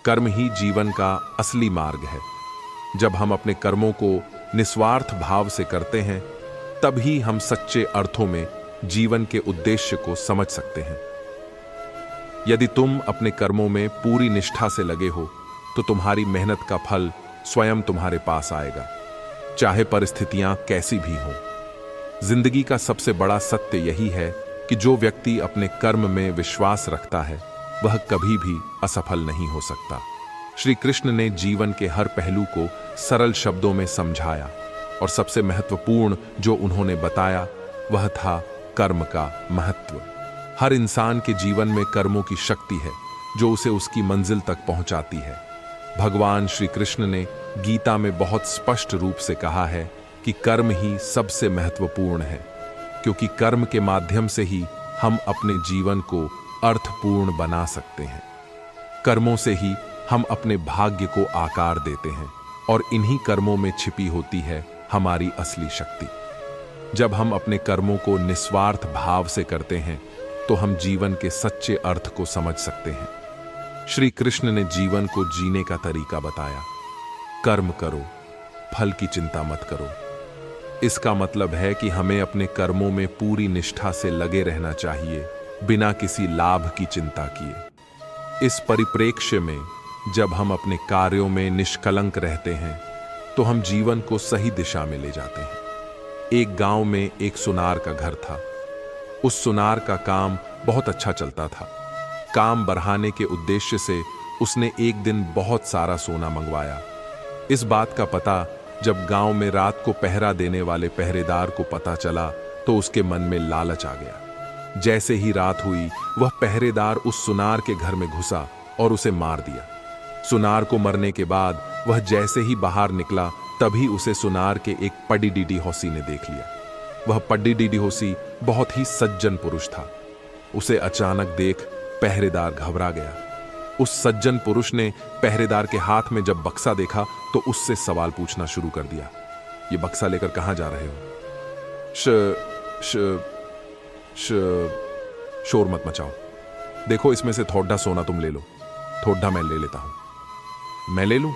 कर्म ही जीवन का असली मार्ग है। जब हम अपने कर्मों को निस्वार्थ भाव से करते हैं, तभी हम सच्चे अर्थों में जीवन के उद्देश्य को समझ सकते हैं। यदि तुम अपने कर्मों में पूरी निष्ठा से लगे हो, तो तुम्हारी मेहनत का फल स्वयं तुम्हारे पास आएगा, चाहे परिस्थितियां कैसी भी हों। जिंदगी का सबसे बड़ा सत्य यही है कि जो व्यक्ति अपने कर्म में विश्वास रखता है, वह कभी भी असफल नहीं हो सकता। श्री कृष्ण ने जीवन के हर पहलू को सरल शब्दों में समझाया, और सबसे महत्वपूर्ण जो उन्होंने बताया वह था कर्म का महत्व। हर इंसान के जीवन में कर्मों की शक्ति है जो उसे उसकी मंजिल तक पहुंचाती है। भगवान श्री कृष्ण ने गीता में बहुत स्पष्ट रूप से कहा है कि कर्म ही सबसे महत्वपूर्ण है, क्योंकि कर्म के माध्यम से ही हम अपने जीवन को अर्थपूर्ण बना सकते हैं। कर्मों से ही हम अपने भाग्य को आकार देते हैं, और इन्हीं कर्मों में छिपी होती है हमारी असली शक्ति। जब हम अपने कर्मों को निस्वार्थ भाव से करते हैं, तो हम जीवन के सच्चे अर्थ को समझ सकते हैं। श्री कृष्ण ने जीवन को जीने का तरीका बताया। कर्म करो, फल की चिंता मत करो। इसका मतलब है कि हमें अपने कर्मों में पूरी निष्ठा से लगे रहना चाहिए, बिना किसी लाभ की चिंता किए। इस परिप्रेक्ष्य में जब हम अपने कार्यों में निष्कलंक रहते हैं, तो हम जीवन को सही दिशा में ले जाते हैं। एक गांव में एक सुनार का घर था। उस सुनार का काम बहुत अच्छा चलता था। काम बढ़ाने के उद्देश्य से उसने एक दिन बहुत सारा सोना मंगवाया। इस बात का पता जब गांव में रात को पहरा देने वाले पहरेदार को पता चला, तो उसके मन में लालच आ गया। जैसे ही रात हुई, वह पहरेदार उस सुनार के घर में घुसा और उसे मार दिया। सुनार को मरने के बाद वह जैसे ही बाहर निकला, तभी उसे सुनार के एक पड्डी हौसी ने देख लिया। वह पड्डी हौसी बहुत ही सज्जन पुरुष था। उसे अचानक देख पहरेदार घबरा गया। उस सज्जन पुरुष ने पहरेदार के हाथ में जब बक्सा देखा, तो उससे सवाल पूछना शुरू कर दिया। ये बक्सा लेकर कहां जा रहे हो? शोर मत मचाओ। देखो, इसमें से थोड़ा सोना तुम ले लो, थोड़ा मैं ले लेता हूं। मैं ले लूं?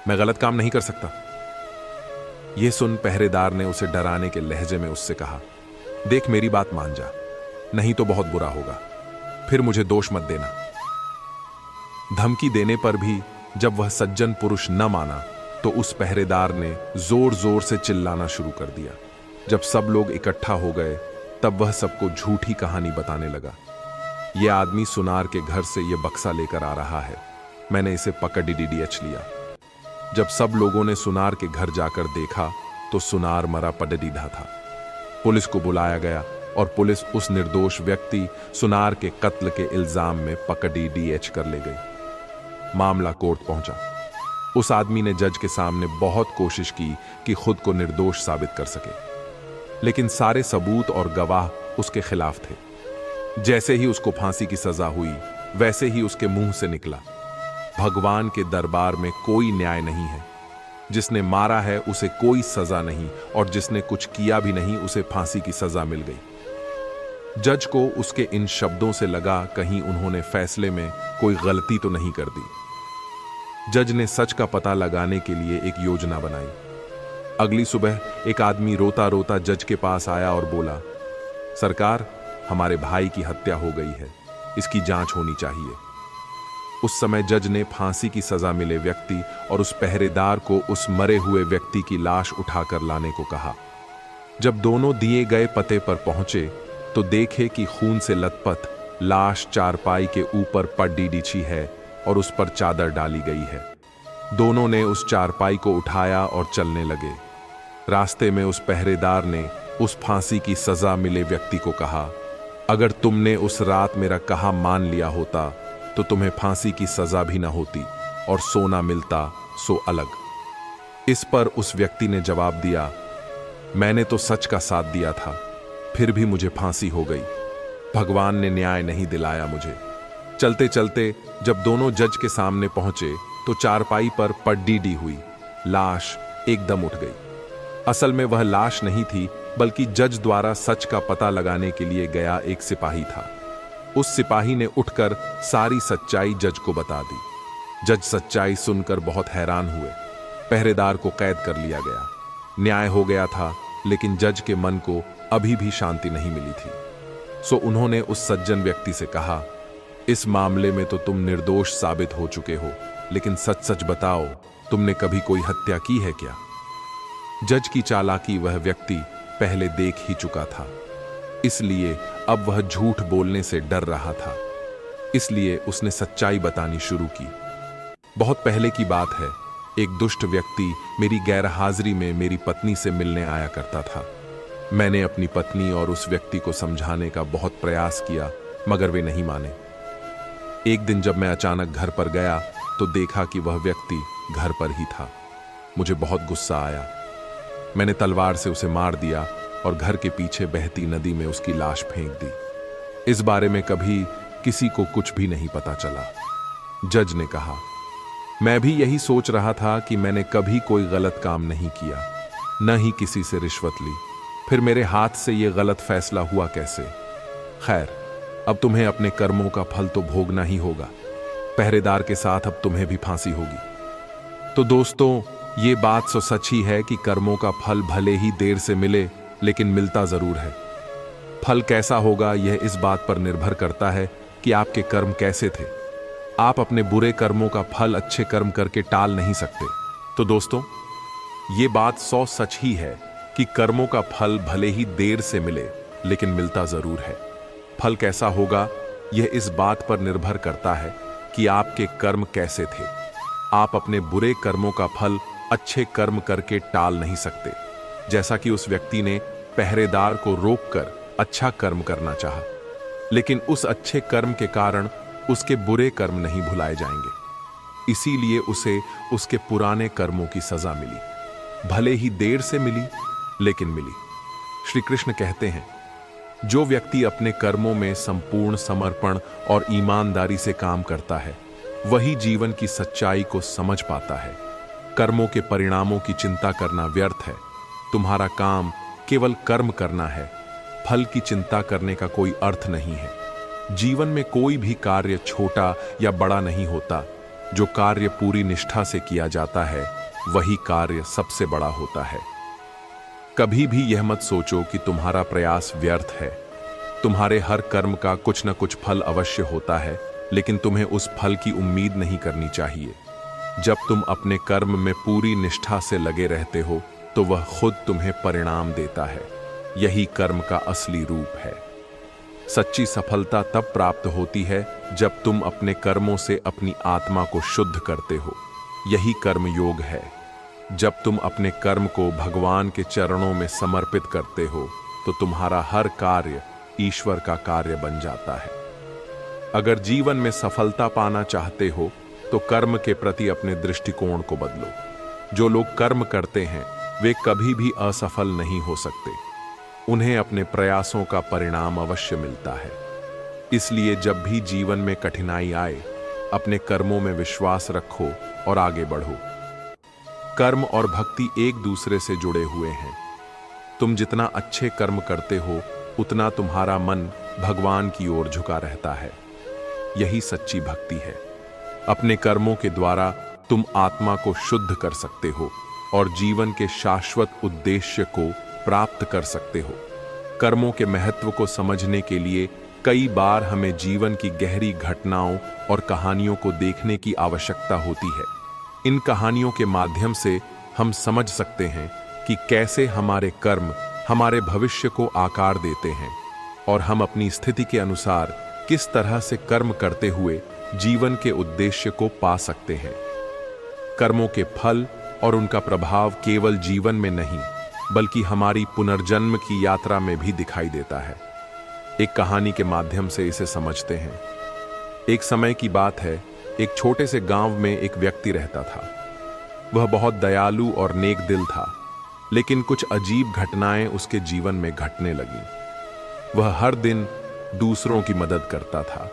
मैं गलत काम नहीं कर सकता। यह सुन पहरेदार ने उसे डराने के लहजे में उससे कहा, देख, मेरी बात मान जा, नहीं तो बहुत बुरा होगा, फिर मुझे दोष मत देना। धमकी देने पर भी जब वह सज्जन पुरुष न माना, तो उस पहरेदार ने जोर जोर से चिल्लाना शुरू कर दिया। जब सब लोग इकट्ठा हो गए, तब वह सबको झूठी कहानी बताने लगा। यह आदमी सुनार के घर से यह बक्सा लेकर आ रहा है, मैंने इसे पकड़ डीडीएच लिया। जब सब लोगों ने सुनार के घर जाकर देखा, तो सुनार मरा पड्डीढ़ा था। पुलिस को बुलाया गया, और पुलिस उस निर्दोष व्यक्ति सुनार के कत्ल के इल्जाम में पकड़ डीडीएच कर ले गई। मामला कोर्ट पहुंचा। उस आदमी ने जज के सामने बहुत कोशिश की कि खुद को निर्दोष साबित कर सके, लेकिन सारे सबूत और गवाह उसके खिलाफ थे। जैसे ही उसको फांसी की सजा हुई, वैसे ही उसके मुंह से निकला, भगवान के दरबार में कोई न्याय नहीं है। जिसने मारा है उसे कोई सजा नहीं, और जिसने कुछ किया भी नहीं उसे फांसी की सजा मिल गई। जज को उसके इन शब्दों से लगा कहीं उन्होंने फैसले में कोई गलती तो नहीं कर दी। जज ने सच का पता लगाने के लिए एक योजना बनाई। अगली सुबह एक आदमी रोता रोता जज के पास आया और बोला, सरकार, हमारे भाई की हत्या हो गई है, इसकी जांच होनी चाहिए। उस समय जज ने फांसी की सजा मिले व्यक्ति और उस पहरेदार को उस मरे हुए व्यक्ति की लाश उठाकर लाने को कहा। जब दोनों दिए गए पते पर पहुंचे, तो देखे कि खून से लथपथ लाश चारपाई के ऊपर पड्डी बिछी है और उस पर चादर डाली गई है। दोनों ने उस चारपाई को उठाया और चलने लगे। रास्ते में उस पहरेदार ने उस फांसी की सजा मिले व्यक्ति को कहा, अगर तुमने उस रात मेरा कहा मान लिया होता, तो तुम्हें फांसी की सजा भी ना होती और सोना मिलता सो अलग। इस पर उस व्यक्ति ने जवाब दिया, मैंने तो सच का साथ दिया था, फिर भी मुझे फांसी हो गई। भगवान ने न्याय नहीं दिलाया मुझे। चलते चलते जब दोनों जज के सामने पहुंचे, तो चारपाई पर पड्डी हुई लाश एकदम उठ गई। असल में वह लाश नहीं थी, बल्कि जज द्वारा सच का पता लगाने के लिए गया एक सिपाही था। उस सिपाही ने उठकर सारी सच्चाई जज को बता दी। जज सच्चाई सुनकर बहुत हैरान हुए। पहरेदार को कैद कर लिया गया। न्याय हो गया था, लेकिन जज के मन को अभी भी शांति नहीं मिली थी। सो उन्होंने उस सज्जन व्यक्ति से कहा, इस मामले में तो तुम निर्दोष साबित हो चुके हो, लेकिन सच सच बताओ, तुमने कभी कोई हत्या की है क्या? जज की चालाकी वह व्यक्ति पहले देख ही चुका था, इसलिए अब वह झूठ बोलने से डर रहा था। इसलिए उसने सच्चाई बतानी शुरू की। बहुत पहले की बात है, एक दुष्ट व्यक्ति मेरी गैरहाजिरी में मेरी पत्नी से मिलने आया करता था। मैंने अपनी पत्नी और उस व्यक्ति को समझाने का बहुत प्रयास किया, मगर वे नहीं माने। एक दिन जब मैं अचानक घर पर गया तो देखा कि वह व्यक्ति घर पर ही था। मुझे बहुत गुस्सा आया। मैंने तलवार से उसे मार दिया और घर के पीछे बहती नदी में उसकी लाश फेंक दी। इस बारे में कभी किसी को कुछ भी नहीं पता चला। जज ने कहा, मैं भी यही सोच रहा था कि मैंने कभी कोई गलत काम नहीं किया, न ही किसी से रिश्वत ली, फिर मेरे हाथ से यह गलत फैसला हुआ कैसे? खैर, अब तुम्हें अपने कर्मों का फल तो भोगना ही होगा। पहरेदार के साथ अब तुम्हें भी फांसी होगी। तो दोस्तों, ये बात तो सच ही है कि कर्मों का फल भले ही देर से मिले, लेकिन मिलता जरूर है। फल कैसा होगा यह इस बात पर निर्भर करता है कि आपके कर्म कैसे थे। आप अपने बुरे कर्मों का फल अच्छे कर्म करके टाल नहीं सकते। तो दोस्तों, ये बात 100 सच ही है कि कर्मों का फल भले ही देर से मिले, लेकिन मिलता जरूर है। फल कैसा होगा यह इस बात पर निर्भर करता है कि आपके कर्म कैसे थे। आप अपने बुरे कर्मों का फल अच्छे कर्म करके टाल नहीं सकते। जैसा कि उस व्यक्ति ने पहरेदार को रोककर अच्छा कर्म करना चाहा, लेकिन उस अच्छे कर्म के कारण उसके बुरे कर्म नहीं भुलाए जाएंगे। इसीलिए उसे उसके पुराने कर्मों की सजा मिली, भले ही देर से मिली, लेकिन मिली। श्री कृष्ण कहते हैं, जो व्यक्ति अपने कर्मों में संपूर्ण समर्पण और ईमानदारी से काम करता है, वही जीवन की सच्चाई को समझ पाता है। कर्मों के परिणामों की चिंता करना व्यर्थ है। तुम्हारा काम केवल कर्म करना है। फल की चिंता करने का कोई अर्थ नहीं है। जीवन में कोई भी कार्य छोटा या बड़ा नहीं होता। जो कार्य पूरी निष्ठा से किया जाता है, वही कार्य सबसे बड़ा होता है। कभी भी यह मत सोचो कि तुम्हारा प्रयास व्यर्थ है। तुम्हारे हर कर्म का कुछ न कुछ फल अवश्य होता है, लेकिन तुम्हें उस फल की उम्मीद नहीं करनी चाहिए। जब तुम अपने कर्म में पूरी निष्ठा से लगे रहते हो, तो वह खुद तुम्हें परिणाम देता है। यही कर्म का असली रूप है। सच्ची सफलता तब प्राप्त होती है जब तुम अपने कर्मों से अपनी आत्मा को शुद्ध करते हो। यही कर्म योग है। जब तुम अपने कर्म को भगवान के चरणों में समर्पित करते हो, तो तुम्हारा हर कार्य ईश्वर का कार्य बन जाता है। अगर जीवन में सफलता पाना चाहते हो, तो कर्म के प्रति अपने दृष्टिकोण को बदलो। जो लोग कर्म करते हैं, वे कभी भी असफल नहीं हो सकते। उन्हें अपने प्रयासों का परिणाम अवश्य मिलता है। इसलिए जब भी जीवन में कठिनाई आए, अपने कर्मों में विश्वास रखो और आगे बढ़ो। कर्म और भक्ति एक दूसरे से जुड़े हुए हैं। तुम जितना अच्छे कर्म करते हो, उतना तुम्हारा मन भगवान की ओर झुका रहता है। यही सच्ची भक्ति है। अपने कर्मों के द्वारा तुम आत्मा को शुद्ध कर सकते हो और जीवन के शाश्वत उद्देश्य को प्राप्त कर सकते हो। कर्मों के महत्व को समझने के लिए कई बार हमें जीवन की गहरी घटनाओं और कहानियों को देखने की आवश्यकता होती है। इन कहानियों के माध्यम से हम समझ सकते हैं कि कैसे हमारे कर्म हमारे भविष्य को आकार देते हैं और हम अपनी स्थिति के अनुसार किस तरह से कर्म करते हुए जीवन के उद्देश्य को पा सकते हैं। कर्मों के फल और उनका प्रभाव केवल जीवन में नहीं, बल्कि हमारी पुनर्जन्म की यात्रा में भी दिखाई देता है। एक कहानी के माध्यम से इसे समझते हैं। एक समय की बात है, एक छोटे से गांव में एक व्यक्ति रहता था। वह बहुत दयालु और नेक दिल था, लेकिन कुछ अजीब घटनाएं उसके जीवन में घटने लगीं। वह हर दिन दूसरों की मदद करता था,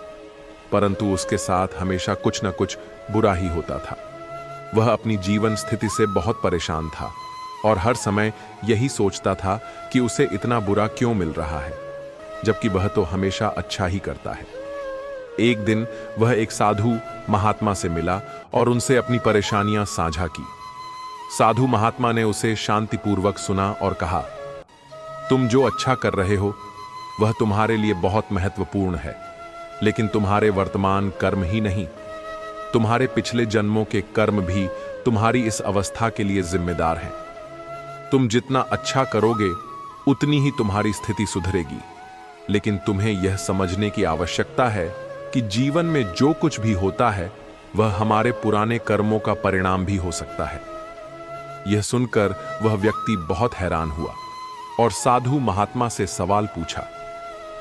परंतु उसके साथ हमेशा कुछ न कुछ बुरा ही होता था। वह अपनी जीवन स्थिति से बहुत परेशान था और हर समय यही सोचता था कि उसे इतना बुरा क्यों मिल रहा है, जबकि वह तो हमेशा अच्छा ही करता है। एक दिन वह एक साधु महात्मा से मिला और उनसे अपनी परेशानियां साझा की। साधु महात्मा ने उसे शांतिपूर्वक सुना और कहा, तुम जो अच्छा कर रहे हो वह तुम्हारे लिए बहुत महत्वपूर्ण है, लेकिन तुम्हारे वर्तमान कर्म ही नहीं, तुम्हारे पिछले जन्मों के कर्म भी तुम्हारी इस अवस्था के लिए जिम्मेदार हैं। तुम जितना अच्छा करोगे उतनी ही तुम्हारी स्थिति सुधरेगी, लेकिन तुम्हें यह समझने की आवश्यकता है कि जीवन में जो कुछ भी होता है वह हमारे पुराने कर्मों का परिणाम भी हो सकता है। यह सुनकर वह व्यक्ति बहुत हैरान हुआ और साधु महात्मा से सवाल पूछा,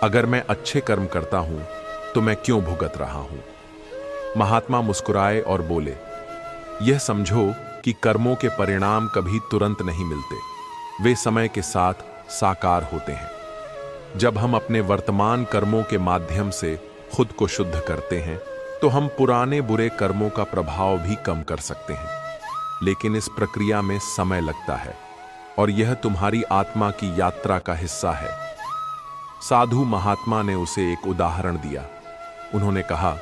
अगर मैं अच्छे कर्म करता हूं तो मैं क्यों भुगत रहा हूं? महात्मा मुस्कुराए और बोले, यह समझो कि कर्मों के परिणाम कभी तुरंत नहीं मिलते, वे समय के साथ साकार होते हैं। जब हम अपने वर्तमान कर्मों के माध्यम से खुद को शुद्ध करते हैं तो हम पुराने बुरे कर्मों का प्रभाव भी कम कर सकते हैं, लेकिन इस प्रक्रिया में समय लगता है और यह तुम्हारी आत्मा की यात्रा का हिस्सा है। साधु महात्मा ने उसे एक उदाहरण दिया। उन्होंने कहा,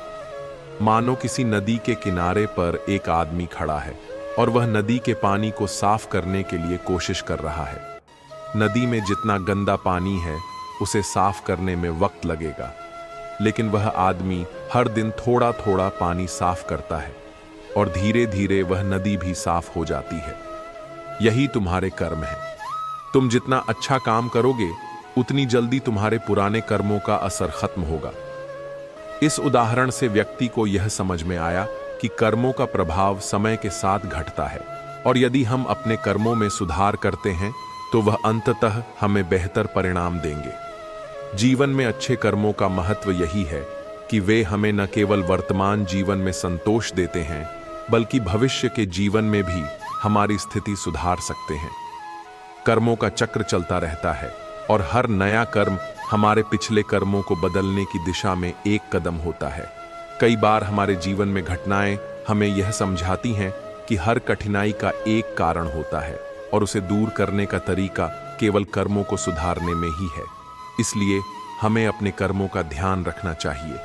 मानो किसी नदी के किनारे पर एक आदमी खड़ा है और वह नदी के पानी को साफ करने के लिए कोशिश कर रहा है। नदी में जितना गंदा पानी है उसे साफ करने में वक्त लगेगा, लेकिन वह आदमी हर दिन थोड़ा थोड़ा पानी साफ करता है और धीरे धीरे वह नदी भी साफ हो जाती है। यही तुम्हारे कर्म है। तुम जितना अच्छा काम करोगे उतनी जल्दी तुम्हारे पुराने कर्मों का असर खत्म होगा। इस उदाहरण से व्यक्ति को यह समझ में आया कि कर्मों का प्रभाव समय के साथ घटता है और यदि हम अपने कर्मों में सुधार करते हैं तो वह अंततः हमें बेहतर परिणाम देंगे। जीवन में अच्छे कर्मों का महत्व यही है कि वे हमें न केवल वर्तमान जीवन में संतोष देते हैं, बल्कि भविष्य के जीवन में भी हमारी स्थिति सुधार सकते हैं। कर्मों का चक्र चलता रहता है और हर नया कर्म हमारे पिछले कर्मों को बदलने की दिशा में एक कदम होता है। कई बार हमारे जीवन में घटनाएं हमें यह समझाती हैं कि हर कठिनाई का एक कारण होता है और उसे दूर करने का तरीका केवल कर्मों को सुधारने में ही है। इसलिए हमें अपने कर्मों का ध्यान रखना चाहिए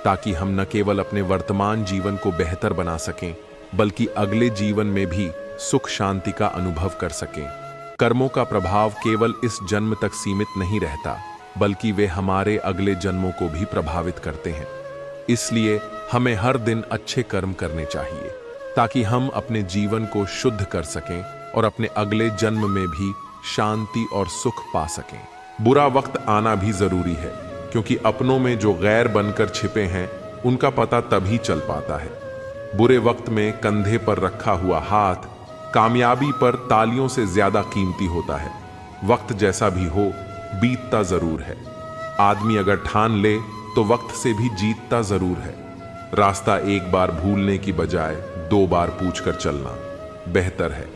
ताकि हम न केवल अपने वर्तमान जीवन को बेहतर बना सकें, बल्कि अगले जीवन में भी सुख शांति का अनुभव कर सकें। कर्मों का प्रभाव केवल इस जन्म तक सीमित नहीं रहता, बल्कि वे हमारे अगले जन्मों को भी प्रभावित करते हैं। इसलिए हमें हर दिन अच्छे कर्म करने चाहिए ताकि हम अपने जीवन को शुद्ध कर सकें और अपने अगले जन्म में भी शांति और सुख पा सकें। बुरा वक्त आना भी जरूरी है, क्योंकि अपनों में जो गैर बनकर छिपे हैं उनका पता तभी चल पाता है। बुरे वक्त में कंधे पर रखा हुआ हाथ कामयाबी पर तालियों से ज्यादा कीमती होता है। वक्त जैसा भी हो, बीतता जरूर है। आदमी अगर ठान ले तो वक्त से भी जीतता जरूर है। रास्ता एक बार भूलने की बजाय 2 बार पूछकर चलना बेहतर है।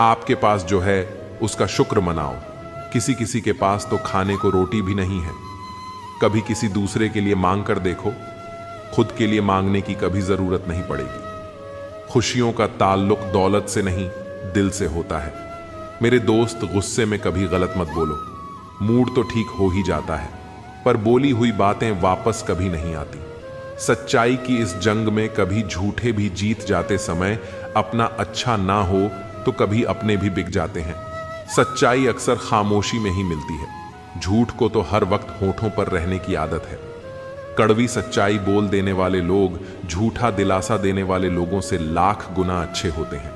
आपके पास जो है उसका शुक्र मनाओ। किसी किसी के पास तो खाने को रोटी भी नहीं है। कभी किसी दूसरे के लिए मांग कर देखो, खुद के लिए मांगने की कभी जरूरत नहीं पड़ेगी। खुशियों का ताल्लुक दौलत से नहीं, दिल से होता है। मेरे दोस्त, गुस्से में कभी गलत मत बोलो। मूड तो ठीक हो ही जाता है, पर बोली हुई बातें वापस कभी नहीं आती। सच्चाई की इस जंग में कभी झूठे भी जीत जाते समय अपना अच्छा ना हो तो कभी अपने भी बिक जाते हैं। सच्चाई अक्सर खामोशी में ही मिलती है। झूठ को तो हर वक्त होठों पर रहने की आदत है। कड़वी सच्चाई बोल देने वाले लोग झूठा दिलासा देने वाले लोगों से लाख गुना अच्छे होते हैं।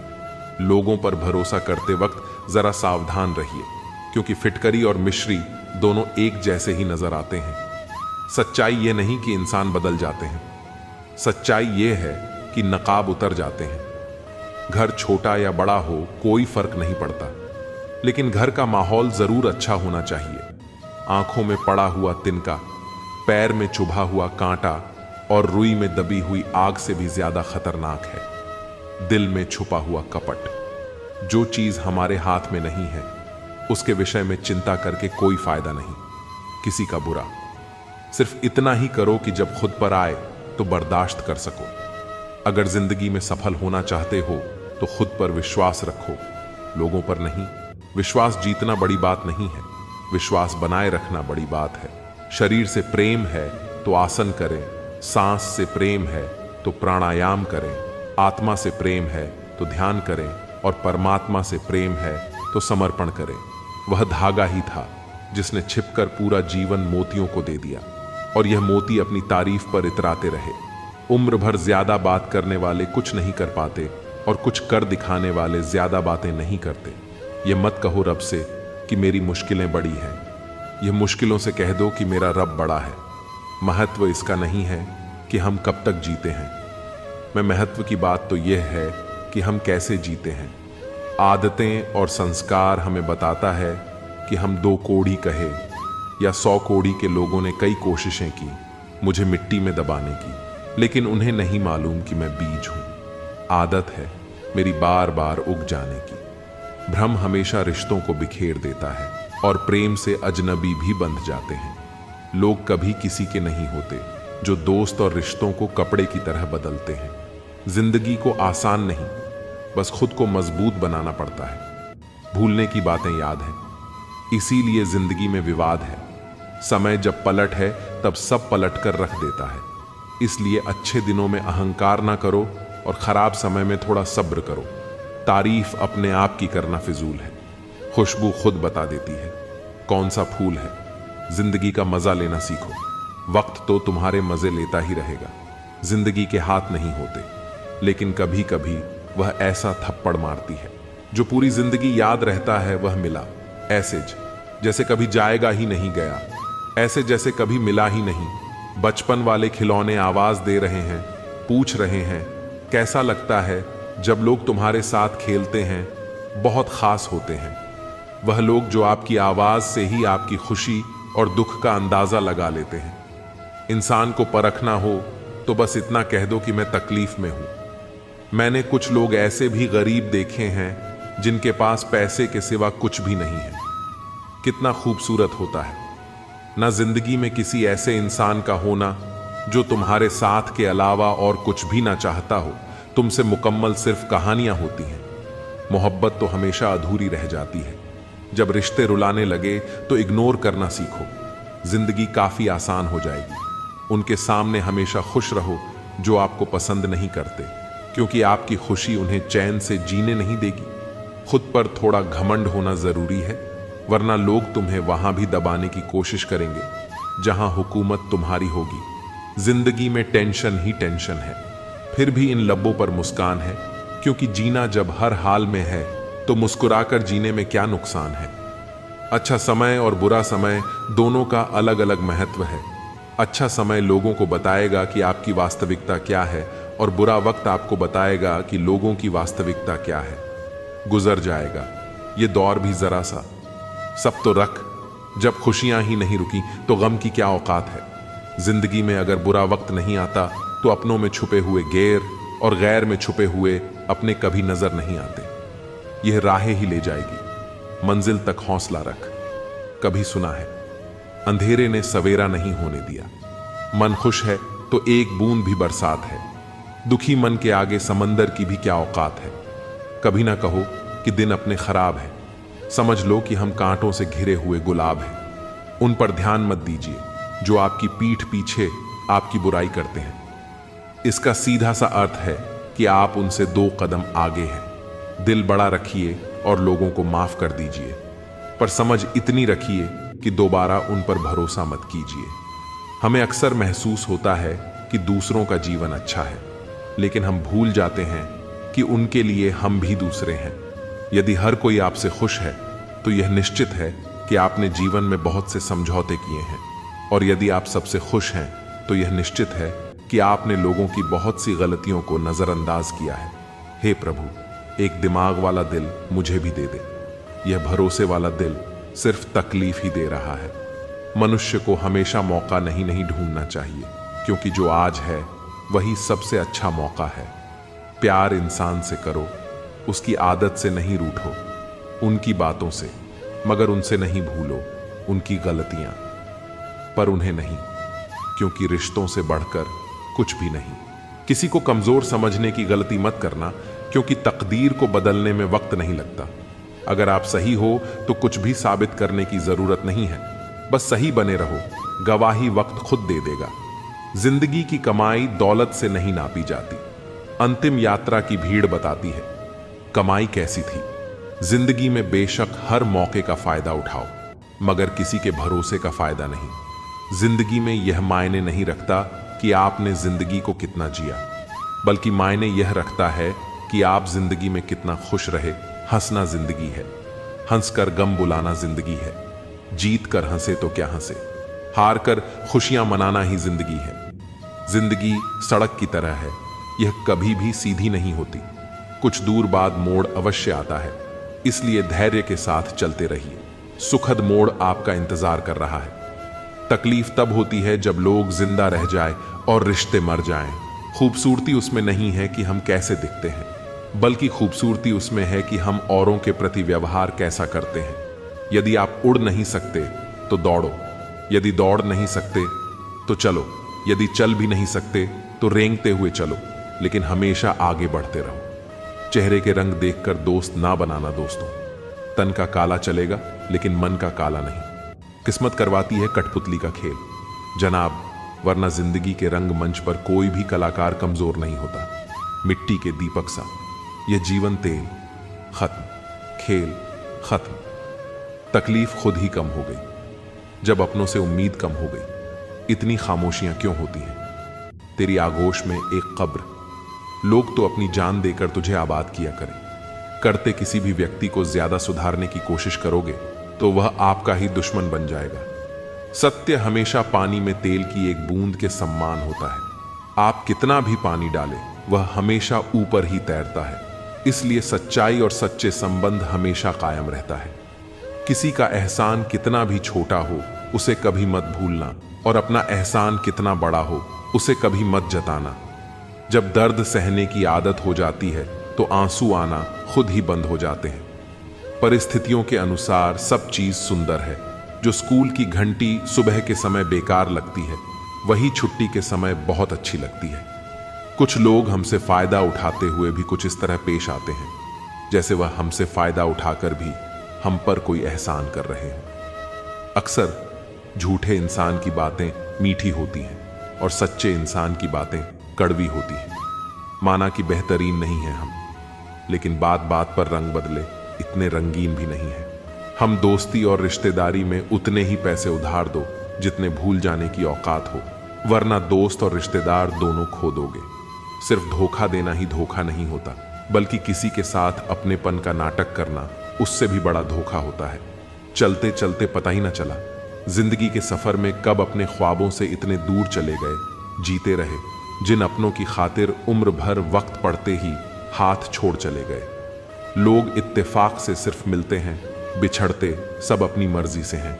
लोगों पर भरोसा करते वक्त जरा सावधान रहिए, क्योंकि फिटकरी और मिश्री दोनों एक जैसे ही नजर आते हैं। सच्चाई ये नहीं कि इंसान बदल जाते हैं, सच्चाई ये है कि नकाब उतर जाते हैं। घर छोटा या बड़ा हो कोई फर्क नहीं पड़ता, लेकिन घर का माहौल जरूर अच्छा होना चाहिए। आंखों में पड़ा हुआ तिनका, पैर में चुभा हुआ कांटा और रुई में दबी हुई आग से भी ज्यादा खतरनाक है दिल में छुपा हुआ कपट। जो चीज हमारे हाथ में नहीं है उसके विषय में चिंता करके कोई फायदा नहीं। किसी का बुरा सिर्फ इतना ही करो कि जब खुद पर आए तो बर्दाश्त कर सको। अगर जिंदगी में सफल होना चाहते हो तो खुद पर विश्वास रखो, लोगों पर नहीं। विश्वास जीतना बड़ी बात नहीं है, विश्वास बनाए रखना बड़ी बात है। शरीर से प्रेम है तो आसन करें, सांस से प्रेम है तो प्राणायाम करें, आत्मा से प्रेम है तो ध्यान करें, और परमात्मा से प्रेम है तो समर्पण करें। वह धागा ही था जिसने छिपकर पूरा जीवन मोतियों को दे दिया, और यह मोती अपनी तारीफ पर इतराते रहे। उम्र भर ज्यादा बात करने वाले कुछ नहीं कर पाते, और कुछ कर दिखाने वाले ज्यादा बातें नहीं करते। यह मत कहो रब से कि मेरी मुश्किलें बड़ी हैं, यह मुश्किलों से कह दो कि मेरा रब बड़ा है। महत्व इसका नहीं है कि हम कब तक जीते हैं, मैं महत्व की बात तो यह है कि हम कैसे जीते हैं। आदतें और संस्कार हमें बताता है कि हम 2 कोड़ी कहे या 100 कोड़ी के लोगों ने कई कोशिशें की मुझे मिट्टी में दबाने की, लेकिन उन्हें नहीं मालूम कि मैं बीज हूं। आदत है मेरी बार बार उग जाने की। भ्रम हमेशा रिश्तों को बिखेर देता है, और प्रेम से अजनबी भी बंध जाते हैं। लोग कभी किसी के नहीं होते जो दोस्त और रिश्तों को कपड़े की तरह बदलते हैं। जिंदगी को आसान नहीं, बस खुद को मजबूत बनाना पड़ता है। भूलने की बातें याद हैं, इसीलिए जिंदगी में विवाद है। समय जब पलट है तब सब पलट कर रख देता है। इसलिए अच्छे दिनों में अहंकार ना करो, और खराब समय में थोड़ा सब्र करो। तारीफ अपने आप की करना फिजूल है, खुशबू खुद बता देती है कौन सा फूल है। जिंदगी का मजा लेना सीखो। वक्त तो तुम्हारे मजे लेता ही रहेगा। जिंदगी के हाथ नहीं होते, लेकिन कभी कभी वह ऐसा थप्पड़ मारती है जो पूरी जिंदगी याद रहता है। वह मिला ऐसे जैसे कभी जाएगा ही नहीं गया, ऐसे जैसे कभी मिला ही नहीं। बचपन वाले खिलौने आवाज दे रहे हैं, पूछ रहे हैं कैसा लगता है जब लोग तुम्हारे साथ खेलते हैं। बहुत खास होते हैं वह लोग जो आपकी आवाज से ही आपकी खुशी और दुख का अंदाजा लगा लेते हैं। इंसान को परखना हो तो बस इतना कह दो कि मैं तकलीफ में हूं। मैंने कुछ लोग ऐसे भी गरीब देखे हैं जिनके पास पैसे के सिवा कुछ भी नहीं है। कितना खूबसूरत होता है ना जिंदगी में किसी ऐसे इंसान का होना जो तुम्हारे साथ के अलावा और कुछ भी ना चाहता हो। तुमसे मुकम्मल सिर्फ कहानियां होती हैं। मोहब्बत तो हमेशा अधूरी रह जाती है। जब रिश्ते रुलाने लगे तो इग्नोर करना सीखो, जिंदगी काफी आसान हो जाएगी। उनके सामने हमेशा खुश रहो जो आपको पसंद नहीं करते, क्योंकि आपकी खुशी उन्हें चैन से जीने नहीं देगी। खुद पर थोड़ा घमंड होना जरूरी है, वरना लोग तुम्हें वहां भी दबाने की कोशिश करेंगे जहां हुकूमत तुम्हारी होगी। जिंदगी में टेंशन ही टेंशन है, फिर भी इन लब्बों पर मुस्कान है, क्योंकि जीना जब हर हाल में है तो मुस्कुराकर जीने में क्या नुकसान है। अच्छा समय और बुरा समय दोनों का अलग अलग महत्व है। अच्छा समय लोगों को बताएगा कि आपकी वास्तविकता क्या है, और बुरा वक्त आपको बताएगा कि लोगों की वास्तविकता क्या है। गुजर जाएगा ये दौर भी जरा सा, सब तो रख। जब खुशियां ही नहीं रुकी तो गम की क्या औकात है। जिंदगी में अगर बुरा वक्त नहीं आता तो अपनों में छुपे हुए गैर और गैर में छुपे हुए अपने कभी नजर नहीं आते। यह राहें ही ले जाएगी, मंजिल तक हौसला रख। कभी सुना है अंधेरे ने सवेरा नहीं होने दिया। मन खुश है तो एक बूंद भी बरसात है। दुखी मन के आगे समंदर की भी क्या औकात है। कभी ना कहो कि दिन अपने खराब है, समझ लो कि हम कांटों से घिरे हुए गुलाब हैं। उन पर ध्यान मत दीजिए जो आपकी पीठ पीछे आपकी बुराई करते हैं। इसका सीधा सा अर्थ है कि आप उनसे 2 कदम आगे हैं। दिल बड़ा रखिए और लोगों को माफ कर दीजिए, पर समझ इतनी रखिए कि दोबारा उन पर भरोसा मत कीजिए। हमें अक्सर महसूस होता है कि दूसरों का जीवन अच्छा है, लेकिन हम भूल जाते हैं कि उनके लिए हम भी दूसरे हैं। यदि हर कोई आपसे खुश है तो यह निश्चित है कि आपने जीवन में बहुत से समझौते किए हैं, और यदि आप सबसे खुश हैं तो यह निश्चित है कि आपने लोगों की बहुत सी गलतियों को नजरअंदाज किया है। हे प्रभु, एक दिमाग वाला दिल मुझे भी दे दे। यह भरोसे वाला दिल सिर्फ तकलीफ ही दे रहा है। मनुष्य को हमेशा मौका नहीं ढूंढना चाहिए, क्योंकि जो आज है वही सबसे अच्छा मौका है। प्यार इंसान से करो, उसकी आदत से नहीं रूठो, उनकी बातों से, मगर उनसे नहीं भूलो उनकी गलतियां, पर उन्हें नहीं, क्योंकि रिश्तों से बढ़कर कुछ भी नहीं। किसी को कमजोर समझने की गलती मत करना, क्योंकि तकदीर को बदलने में वक्त नहीं लगता। अगर आप सही हो तो कुछ भी साबित करने की जरूरत नहीं है, बस सही बने रहो, गवाही वक्त खुद दे देगा। जिंदगी की कमाई दौलत से नहीं नापी जाती, अंतिम यात्रा की भीड़ बताती है कमाई कैसी थी। जिंदगी में बेशक हर मौके का फायदा उठाओ, मगर किसी के भरोसे का फायदा नहीं। जिंदगी में यह मायने नहीं रखता कि आपने जिंदगी को कितना जिया, बल्कि मायने यह रखता है कि आप जिंदगी में कितना खुश रहे। हंसना जिंदगी है, हंसकर गम बुलाना जिंदगी है। जीत कर हंसे तो क्या हंसे, हार कर खुशियां मनाना ही जिंदगी है। जिंदगी सड़क की तरह है, यह कभी भी सीधी नहीं होती। कुछ दूर बाद मोड़ अवश्य आता है, इसलिए धैर्य के साथ चलते रहिए। सुखद मोड़ आपका इंतजार कर रहा है। तकलीफ तब होती है जब लोग जिंदा रह जाए और रिश्ते मर जाएं। खूबसूरती उसमें नहीं है कि हम कैसे दिखते हैं, बल्कि खूबसूरती उसमें है कि हम औरों के प्रति व्यवहार कैसा करते हैं। यदि आप उड़ नहीं सकते तो दौड़ो, यदि दौड़ नहीं सकते तो चलो, यदि चल भी नहीं सकते तो रेंगते हुए चलो, लेकिन हमेशा आगे बढ़ते रहो। चेहरे के रंग देखकर दोस्त ना बनाना दोस्तों। तन का काला चलेगा लेकिन मन का काला नहीं। किस्मत करवाती है कठपुतली का खेल जनाब, वरना जिंदगी के रंगमंच पर कोई भी कलाकार कमजोर नहीं होता। मिट्टी के दीपक सा यह जीवन तेल खत्म, खेल खत्म। तकलीफ खुद ही कम हो गई जब अपनों से उम्मीद कम हो गई। इतनी खामोशियां क्यों होती हैं? तेरी आगोश में एक कब्र। लोग तो अपनी जान देकर तुझे आबाद किया करें। करते किसी भी व्यक्ति को ज्यादा सुधारने की कोशिश करोगे तो वह आपका ही दुश्मन बन जाएगा। सत्य हमेशा पानी में तेल की एक बूंद के समान होता है। आप कितना भी पानी डालें, वह हमेशा ऊपर ही तैरता है। इसलिए सच्चाई और सच्चे संबंध हमेशा कायम रहता है। किसी का एहसान कितना भी छोटा हो, उसे कभी मत भूलना, और अपना एहसान कितना बड़ा हो, उसे कभी मत जताना। जब दर्द सहने की आदत हो जाती है तो आंसू आना खुद ही बंद हो जाते हैं। परिस्थितियों के अनुसार सब चीज सुंदर है। जो स्कूल की घंटी सुबह के समय बेकार लगती है, वही छुट्टी के समय बहुत अच्छी लगती है। कुछ लोग हमसे फायदा उठाते हुए भी कुछ इस तरह पेश आते हैं जैसे वह हमसे फायदा उठाकर भी हम पर कोई एहसान कर रहे हैं। अक्सर झूठे इंसान की बातें मीठी होती हैं और सच्चे इंसान की बातें कड़वी होती हैं। माना कि बेहतरीन नहीं है हम, लेकिन बात बात पर रंग बदले इतने रंगीन भी नहीं है। हम दोस्ती और रिश्तेदारी में उतने ही पैसे उधार दो जितने भूल जाने की औकात हो, वरना दोस्त और रिश्तेदार दोनों खो दोगे। सिर्फ धोखा देना ही धोखा नहीं होता, बल्कि किसी के साथ अपनेपन का नाटक करना उससे भी बड़ा धोखा होता है। चलते चलते पता ही न चला जिंदगी के सफर में कब अपने ख्वाबों से इतने दूर चले गए। जीते रहे जिन अपनों की खातिर उम्र भर वक्त पड़ते ही हाथ छोड़ चले गए। लोग इत्तेफाक से सिर्फ मिलते हैं, बिछड़ते सब अपनी मर्जी से हैं।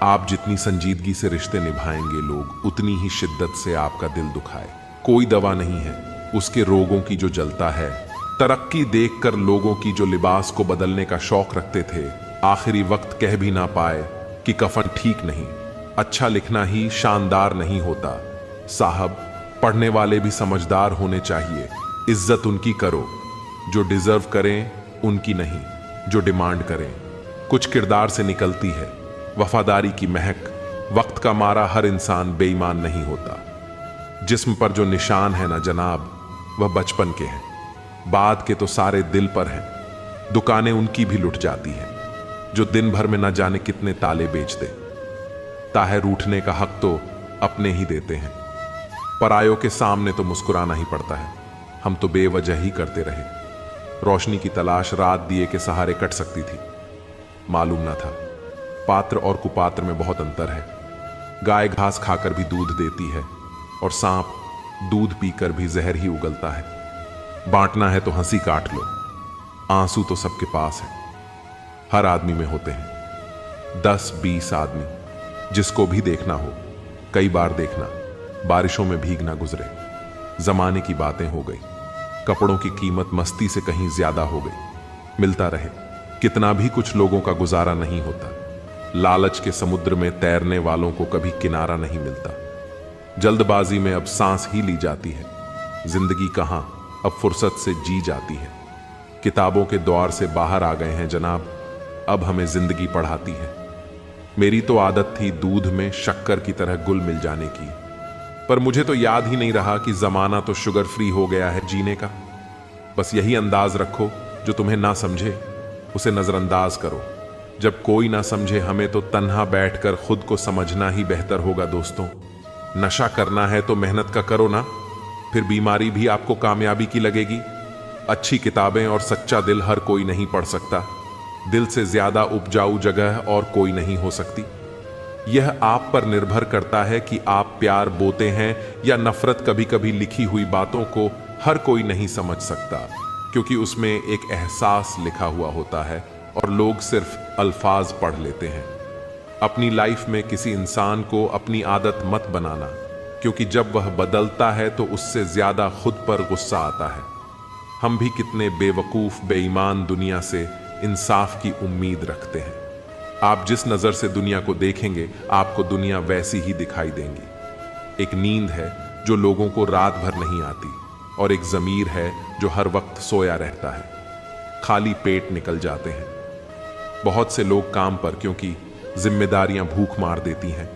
आप जितनी संजीदगी से रिश्ते निभाएंगे, लोग उतनी ही शिद्दत से आपका दिल दुखाए। कोई दवा नहीं है उसके रोगों की जो जलता है। तरक्की देखकर लोगों की जो लिबास को बदलने का शौक रखते थे, आखिरी वक्त कह भी ना पाए कि कफन ठीक नहीं। अच्छा लिखना ही शानदार नहीं होता साहब, पढ़ने वाले भी समझदार होने चाहिए। इज्जत उनकी करो जो डिजर्व करें, उनकी नहीं जो डिमांड करें। कुछ किरदार से निकलती है वफादारी की महक। वक्त का मारा हर इंसान बेईमान नहीं होता। जिस्म पर जो निशान है ना जनाब, वह बचपन के हैं। बाद के तो सारे दिल पर हैं। दुकानें उनकी भी लुट जाती हैं जो दिन भर में न जाने कितने ताले बेच दे। ताहे रूठने का हक तो अपने ही देते हैं। परायों के सामने तो मुस्कुराना ही पड़ता है। हम तो बेवजह ही करते रहे। रोशनी की तलाश रात दिए के सहारे कट सकती थी, मालूम ना था पात्र और कुपात्र में बहुत अंतर है। गाय घास खाकर भी दूध देती है और सांप दूध पीकर भी जहर ही उगलता है। बांटना है तो हंसी काट लो, आंसू तो सबके पास है। हर आदमी में होते हैं 10-20 आदमी। जिसको भी देखना हो कई बार देखना, बारिशों में भीगना गुजरे। जमाने की बातें हो गई, कपड़ों की कीमत मस्ती से कहीं ज्यादा हो गई। मिलता रहे कितना भी कुछ लोगों का गुजारा नहीं होता। लालच के समुद्र में तैरने वालों को कभी किनारा नहीं मिलता। जल्दबाजी में अब सांस ही ली जाती है। जिंदगी कहां अब फुर्सत से जी जाती है। किताबों के द्वार से बाहर आ गए हैं जनाब, अब हमें जिंदगी पढ़ाती है। मेरी तो आदत थी दूध में शक्कर की तरह गुल मिल जाने की। पर मुझे तो याद ही नहीं रहा कि जमाना तो शुगर फ्री हो गया है जीने का। बस यही अंदाज रखो, जो तुम्हें ना समझे उसे नजरअंदाज करो। जब कोई ना समझे हमें तो तन्हा बैठकर खुद को समझना ही बेहतर होगा दोस्तों। नशा करना है तो मेहनत का करो ना, फिर बीमारी भी आपको कामयाबी की लगेगी। अच्छी किताबें और सच्चा दिल हर कोई नहीं पढ़ सकता। दिल से ज्यादा उपजाऊ जगह और कोई नहीं हो सकती। यह आप पर निर्भर करता है कि आप प्यार बोते हैं या नफरत। कभी कभी लिखी हुई बातों को हर कोई नहीं समझ सकता, क्योंकि उसमें एक एहसास लिखा हुआ होता है और लोग सिर्फ अल्फाज पढ़ लेते हैं। अपनी लाइफ में किसी इंसान को अपनी आदत मत बनाना, क्योंकि जब वह बदलता है तो उससे ज्यादा खुद पर गुस्सा आता है। हम भी कितने बेवकूफ बेईमान दुनिया से इंसाफ की उम्मीद रखते हैं। आप जिस नजर से दुनिया को देखेंगे आपको दुनिया वैसी ही दिखाई देंगी। एक नींद है जो लोगों को रात भर नहीं आती, और एक जमीर है जो हर वक्त सोया रहता है। खाली पेट निकल जाते हैं बहुत से लोग काम पर, क्योंकि जिम्मेदारियां भूख मार देती हैं।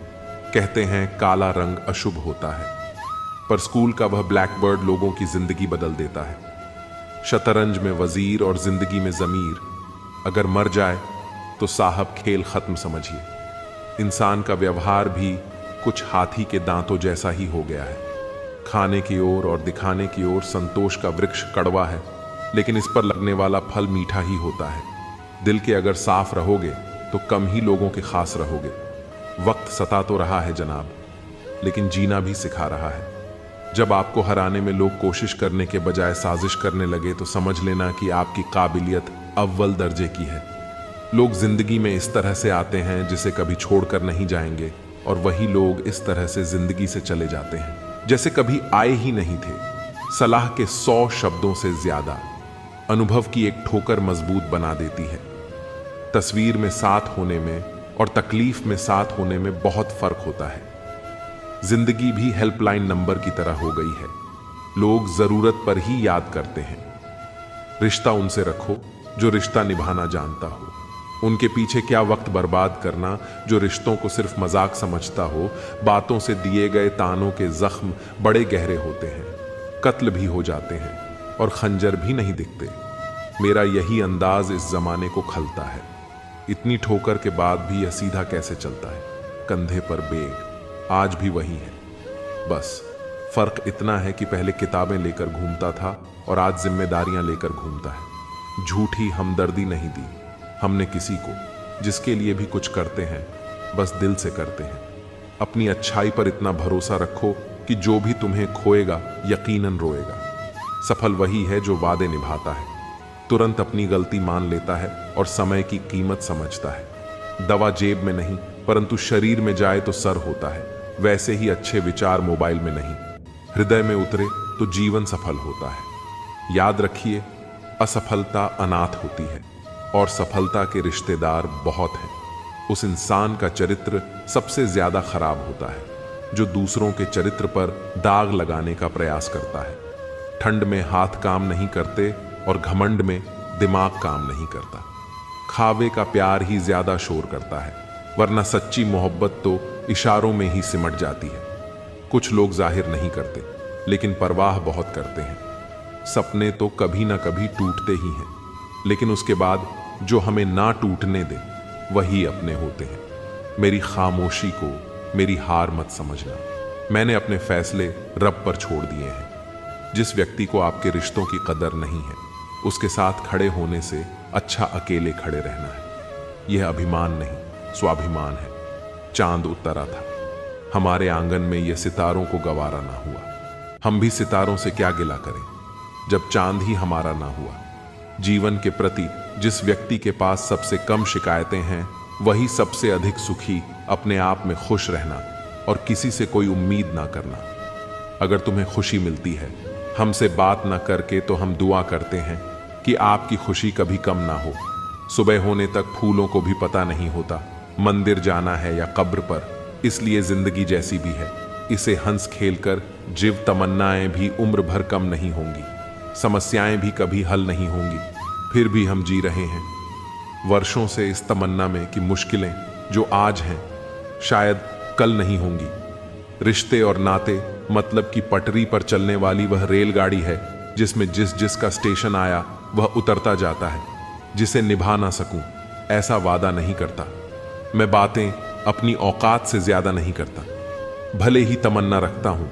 कहते हैं काला रंग अशुभ होता है, पर स्कूल का वह ब्लैकबर्ड लोगों की जिंदगी बदल देता है। शतरंज में वजीर और जिंदगी में जमीर, अगर मर जाए तो साहब खेल खत्म समझिए। इंसान का व्यवहार भी कुछ हाथी के दांतों जैसा ही हो गया है। खाने की ओर और दिखाने की ओर संतोष का वृक्ष कड़वा है, लेकिन इस पर लगने वाला फल मीठा ही होता है। दिल के अगर साफ रहोगे तो कम ही लोगों के खास रहोगे। वक्त सता तो रहा है जनाब, लेकिन जीना भी सिखा रहा है। जब आपको हराने में लोग कोशिश करने के बजाय साजिश करने लगे तो समझ लेना कि आपकी काबिलियत अव्वल दर्जे की है। लोग जिंदगी में इस तरह से आते हैं जिसे कभी छोड़कर नहीं जाएंगे, और वही लोग इस तरह से जिंदगी से चले जाते हैं जैसे कभी आए ही नहीं थे। सलाह के 100 शब्दों से ज्यादा अनुभव की एक ठोकर मजबूत बना देती है। तस्वीर में साथ होने में और तकलीफ में साथ होने में बहुत फर्क होता है। जिंदगी भी हेल्पलाइन नंबर की तरह हो गई है। लोग जरूरत पर ही याद करते हैं। रिश्ता उनसे रखो जो रिश्ता निभाना जानता हो। उनके पीछे क्या वक्त बर्बाद करना जो रिश्तों को सिर्फ मजाक समझता हो। बातों से दिए गए तानों के जख्म बड़े गहरे होते हैं, कत्ल भी हो जाते हैं और खंजर भी नहीं दिखते। मेरा यही अंदाज इस जमाने को खलता है। इतनी ठोकर के बाद भी यह सीधा कैसे चलता है। कंधे पर बेग आज भी वही है। बस फर्क इतना है कि पहले किताबें लेकर घूमता था और आज जिम्मेदारियां लेकर घूमता है। झूठी हमदर्दी नहीं दी हमने किसी को, जिसके लिए भी कुछ करते हैं बस दिल से करते हैं। अपनी अच्छाई पर इतना भरोसा रखो कि जो भी तुम्हें खोएगा यकीनन रोएगा। सफल वही है जो वादे निभाता है, तुरंत अपनी गलती मान लेता है और समय की कीमत समझता है। दवा जेब में नहीं परंतु शरीर में जाए तो सर होता है। वैसे ही अच्छे विचार मोबाइल में नहीं, हृदय में उतरे तो जीवन सफल होता है। याद रखिए, असफलता अनाथ होती है और सफलता के रिश्तेदार बहुत हैं। उस इंसान का चरित्र सबसे ज्यादा खराब होता है जो दूसरों के चरित्र पर दाग लगाने का प्रयास करता है। ठंड में हाथ काम नहीं करते और घमंड में दिमाग काम नहीं करता। खावे का प्यार ही ज्यादा शोर करता है, वरना सच्ची मोहब्बत तो इशारों में ही सिमट जाती है। कुछ लोग जाहिर नहीं करते लेकिन परवाह बहुत करते हैं। सपने तो कभी ना कभी टूटते ही हैं, लेकिन उसके बाद जो हमें ना टूटने दे वही अपने होते हैं। मेरी खामोशी को मेरी हार मत समझना। मैंने अपने फैसले रब पर छोड़ दिए हैं। जिस व्यक्ति को आपके रिश्तों की कदर नहीं है उसके साथ खड़े होने से अच्छा अकेले खड़े रहना है। यह अभिमान नहीं स्वाभिमान है। चांद उतरा था, हमारे आंगन में यह सितारों को गवारा ना हुआ। हम भी सितारों से क्या गिला करें जब चांद ही हमारा ना हुआ। जीवन के प्रति जिस व्यक्ति के पास सबसे कम शिकायतें हैं वही सबसे अधिक सुखी। अपने आप में खुश रहना और किसी से कोई उम्मीद ना करना। अगर तुम्हें खुशी मिलती है हमसे बात ना करके, तो हम दुआ करते हैं कि आपकी खुशी कभी कम ना हो। सुबह होने तक फूलों को भी पता नहीं होता मंदिर जाना है या कब्र पर। इसलिए जिंदगी जैसी भी है, इसे हंस खेल कर जीव। तमन्नाएं भी उम्र भर कम नहीं होंगी, समस्याएं भी कभी हल नहीं होंगी, फिर भी हम जी रहे हैं वर्षों से इस तमन्ना में कि मुश्किलें जो आज हैं शायद कल नहीं होंगी। रिश्ते और नाते मतलब कि पटरी पर चलने वाली वह रेलगाड़ी है जिसमें जिस जिसका स्टेशन आया वह उतरता जाता है, जिसे निभा ना सकूं ऐसा वादा नहीं करता। मैं बातें अपनी औकात से ज्यादा नहीं करता। भले ही तमन्ना रखता हूं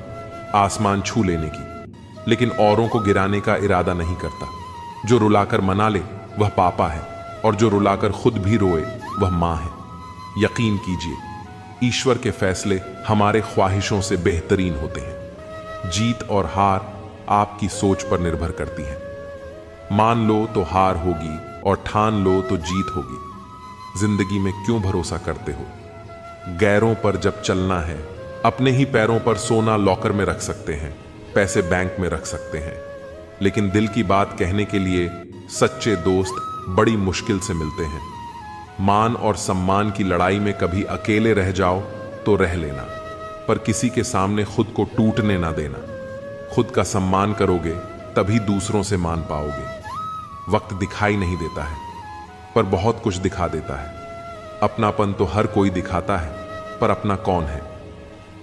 आसमान छू लेने की, लेकिन औरों को गिराने का इरादा नहीं करता। जो रुलाकर मना ले वह पापा है, और जो रुलाकर खुद भी रोए वह मां है। यकीन कीजिए, ईश्वर के फैसले हमारे ख्वाहिशों से बेहतरीन होते हैं। जीत और हार आपकी सोच पर निर्भर करती है। मान लो तो हार होगी और ठान लो तो जीत होगी। जिंदगी में क्यों भरोसा करते हो? गैरों पर जब चलना है, अपने ही पैरों पर सोना लॉकर में रख सकते हैं, पैसे बैंक में रख सकते हैं, लेकिन दिल की बात कहने के लिए सच्चे दोस्त बड़ी मुश्किल से मिलते हैं। मान और सम्मान की लड़ाई में कभी अकेले रह जाओ तो रह लेना, पर किसी के सामने खुद को टूटने ना देना। खुद का सम्मान करोगे तभी दूसरों से मान पाओगे। वक्त दिखाई नहीं देता है, पर बहुत कुछ दिखा देता है। अपनापन तो हर कोई दिखाता है, पर अपना कौन है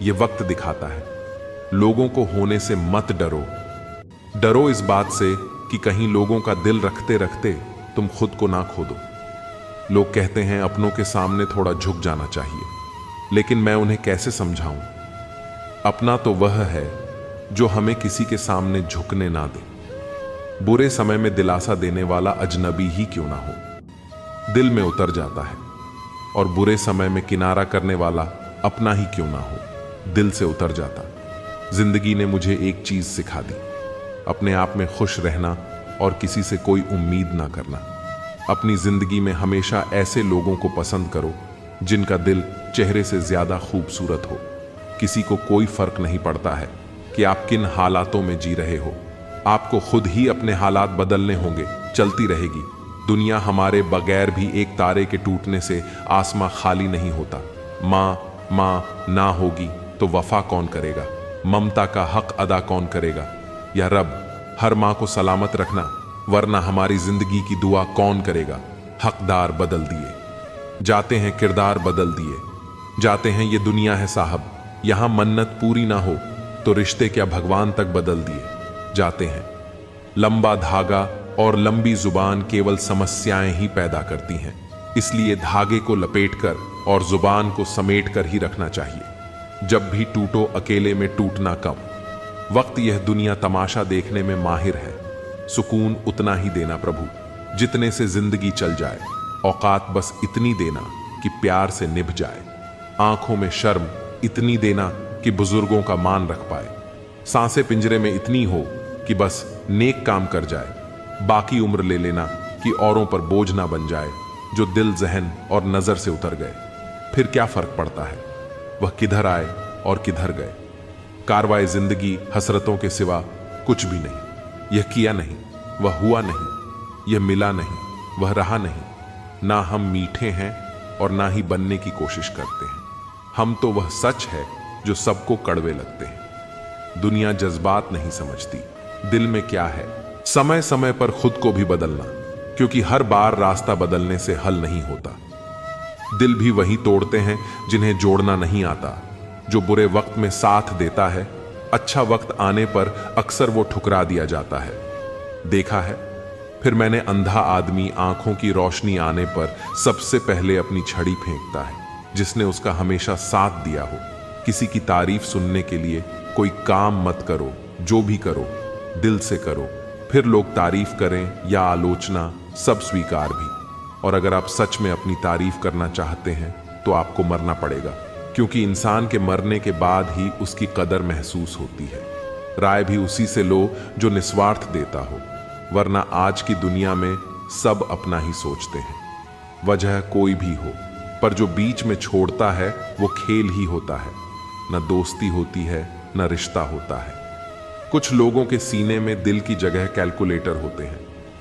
ये वक्त दिखाता है। लोगों को होने से मत डरो। डरो इस बात से कि कहीं लोगों का दिल रखते रखते तुम खुद को ना खो दो। लोग कहते हैं अपनों के सामने थोड़ा झुक जाना चाहिए, लेकिन मैं उन्हें कैसे समझाऊं? अपना तो वह है जो हमें किसी के सामने झुकने ना दे। बुरे समय में दिलासा देने वाला अजनबी ही क्यों ना हो, दिल में उतर जाता है, और बुरे समय में किनारा करने वाला अपना ही क्यों ना हो, दिल से उतर जाता। जिंदगी ने मुझे एक चीज सिखा दी, अपने आप में खुश रहना और किसी से कोई उम्मीद ना करना। अपनी जिंदगी में हमेशा ऐसे लोगों को पसंद करो जिनका दिल चेहरे से ज्यादा खूबसूरत हो। किसी को कोई फर्क नहीं पड़ता है कि आप किन हालातों में जी रहे हो। आपको खुद ही अपने हालात बदलने होंगे। चलती रहेगी दुनिया हमारे बगैर भी। एक तारे के टूटने से आसमां खाली नहीं होता। माँ ना होगी तो वफा कौन करेगा? ममता का हक अदा कौन करेगा? या रब हर माँ को सलामत रखना, वरना हमारी जिंदगी की दुआ कौन करेगा? हकदार बदल दिए जाते हैं, किरदार बदल दिए जाते हैं। ये दुनिया है साहब, यहां मन्नत पूरी ना हो तो रिश्ते क्या भगवान तक बदल दिए जाते हैं। लंबा धागा और लंबी जुबान केवल समस्याएं ही पैदा करती हैं, इसलिए धागे को लपेटकर और जुबान को समेट कर ही रखना चाहिए। जब भी टूटो अकेले में टूटना कम। वक्त यह दुनिया तमाशा देखने में माहिर है। सुकून उतना ही देना प्रभु जितने से जिंदगी चल जाए। औकात बस इतनी देना कि प्यार से निभ जाए। आंखों में शर्म इतनी देना कि बुजुर्गों का मान रख पाए। सांसें पिंजरे में इतनी हो कि बस नेक काम कर जाए। बाकी उम्र ले लेना कि औरों पर बोझ ना बन जाए। जो दिल, जहन और नजर से उतर गए फिर क्या फर्क पड़ता है वह किधर आए और किधर गए। कारवाए जिंदगी हसरतों के सिवा कुछ भी नहीं। यह किया नहीं, वह हुआ नहीं, यह मिला नहीं, वह रहा नहीं। ना हम मीठे हैं और ना ही बनने की कोशिश करते हैं। हम तो वह सच है जो सबको कड़वे लगते हैं। दुनिया जज्बात नहीं समझती, दिल में क्या है। समय समय पर खुद को भी बदलना, क्योंकि हर बार रास्ता बदलने से हल नहीं होता। दिल भी वही तोड़ते हैं जिन्हें जोड़ना नहीं आता। जो बुरे वक्त में साथ देता है, अच्छा वक्त आने पर अक्सर वो ठुकरा दिया जाता है। देखा है फिर मैंने अंधा आदमी आंखों की रोशनी आने पर सबसे पहले अपनी छड़ी फेंकता है, जिसने उसका हमेशा साथ दिया हो। किसी की तारीफ सुनने के लिए कोई काम मत करो, जो भी करो दिल से करो। फिर लोग तारीफ करें या आलोचना, सब स्वीकार भी। और अगर आप सच में अपनी तारीफ करना चाहते हैं तो आपको मरना पड़ेगा, क्योंकि इंसान के मरने के बाद ही उसकी कदर महसूस होती है। राय भी उसी से लो जो निस्वार्थ देता हो, वरना आज की दुनिया में सब अपना ही सोचते हैं। वजह कोई भी हो, पर जो बीच में छोड़ता है वो खेल ही होता है। न दोस्ती होती है न रिश्ता होता है। कुछ लोगों के सीने में दिल की जगह कैलकुलेटर होते हैं,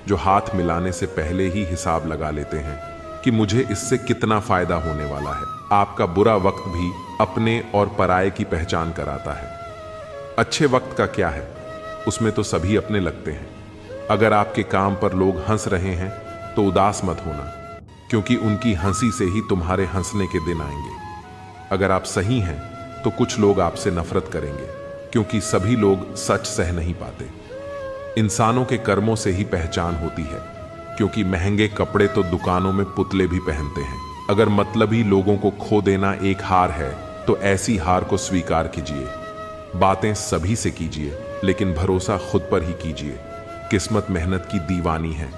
जो हाथ मिलाने से पहले ही हिसाब लगा लेते हैं कि मुझे इससे कितना फायदा होने वाला है। आपका बुरा वक्त भी अपने और पराये की पहचान कराता है। अच्छे वक्त का क्या है, उसमें तो सभी अपने लगते हैं। अगर आपके काम पर लोग हंस रहे हैं तो उदास मत होना, क्योंकि उनकी हंसी से ही तुम्हारे हंसने के दिन आएंगे। अगर आप सही हैं तो कुछ लोग आपसे नफरत करेंगे, क्योंकि सभी लोग सच सह नहीं पाते। इंसानों के कर्मों से ही पहचान होती है, क्योंकि महंगे कपड़े तो दुकानों में पुतले भी पहनते हैं। अगर मतलबी लोगों को खो देना एक हार है, तो ऐसी हार को स्वीकार कीजिए। बातें सभी से कीजिए, लेकिन भरोसा खुद पर ही कीजिए। किस्मत मेहनत की दीवानी है।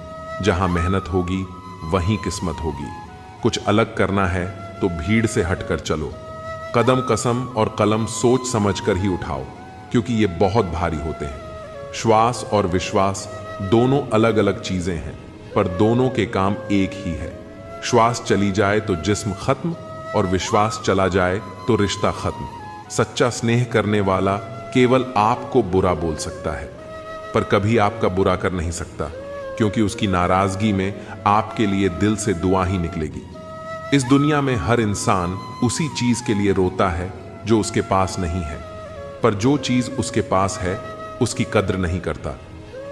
जहां मेहनत होगी वहीं किस्मत होगी। कुछ अलग करना है तो भीड़ से हटकर चलो। कदम कसम और कलम सोच समझकर ही उठाओ, क्योंकि ये बहुत भारी होते हैं। श्वास और विश्वास दोनों अलग अलग चीजें हैं, पर दोनों के काम एक ही है। श्वास चली जाए तो जिस्म खत्म, और विश्वास चला जाए तो रिश्ता खत्म। सच्चा स्नेह करने वाला केवल आपको बुरा बोल सकता है, पर कभी आपका बुरा कर नहीं सकता, क्योंकि उसकी नाराजगी में आपके लिए दिल से दुआ ही निकलेगी। इस दुनिया में हर इंसान उसी चीज के लिए रोता है जो उसके पास नहीं है, पर जो चीज उसके पास है उसकी कद्र नहीं करता,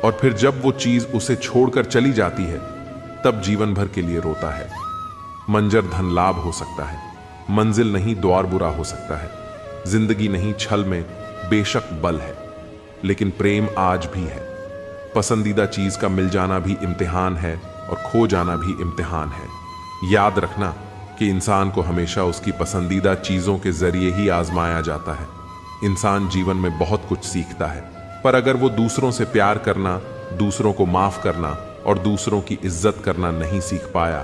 और फिर जब वो चीज उसे छोड़कर चली जाती है तब जीवन भर के लिए रोता है। मंजर धन लाभ हो सकता है, मंजिल नहीं द्वार बुरा हो सकता है। जिंदगी नहीं छल में बेशक बल है, लेकिन प्रेम आज भी है। पसंदीदा चीज का मिल जाना भी इम्तिहान है, और खो जाना भी इम्तिहान है। याद रखना कि इंसान को हमेशा उसकी पसंदीदा चीजों के जरिए ही आजमाया जाता है। इंसान जीवन में बहुत कुछ सीखता है, पर अगर वो दूसरों से प्यार करना, दूसरों को माफ करना और दूसरों की इज्जत करना नहीं सीख पाया,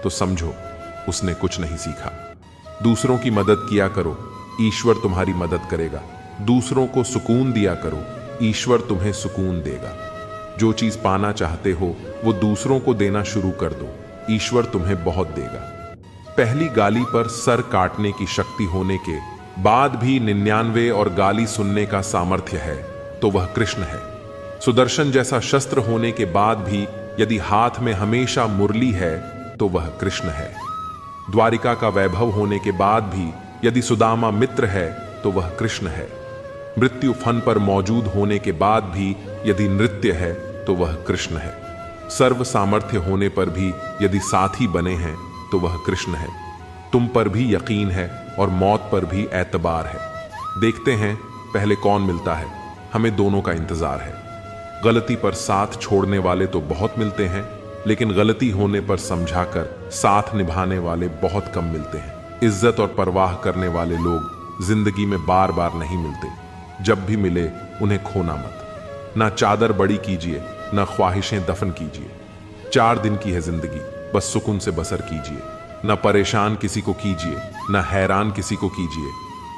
तो समझो उसने कुछ नहीं सीखा। दूसरों की मदद किया करो, ईश्वर तुम्हारी मदद करेगा। दूसरों को सुकून दिया करो, ईश्वर तुम्हें सुकून देगा। जो चीज पाना चाहते हो वो दूसरों को देना शुरू कर दो, ईश्वर तुम्हें बहुत देगा। पहली गाली पर सर काटने की शक्ति होने के बाद भी 99 और गाली सुनने का सामर्थ्य है, तो वह कृष्ण है। सुदर्शन जैसा शस्त्र होने के बाद भी यदि हाथ में हमेशा मुरली है, तो वह कृष्ण है। द्वारिका का वैभव होने के बाद भी यदि सुदामा मित्र है, तो वह कृष्ण है। मृत्यु फन पर मौजूद होने के बाद भी यदि नृत्य है, तो वह कृष्ण है। सर्व सामर्थ्य होने पर भी यदि साथी बने हैं, तो वह कृष्ण है। तुम पर भी यकीन है और मौत पर भी एतबार है। देखते हैं पहले कौन मिलता है, हमें दोनों का इंतजार है। गलती पर साथ छोड़ने वाले तो बहुत मिलते हैं, लेकिन गलती होने पर समझाकर साथ निभाने वाले बहुत कम मिलते हैं। इज्जत और परवाह करने वाले लोग जिंदगी में बार बार नहीं मिलते। जब भी मिले उन्हें खोना मत। ना चादर बड़ी कीजिए, ना ख्वाहिशें दफन कीजिए। 4 दिन की है जिंदगी, बस सुकून से बसर कीजिए। ना परेशान किसी को कीजिए, ना हैरान किसी को कीजिए।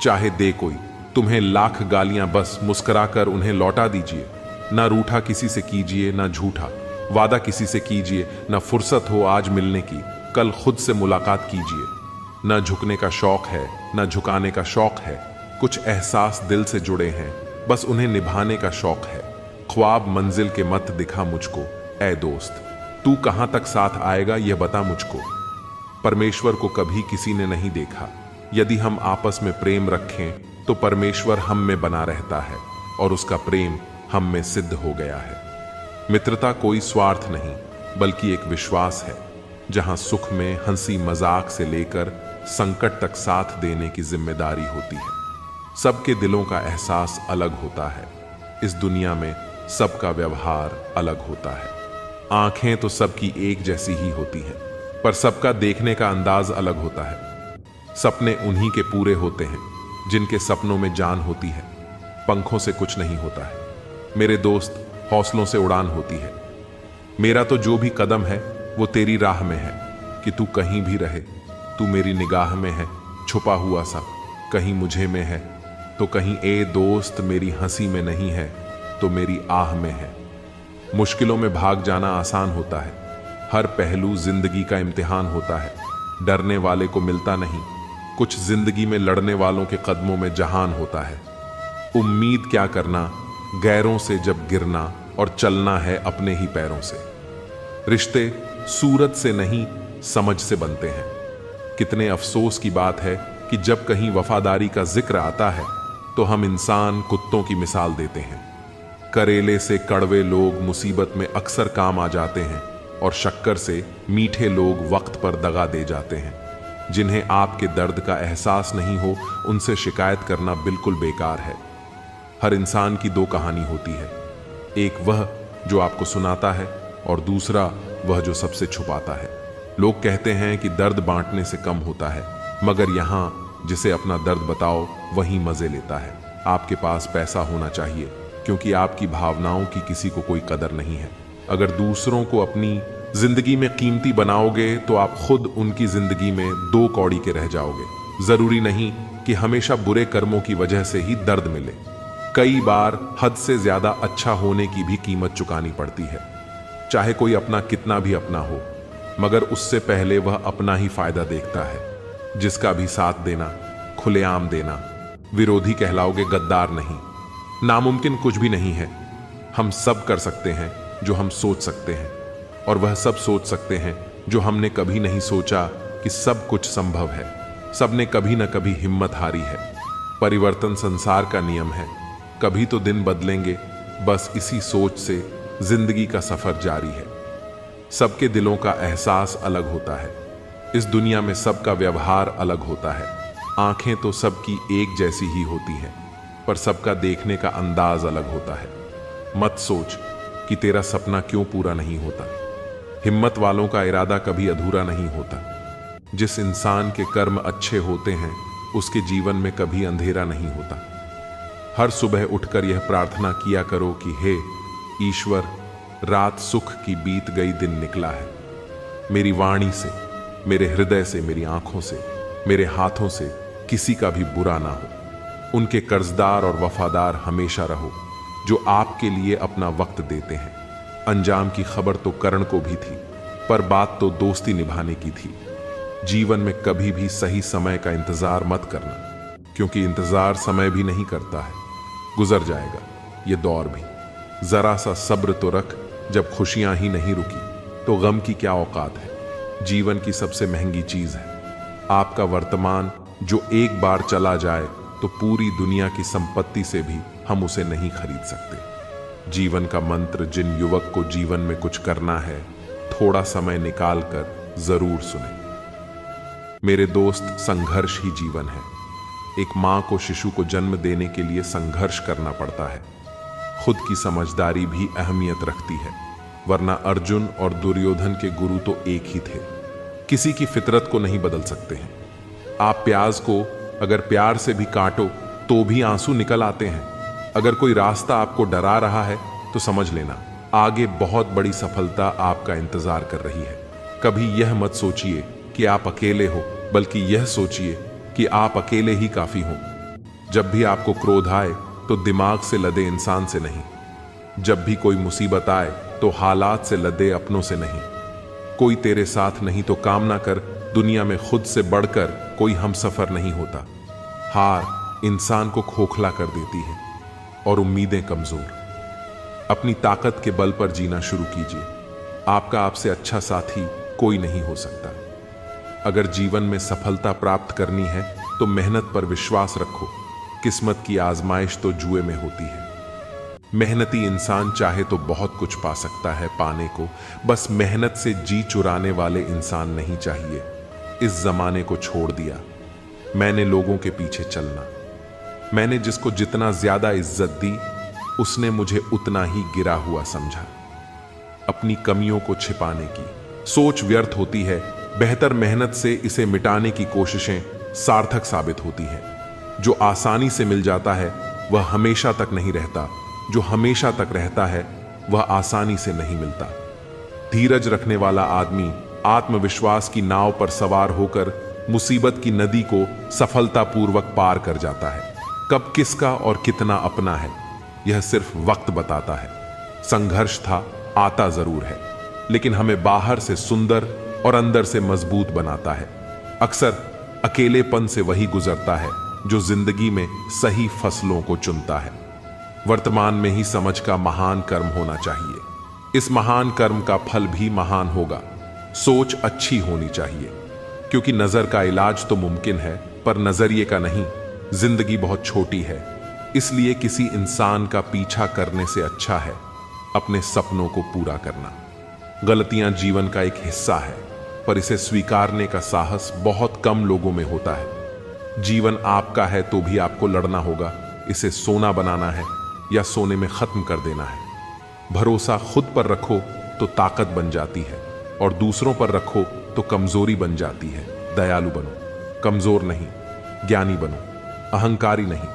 चाहे दे कोई तुम्हें लाख गालियां, बस मुस्कुराकर उन्हें लौटा दीजिए। ना रूठा किसी से कीजिए, ना झूठा वादा किसी से कीजिए। ना फुर्सत हो आज मिलने की, कल खुद से मुलाकात कीजिए। ना झुकने का शौक है, ना झुकाने का शौक है। कुछ एहसास दिल से जुड़े हैं, बस उन्हें निभाने का शौक है। ख्वाब मंजिल के मत दिखा मुझको, ऐ दोस्त तू कहां तक साथ आएगा यह बता मुझको। परमेश्वर को कभी किसी ने नहीं देखा। यदि हम आपस में प्रेम रखें तो परमेश्वर हम में बना रहता है, और उसका प्रेम हम में सिद्ध हो गया है। मित्रता कोई स्वार्थ नहीं, बल्कि एक विश्वास है, जहां सुख में हंसी मजाक से लेकर संकट तक साथ देने की जिम्मेदारी होती है। सबके दिलों का एहसास अलग होता है। इस दुनिया में सबका व्यवहार अलग होता है। आंखें तो सबकी एक जैसी ही होती हैं, पर सबका देखने का अंदाज अलग होता है। सपने उन्हीं के पूरे होते हैं जिनके सपनों में जान होती है। पंखों से कुछ नहीं होता है मेरे दोस्त, हौसलों से उड़ान होती है। मेरा तो जो भी कदम है वो तेरी राह में है, कि तू कहीं भी रहे। तू मेरी निगाह में है छुपा हुआ सा, कहीं मुझे में है तो कहीं ए दोस्त मेरी हंसी में नहीं है तो मेरी आह में है। मुश्किलों में भाग जाना आसान होता है, हर पहलू जिंदगी का इम्तिहान होता है। डरने वाले को मिलता नहीं, कुछ जिंदगी में लड़ने वालों के कदमों में जहान होता है। उम्मीद क्या करना गैरों से जब गिरना, और चलना है अपने ही पैरों से। रिश्ते सूरत से नहीं समझ से बनते हैं। कितने अफसोस की बात है कि जब कहीं वफादारी का जिक्र आता है तो हम इंसान कुत्तों की मिसाल देते हैं। करेले से कड़वे लोग मुसीबत में अक्सर काम आ जाते हैं, और शक्कर से मीठे लोग वक्त पर दगा दे जाते हैं। जिन्हें आपके दर्द का एहसास नहीं हो, उनसे शिकायत करना बिल्कुल बेकार है। हर इंसान की दो कहानी होती है, एक वह जो आपको सुनाता है और दूसरा वह जो सबसे छुपाता है। लोग कहते हैं कि दर्द बांटने से कम होता है, मगर यहाँ जिसे अपना दर्द बताओ वही मजे लेता है। आपके पास पैसा होना चाहिए, क्योंकि आपकी भावनाओं की किसी को कोई कदर नहीं है। अगर दूसरों को अपनी जिंदगी में कीमती बनाओगे तो आप खुद उनकी जिंदगी में दो कौड़ी के रह जाओगे। जरूरी नहीं कि हमेशा बुरे कर्मों की वजह से ही दर्द मिले। कई बार हद से ज्यादा अच्छा होने की भी कीमत चुकानी पड़ती है, चाहे कोई अपना कितना भी अपना हो, मगर उससे पहले वह अपना ही फायदा देखता है। जिसका भी साथ देना, खुलेआम देना, विरोधी कहलाओगे, गद्दार नहीं। नामुमकिन कुछ भी नहीं है। हम सब कर सकते हैं जो हम सोच सकते हैं, और वह सब सोच सकते हैं जो हमने कभी नहीं सोचा कि सब कुछ संभव है। सबने कभी न कभी हिम्मत हारी है। परिवर्तन संसार का नियम है, कभी तो दिन बदलेंगे। बस इसी सोच से जिंदगी का सफर जारी है। सबके दिलों का एहसास अलग होता है। इस दुनिया में सबका व्यवहार अलग होता है। आंखें तो सबकी एक जैसी ही होती हैं, पर सबका देखने का अंदाज अलग होता है। मत सोच कि तेरा सपना क्यों पूरा नहीं होता। हिम्मत वालों का इरादा कभी अधूरा नहीं होता। जिस इंसान के कर्म अच्छे होते हैं, उसके जीवन में कभी अंधेरा नहीं होता। हर सुबह उठकर यह प्रार्थना किया करो कि हे ईश्वर, रात सुख की बीत गई, दिन निकला है। मेरी वाणी से, मेरे हृदय से, मेरी आंखों से, मेरे हाथों से किसी का भी बुरा ना हो। उनके कर्जदार और वफादार हमेशा रहो जो आपके लिए अपना वक्त देते हैं। अंजाम की खबर तो करण को भी थी, पर बात तो दोस्ती निभाने की थी। जीवन में कभी भी सही समय का इंतजार मत करना, क्योंकि इंतजार समय भी नहीं करता है। गुजर जाएगा ये दौर भी। जरा सा सब्र तो रख, जब खुशियां ही नहीं रुकी तो गम की क्या औकात है। जीवन की सबसे महंगी चीज है आपका वर्तमान, जो एक बार चला जाए तो पूरी दुनिया की संपत्ति से भी हम उसे नहीं खरीद सकते। जीवन का मंत्र जिन युवक को जीवन में कुछ करना है, थोड़ा समय निकाल कर जरूर सुने। मेरे दोस्त, संघर्ष ही जीवन है। एक मां को शिशु को जन्म देने के लिए संघर्ष करना पड़ता है। खुद की समझदारी भी अहमियत रखती है, वरना अर्जुन और दुर्योधन के गुरु तो एक ही थे। किसी की फितरत को नहीं बदल सकते हैं। आप प्याज को अगर प्यार से भी काटो तो भी आंसू निकल आते हैं। अगर कोई रास्ता आपको डरा रहा है तो समझ लेना, आगे बहुत बड़ी सफलता आपका इंतजार कर रही है। कभी यह मत सोचिए कि आप अकेले हो, बल्कि यह सोचिए कि आप अकेले ही काफी हो। जब भी आपको क्रोध आए तो दिमाग से लदे इंसान से नहीं। जब भी कोई मुसीबत आए तो हालात से लदे अपनों से नहीं। कोई तेरे साथ नहीं तो काम ना कर, दुनिया में खुद से बढ़कर कोई हमसफर नहीं होता। हार इंसान को खोखला कर देती है और उम्मीदें कमजोर। अपनी ताकत के बल पर जीना शुरू कीजिए। आपका आपसे अच्छा साथी कोई नहीं हो सकता। अगर जीवन में सफलता प्राप्त करनी है तो मेहनत पर विश्वास रखो। किस्मत की आजमाइश तो जुए में होती है। मेहनती इंसान चाहे तो बहुत कुछ पा सकता है पाने को, बस मेहनत से जी चुराने वाले इंसान नहीं चाहिए। इस जमाने को छोड़ दिया मैंने लोगों के पीछे चलना। मैंने जिसको जितना ज्यादा इज्जत दी, उसने मुझे उतना ही गिरा हुआ समझा। अपनी कमियों को छिपाने की सोच व्यर्थ होती है। बेहतर मेहनत से इसे मिटाने की कोशिशें सार्थक साबित होती हैं। जो आसानी से मिल जाता है वह हमेशा तक नहीं रहता। जो हमेशा तक रहता है वह आसानी से नहीं मिलता। धीरज रखने वाला आदमी आत्मविश्वास की नाव पर सवार होकर मुसीबत की नदी को सफलतापूर्वक पार कर जाता है। कब किसका और कितना अपना है, यह सिर्फ वक्त बताता है। संघर्ष था, आता जरूर है, लेकिन हमें बाहर से सुंदर और अंदर से मजबूत बनाता है। अक्सर अकेलेपन से वही गुजरता है जो जिंदगी में सही फसलों को चुनता है। वर्तमान में ही समझ का महान कर्म होना चाहिए। इस महान कर्म का फल भी महान होगा। सोच अच्छी होनी चाहिए, क्योंकि नजर का इलाज तो मुमकिन है, पर नजरिए का नहीं। जिंदगी बहुत छोटी है, इसलिए किसी इंसान का पीछा करने से अच्छा है अपने सपनों को पूरा करना। गलतियां जीवन का एक हिस्सा है, पर इसे स्वीकारने का साहस बहुत कम लोगों में होता है। जीवन आपका है तो भी आपको लड़ना होगा। इसे सोना बनाना है या सोने में खत्म कर देना है। भरोसा खुद पर रखो तो ताकत बन जाती है, और दूसरों पर रखो तो कमजोरी बन जाती है। दयालु बनो, कमजोर नहीं। ज्ञानी बनो, अहंकारी नहीं।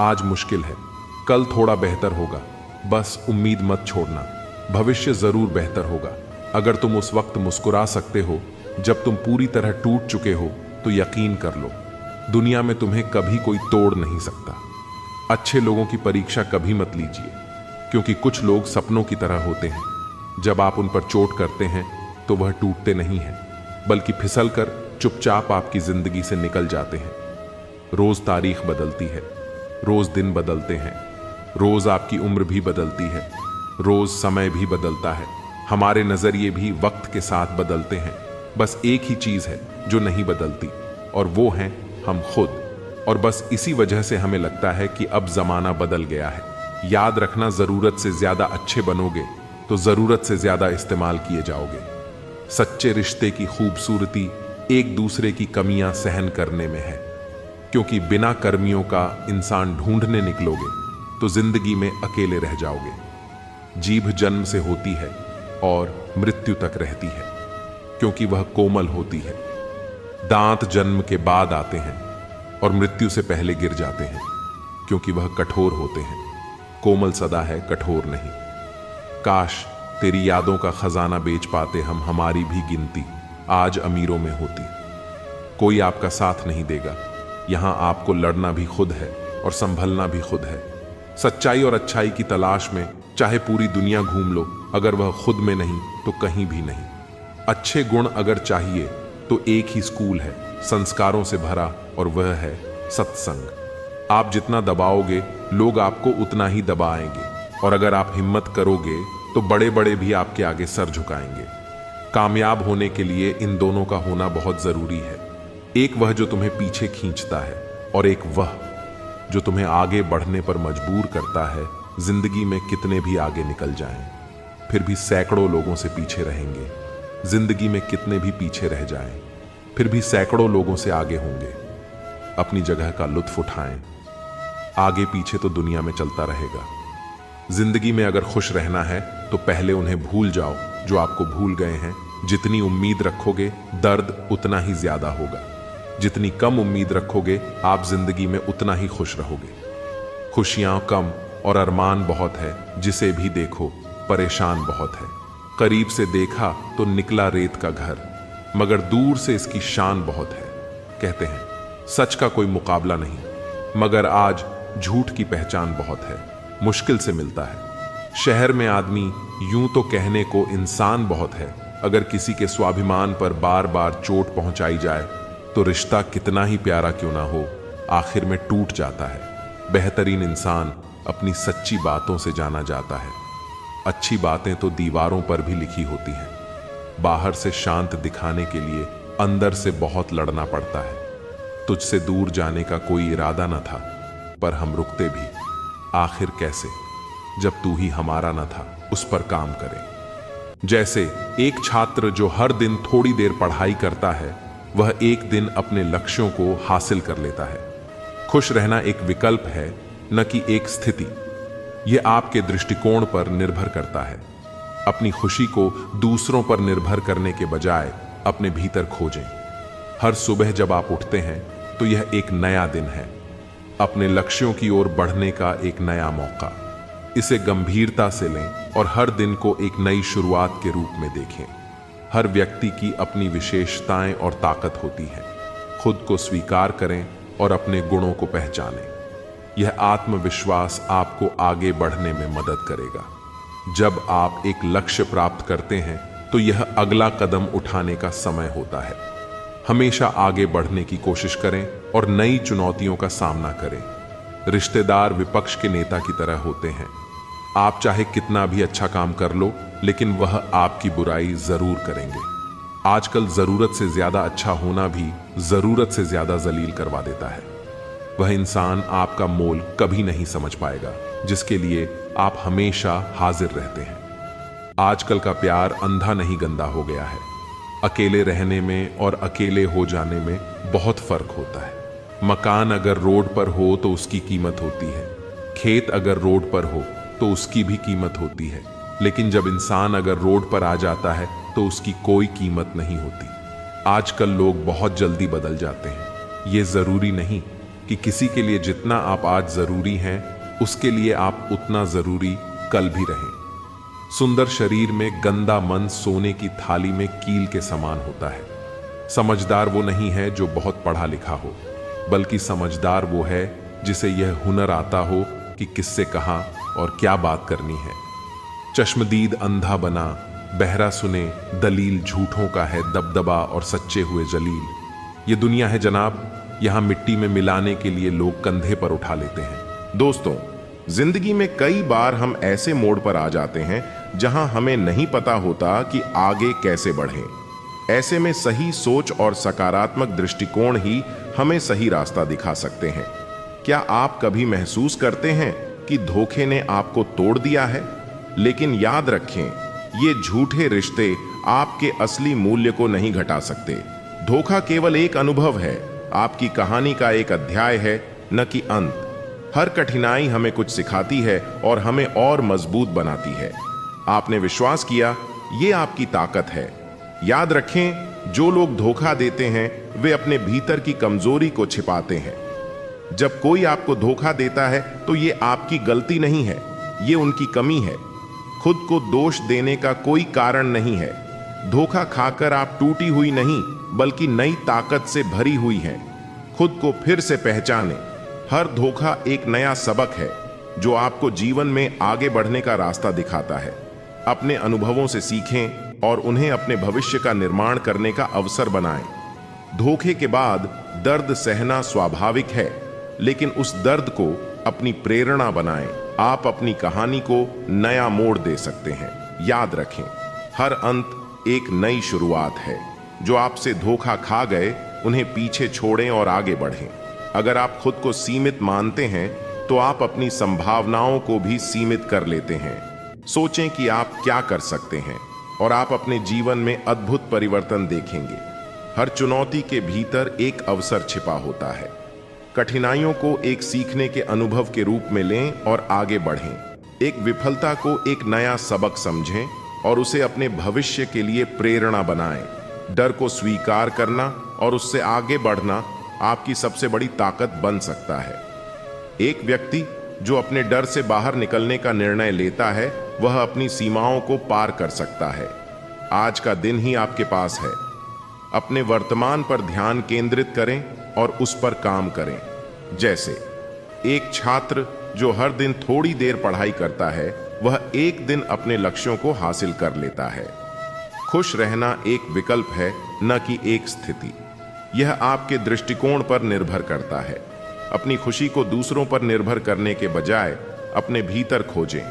आज मुश्किल है, कल थोड़ा बेहतर होगा। बस उम्मीद मत छोड़ना, भविष्य जरूर बेहतर होगा। अगर तुम उस वक्त मुस्कुरा सकते हो जब तुम पूरी तरह टूट चुके हो, तो यकीन कर लो, दुनिया में तुम्हें कभी कोई तोड़ नहीं सकता। अच्छे लोगों की परीक्षा कभी मत लीजिए, क्योंकि कुछ लोग सपनों की तरह होते हैं। जब आप उन पर चोट करते हैं तो वह टूटते नहीं हैं, बल्कि फिसलकर चुपचाप आपकी जिंदगी से निकल जाते हैं। रोज तारीख बदलती है, रोज दिन बदलते हैं, रोज आपकी उम्र भी बदलती है, रोज समय भी बदलता है। हमारे नजरिए भी वक्त के साथ बदलते हैं। बस एक ही चीज है जो नहीं बदलती, और वो है हम खुद। और बस इसी वजह से हमें लगता है कि अब जमाना बदल गया है। याद रखना, जरूरत से ज्यादा अच्छे बनोगे तो जरूरत से ज्यादा इस्तेमाल किए जाओगे। सच्चे रिश्ते की खूबसूरती एक दूसरे की कमियां सहन करने में है, क्योंकि बिना कर्मियों का इंसान ढूंढने निकलोगे तो जिंदगी में अकेले रह जाओगे। जीभ जन्म से होती है और मृत्यु तक रहती है, क्योंकि वह कोमल होती है। दांत जन्म के बाद आते हैं और मृत्यु से पहले गिर जाते हैं, क्योंकि वह कठोर होते हैं। कोमल सदा है, कठोर नहीं। काश तेरी यादों का खजाना बेच पाते हम, हमारी भी गिनती आज अमीरों में होती। कोई आपका साथ नहीं देगा, यहां आपको लड़ना भी खुद है और संभलना भी खुद है। सच्चाई और अच्छाई की तलाश में चाहे पूरी दुनिया घूम लो, अगर वह खुद में नहीं तो कहीं भी नहीं। अच्छे गुण अगर चाहिए तो एक ही स्कूल है, संस्कारों से भरा, और वह है सत्संग। आप जितना दबाओगे लोग आपको उतना ही दबाएंगे, और अगर आप हिम्मत करोगे तो बड़े बड़े भी आपके आगे सर झुकाएंगे। कामयाब होने के लिए इन दोनों का होना बहुत जरूरी है। एक वह जो तुम्हें पीछे खींचता है, और एक वह जो तुम्हें आगे बढ़ने पर मजबूर करता है। जिंदगी में कितने भी आगे निकल जाएं, फिर भी सैकड़ों लोगों से पीछे रहेंगे। जिंदगी में कितने भी पीछे रह जाएं, फिर भी सैकड़ों लोगों से आगे होंगे। अपनी जगह का लुत्फ उठाएं। आगे पीछे तो दुनिया में चलता रहेगा। जिंदगी में अगर खुश रहना है तो पहले उन्हें भूल जाओ जो आपको भूल गए हैं। जितनी उम्मीद रखोगे दर्द उतना ही ज्यादा होगा। जितनी कम उम्मीद रखोगे आप जिंदगी में उतना ही खुश रहोगे। खुशियां कम और अरमान बहुत है, जिसे भी देखो परेशान बहुत है। करीब से देखा तो निकला रेत का घर, मगर दूर से इसकी शान बहुत है। कहते हैं सच का कोई मुकाबला नहीं, मगर आज झूठ की पहचान बहुत है। मुश्किल से मिलता है। शहर में आदमी यूं तो कहने को इंसान बहुत है। अगर किसी के स्वाभिमान पर बार बार चोट पहुंचाई जाए तो रिश्ता कितना ही प्यारा क्यों ना हो, आखिर में टूट जाता है। बेहतरीन इंसान अपनी सच्ची बातों से जाना जाता है। अच्छी बातें तो दीवारों पर भी लिखी होती हैं। बाहर से शांत दिखाने के लिए अंदर से बहुत लड़ना पड़ता है। तुझसे दूर जाने का कोई इरादा न था, पर हम रुकते भी। आखिर कैसे, जब तू ही हमारा न था। उस पर काम करें। जैसे एक छात्र जो हर दिन थोड़ी देर पढ़ाई करता है, वह एक दिन अपने लक्ष्यों को हासिल कर लेता है। खुश रहना एक विकल्प है, न कि एक स्थिति। यह आपके दृष्टिकोण पर निर्भर करता है। अपनी खुशी को दूसरों पर निर्भर करने के बजाय अपने भीतर खोजें। हर सुबह जब आप उठते हैं तो यह एक नया दिन है, अपने लक्ष्यों की ओर बढ़ने का एक नया मौका। इसे गंभीरता से लें और हर दिन को एक नई शुरुआत के रूप में देखें। हर व्यक्ति की अपनी विशेषताएं और ताकत होती है। खुद को स्वीकार करें और अपने गुणों को पहचानें। यह आत्मविश्वास आपको आगे बढ़ने में मदद करेगा। जब आप एक लक्ष्य प्राप्त करते हैं तो यह अगला कदम उठाने का समय होता है। हमेशा आगे बढ़ने की कोशिश करें और नई चुनौतियों का सामना करें। रिश्तेदार विपक्ष के नेता की तरह होते हैं। आप चाहे कितना भी अच्छा काम कर लो, लेकिन वह आपकी बुराई जरूर करेंगे। आजकल जरूरत से ज्यादा अच्छा होना भी जरूरत से ज्यादा जलील करवा देता है। वह इंसान आपका मोल कभी नहीं समझ पाएगा जिसके लिए आप हमेशा हाजिर रहते हैं। आजकल का प्यार अंधा नहीं गंदा हो गया है। अकेले रहने में और अकेले हो जाने में बहुत फर्क होता है। मकान अगर रोड पर हो तो उसकी कीमत होती है, खेत अगर रोड पर हो तो उसकी भी कीमत होती है, लेकिन जब इंसान अगर रोड पर आ जाता है तो उसकी कोई कीमत नहीं होती। आजकल लोग बहुत जल्दी बदल जाते हैं। ये जरूरी नहीं कि किसी के लिए जितना आप आज जरूरी हैं उसके लिए आप उतना जरूरी कल भी रहें। सुंदर शरीर में गंदा मन सोने की थाली में कील के समान होता है। समझदार वो नहीं है जो बहुत पढ़ा लिखा हो, बल्कि समझदार वो है जिसे यह हुनर आता हो कि किससे कहां और क्या बात करनी है। चश्मदीद अंधा बना, बहरा सुने दलील झूठों का है दबदबा और सच्चे हुए जलील। ये दुनिया है जनाब, यहां मिट्टी में मिलाने के लिए लोग कंधे पर उठा लेते हैं। दोस्तों, जिंदगी में कई बार हम ऐसे मोड़ पर आ जाते हैं जहां हमें नहीं पता होता कि आगे कैसे बढ़ें। ऐसे में सही सोच और सकारात्मक दृष्टिकोण ही हमें सही रास्ता दिखा सकते हैं। क्या आप कभी महसूस करते हैं कि धोखे ने आपको तोड़ दिया है? लेकिन याद रखें, ये झूठे रिश्ते आपके असली मूल्य को नहीं घटा सकते। धोखा केवल एक अनुभव है, आपकी कहानी का एक अध्याय है, न कि अंत। हर कठिनाई हमें कुछ सिखाती है और हमें और मजबूत बनाती है। आपने विश्वास किया, ये आपकी ताकत है। याद रखें, जो लोग धोखा देते हैं वे अपने भीतर की कमजोरी को छिपाते हैं। जब कोई आपको धोखा देता है तो ये आपकी गलती नहीं है, ये उनकी कमी है। खुद को दोष देने का कोई कारण नहीं है। धोखा खाकर आप टूटी हुई नहीं, बल्कि नई ताकत से भरी हुई हैं। खुद को फिर से पहचानें। हर धोखा एक नया सबक है जो आपको जीवन में आगे बढ़ने का रास्ता दिखाता है। अपने अनुभवों से सीखें और उन्हें अपने भविष्य का निर्माण करने का अवसर बनाएं। धोखे के बाद दर्द सहना स्वाभाविक है, लेकिन उस दर्द को अपनी प्रेरणा बनाएं। आप अपनी कहानी को नया मोड़ दे सकते हैं। याद रखें, हर अंत एक नई शुरुआत है। जो आपसे धोखा खा गए उन्हें पीछे छोड़ें और आगे बढ़ें। अगर आप खुद को सीमित मानते हैं तो आप अपनी संभावनाओं को भी सीमित कर लेते हैं। सोचें कि आप क्या कर सकते हैं और आप अपने जीवन में अद्भुत परिवर्तन देखेंगे। हर चुनौती के भीतर एक अवसर छिपा होता है। कठिनाइयों को एक सीखने के अनुभव के रूप में लें और आगे बढ़ें। एक विफलता को एक नया सबक समझें और उसे अपने भविष्य के लिए प्रेरणा बनाएं। डर को स्वीकार करना और उससे आगे बढ़ना आपकी सबसे बड़ी ताकत बन सकता है। एक व्यक्ति जो अपने डर से बाहर निकलने का निर्णय लेता है, वह अपनी सीमाओं को पार कर सकता है। आज का दिन ही आपके पास है। अपने वर्तमान पर ध्यान केंद्रित करें और उस पर काम करें। जैसे एक छात्र जो हर दिन थोड़ी देर पढ़ाई करता है, वह एक दिन अपने लक्ष्यों को हासिल कर लेता है। खुश रहना एक विकल्प है, न कि एक स्थिति। यह आपके दृष्टिकोण पर निर्भर करता है। अपनी खुशी को दूसरों पर निर्भर करने के बजाय अपने भीतर खोजें।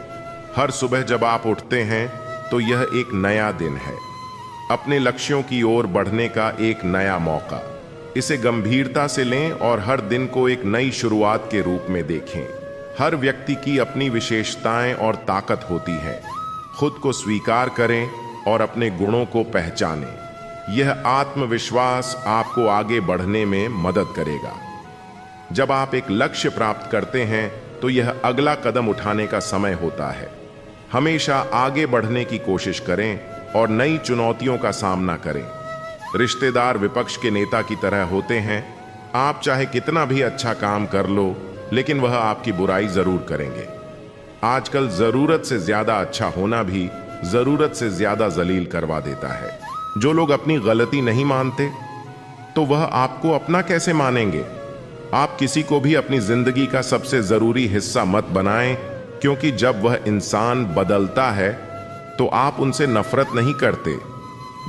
हर सुबह जब आप उठते हैं तो यह एक नया दिन है, अपने लक्ष्यों की ओर बढ़ने का एक नया मौका। इसे गंभीरता से लें और हर दिन को एक नई शुरुआत के रूप में देखें। हर व्यक्ति की अपनी विशेषताएं और ताकत होती है। खुद को स्वीकार करें और अपने गुणों को पहचानें। यह आत्मविश्वास आपको आगे बढ़ने में मदद करेगा। जब आप एक लक्ष्य प्राप्त करते हैं तो यह अगला कदम उठाने का समय होता है। हमेशा आगे बढ़ने की कोशिश करें और नई चुनौतियों का सामना करें। रिश्तेदार विपक्ष के नेता की तरह होते हैं। आप चाहे कितना भी अच्छा काम कर लो, लेकिन वह आपकी बुराई जरूर करेंगे। आजकल जरूरत से ज्यादा अच्छा होना भी जरूरत से ज्यादा जलील करवा देता है। जो लोग अपनी गलती नहीं मानते तो वह आपको अपना कैसे मानेंगे? आप किसी को भी अपनी जिंदगी का सबसे जरूरी हिस्सा मत बनाएं, क्योंकि जब वह इंसान बदलता है तो आप उनसे नफरत नहीं करते,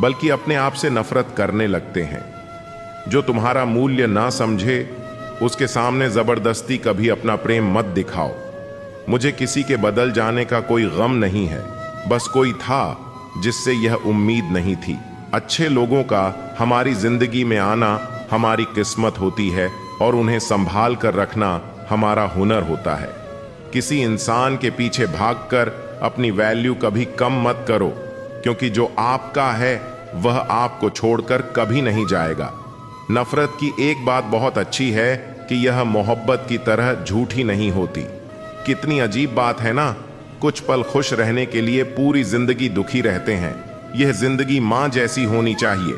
बल्कि अपने आप से नफरत करने लगते हैं। जो तुम्हारा मूल्य ना समझे उसके सामने जबरदस्ती कभी अपना प्रेम मत दिखाओ। मुझे किसी के बदल जाने का कोई गम नहीं है, बस कोई था जिससे यह उम्मीद नहीं थी। अच्छे लोगों का हमारी जिंदगी में आना हमारी किस्मत होती है और उन्हें संभाल कर रखना हमारा हुनर होता है। किसी इंसान के पीछे भागकर अपनी वैल्यू कभी कम मत करो, क्योंकि जो आपका है वह आपको छोड़कर कभी नहीं जाएगा। नफरत की एक बात बहुत अच्छी है कि यह मोहब्बत की तरह झूठी नहीं होती। कितनी अजीब बात है ना, कुछ पल खुश रहने के लिए पूरी जिंदगी दुखी रहते हैं। यह जिंदगी मां जैसी होनी चाहिए।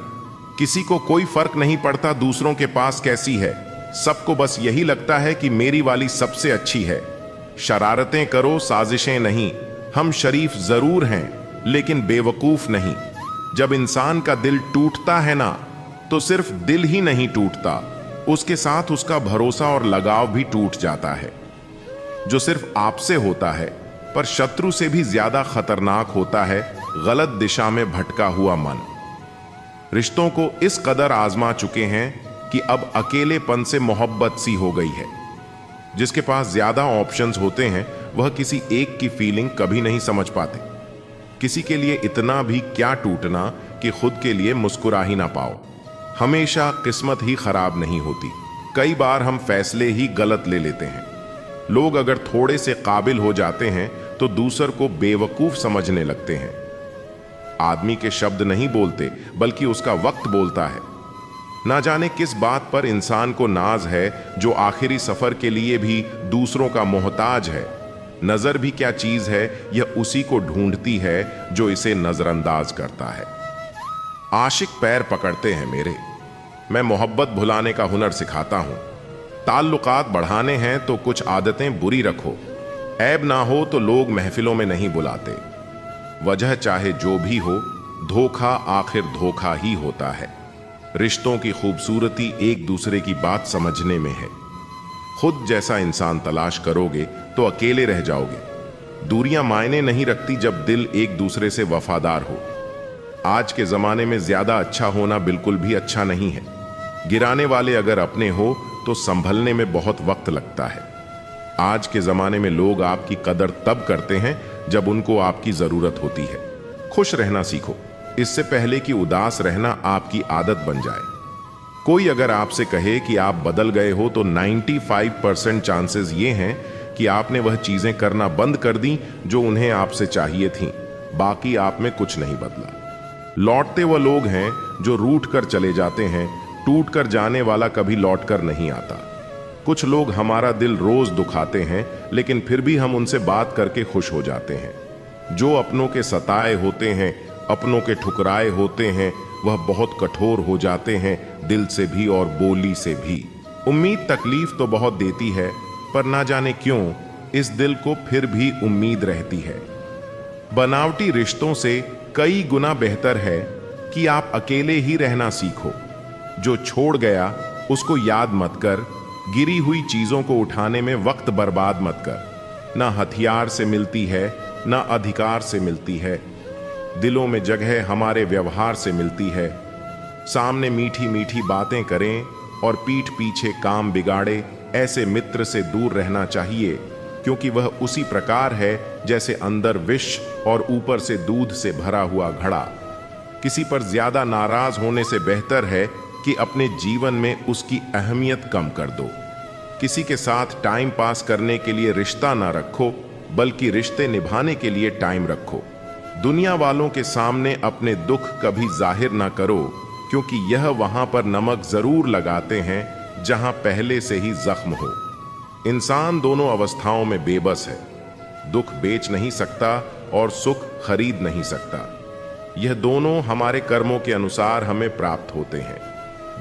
किसी को कोई फर्क नहीं पड़ता दूसरों के पास कैसी है, सबको बस यही लगता है कि मेरी वाली सबसे अच्छी है। शरारतें करो, साजिशें नहीं। हम शरीफ जरूर हैं लेकिन बेवकूफ नहीं। जब इंसान का दिल टूटता है ना, तो सिर्फ दिल ही नहीं टूटता, उसके साथ उसका भरोसा और लगाव भी टूट जाता है। जो सिर्फ आपसे होता है, पर शत्रु से भी ज्यादा खतरनाक होता है गलत दिशा में भटका हुआ मन। रिश्तों को इस कदर आजमा चुके हैं कि अब अकेलेपन से मोहब्बत सी हो गई है। जिसके पास ज्यादा ऑप्शंस होते हैं वह किसी एक की फीलिंग कभी नहीं समझ पाते। किसी के लिए इतना भी क्या टूटना कि खुद के लिए मुस्कुरा ही ना पाओ। हमेशा किस्मत ही खराब नहीं होती, कई बार हम फैसले ही गलत ले लेते हैं। लोग अगर थोड़े से काबिल हो जाते हैं तो दूसर को बेवकूफ समझने लगते हैं। आदमी के शब्द नहीं बोलते बल्कि उसका वक्त बोलता है। ना जाने किस बात पर इंसान को नाज है जो आखिरी सफर के लिए भी दूसरों का मोहताज है। नजर भी क्या चीज है, यह उसी को ढूंढती है जो इसे नजरअंदाज करता है। आशिक पैर पकड़ते हैं मेरे, मैं मोहब्बत भुलाने का हुनर सिखाता हूं। ताल्लुकात बढ़ाने हैं तो कुछ आदतें बुरी रखो। ऐब ना हो तो लोग महफिलों में नहीं बुलाते। वजह चाहे जो भी हो, धोखा आखिर धोखा ही होता है। रिश्तों की खूबसूरती एक दूसरे की बात समझने में है। खुद जैसा इंसान तलाश करोगे तो अकेले रह जाओगे। दूरियां मायने नहीं रखती जब दिल एक दूसरे से वफादार हो। आज के जमाने में ज्यादा अच्छा होना बिल्कुल भी अच्छा नहीं है। गिराने वाले अगर अपने हो तो संभलने में बहुत वक्त लगता है। आज के जमाने में लोग आपकी कदर तब करते हैं जब उनको आपकी जरूरत होती है। खुश रहना सीखो, इससे पहले कि उदास रहना आपकी आदत बन जाए। कोई अगर आपसे कहे कि आप बदल गए हो तो 95% चांसेस ये हैं कि आपने वह चीजें करना बंद कर दी जो उन्हें आपसे चाहिए थीं। बाकी आप में कुछ नहीं बदला। लौटते वह लोग हैं जो रूठ कर चले जाते हैं, टूट कर जाने वाला कभी लौट कर नहीं आता। कुछ लोग हमारा दिल रोज दुखाते हैं लेकिन फिर भी हम उनसे बात करके खुश हो जाते हैं। जो अपनों के सताए होते हैं, अपनों के ठुकराए होते हैं, वह बहुत कठोर हो जाते हैं, दिल से भी और बोली से भी। उम्मीद तकलीफ तो बहुत देती है, पर ना जाने क्यों इस दिल को फिर भी उम्मीद रहती है। बनावटी रिश्तों से कई गुना बेहतर है कि आप अकेले ही रहना सीखो। जो छोड़ गया उसको याद मत कर, गिरी हुई चीजों को उठाने में वक्त बर्बाद मत कर। ना हथियार से मिलती है, ना अधिकार से मिलती है। दिलों में जगह हमारे व्यवहार से मिलती है। सामने मीठी मीठी बातें करें और पीठ पीछे काम बिगाड़े, ऐसे मित्र से दूर रहना चाहिए, क्योंकि वह उसी प्रकार है जैसे अंदर विष और ऊपर से दूध से भरा हुआ घड़ा। किसी पर ज्यादा नाराज होने से बेहतर है कि अपने जीवन में उसकी अहमियत कम कर दो। किसी के साथ टाइम पास करने के लिए रिश्ता ना रखो, बल्कि रिश्ते निभाने के लिए टाइम रखो। दुनिया वालों के सामने अपने दुख कभी जाहिर ना करो, क्योंकि यह वहां पर नमक जरूर लगाते हैं जहां पहले से ही जख्म हो। इंसान दोनों अवस्थाओं में बेबस है। दुख बेच नहीं सकता और सुख खरीद नहीं सकता। यह दोनों हमारे कर्मों के अनुसार हमें प्राप्त होते हैं।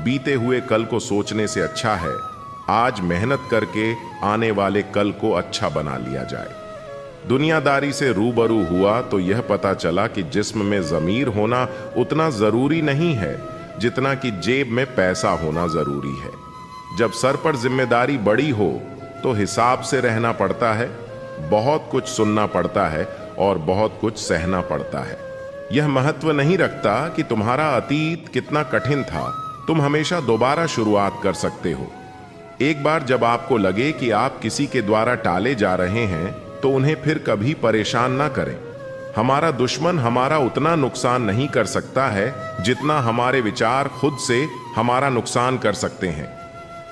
बीते हुए कल को सोचने से अच्छा है आज मेहनत करके आने वाले कल को अच्छा बना लिया जाए। दुनियादारी से रूबरू हुआ तो यह पता चला कि जिस्म में ज़मीर होना उतना ज़रूरी नहीं है जितना कि जेब में पैसा होना ज़रूरी है। जब सर पर जिम्मेदारी बड़ी हो तो हिसाब से रहना पड़ता है। बहुत कुछ सुनना पड़ता है और बहुत कुछ सहना पड़ता है। यह महत्व नहीं रखता कि तुम्हारा अतीत कितना कठिन था, तुम हमेशा दोबारा शुरुआत कर सकते हो। एक बार जब आपको लगे कि आप किसी के द्वारा टाले जा रहे हैं तो उन्हें फिर कभी परेशान ना करें। हमारा दुश्मन हमारा उतना नुकसान नहीं कर सकता है जितना हमारे विचार खुद से हमारा नुकसान कर सकते हैं।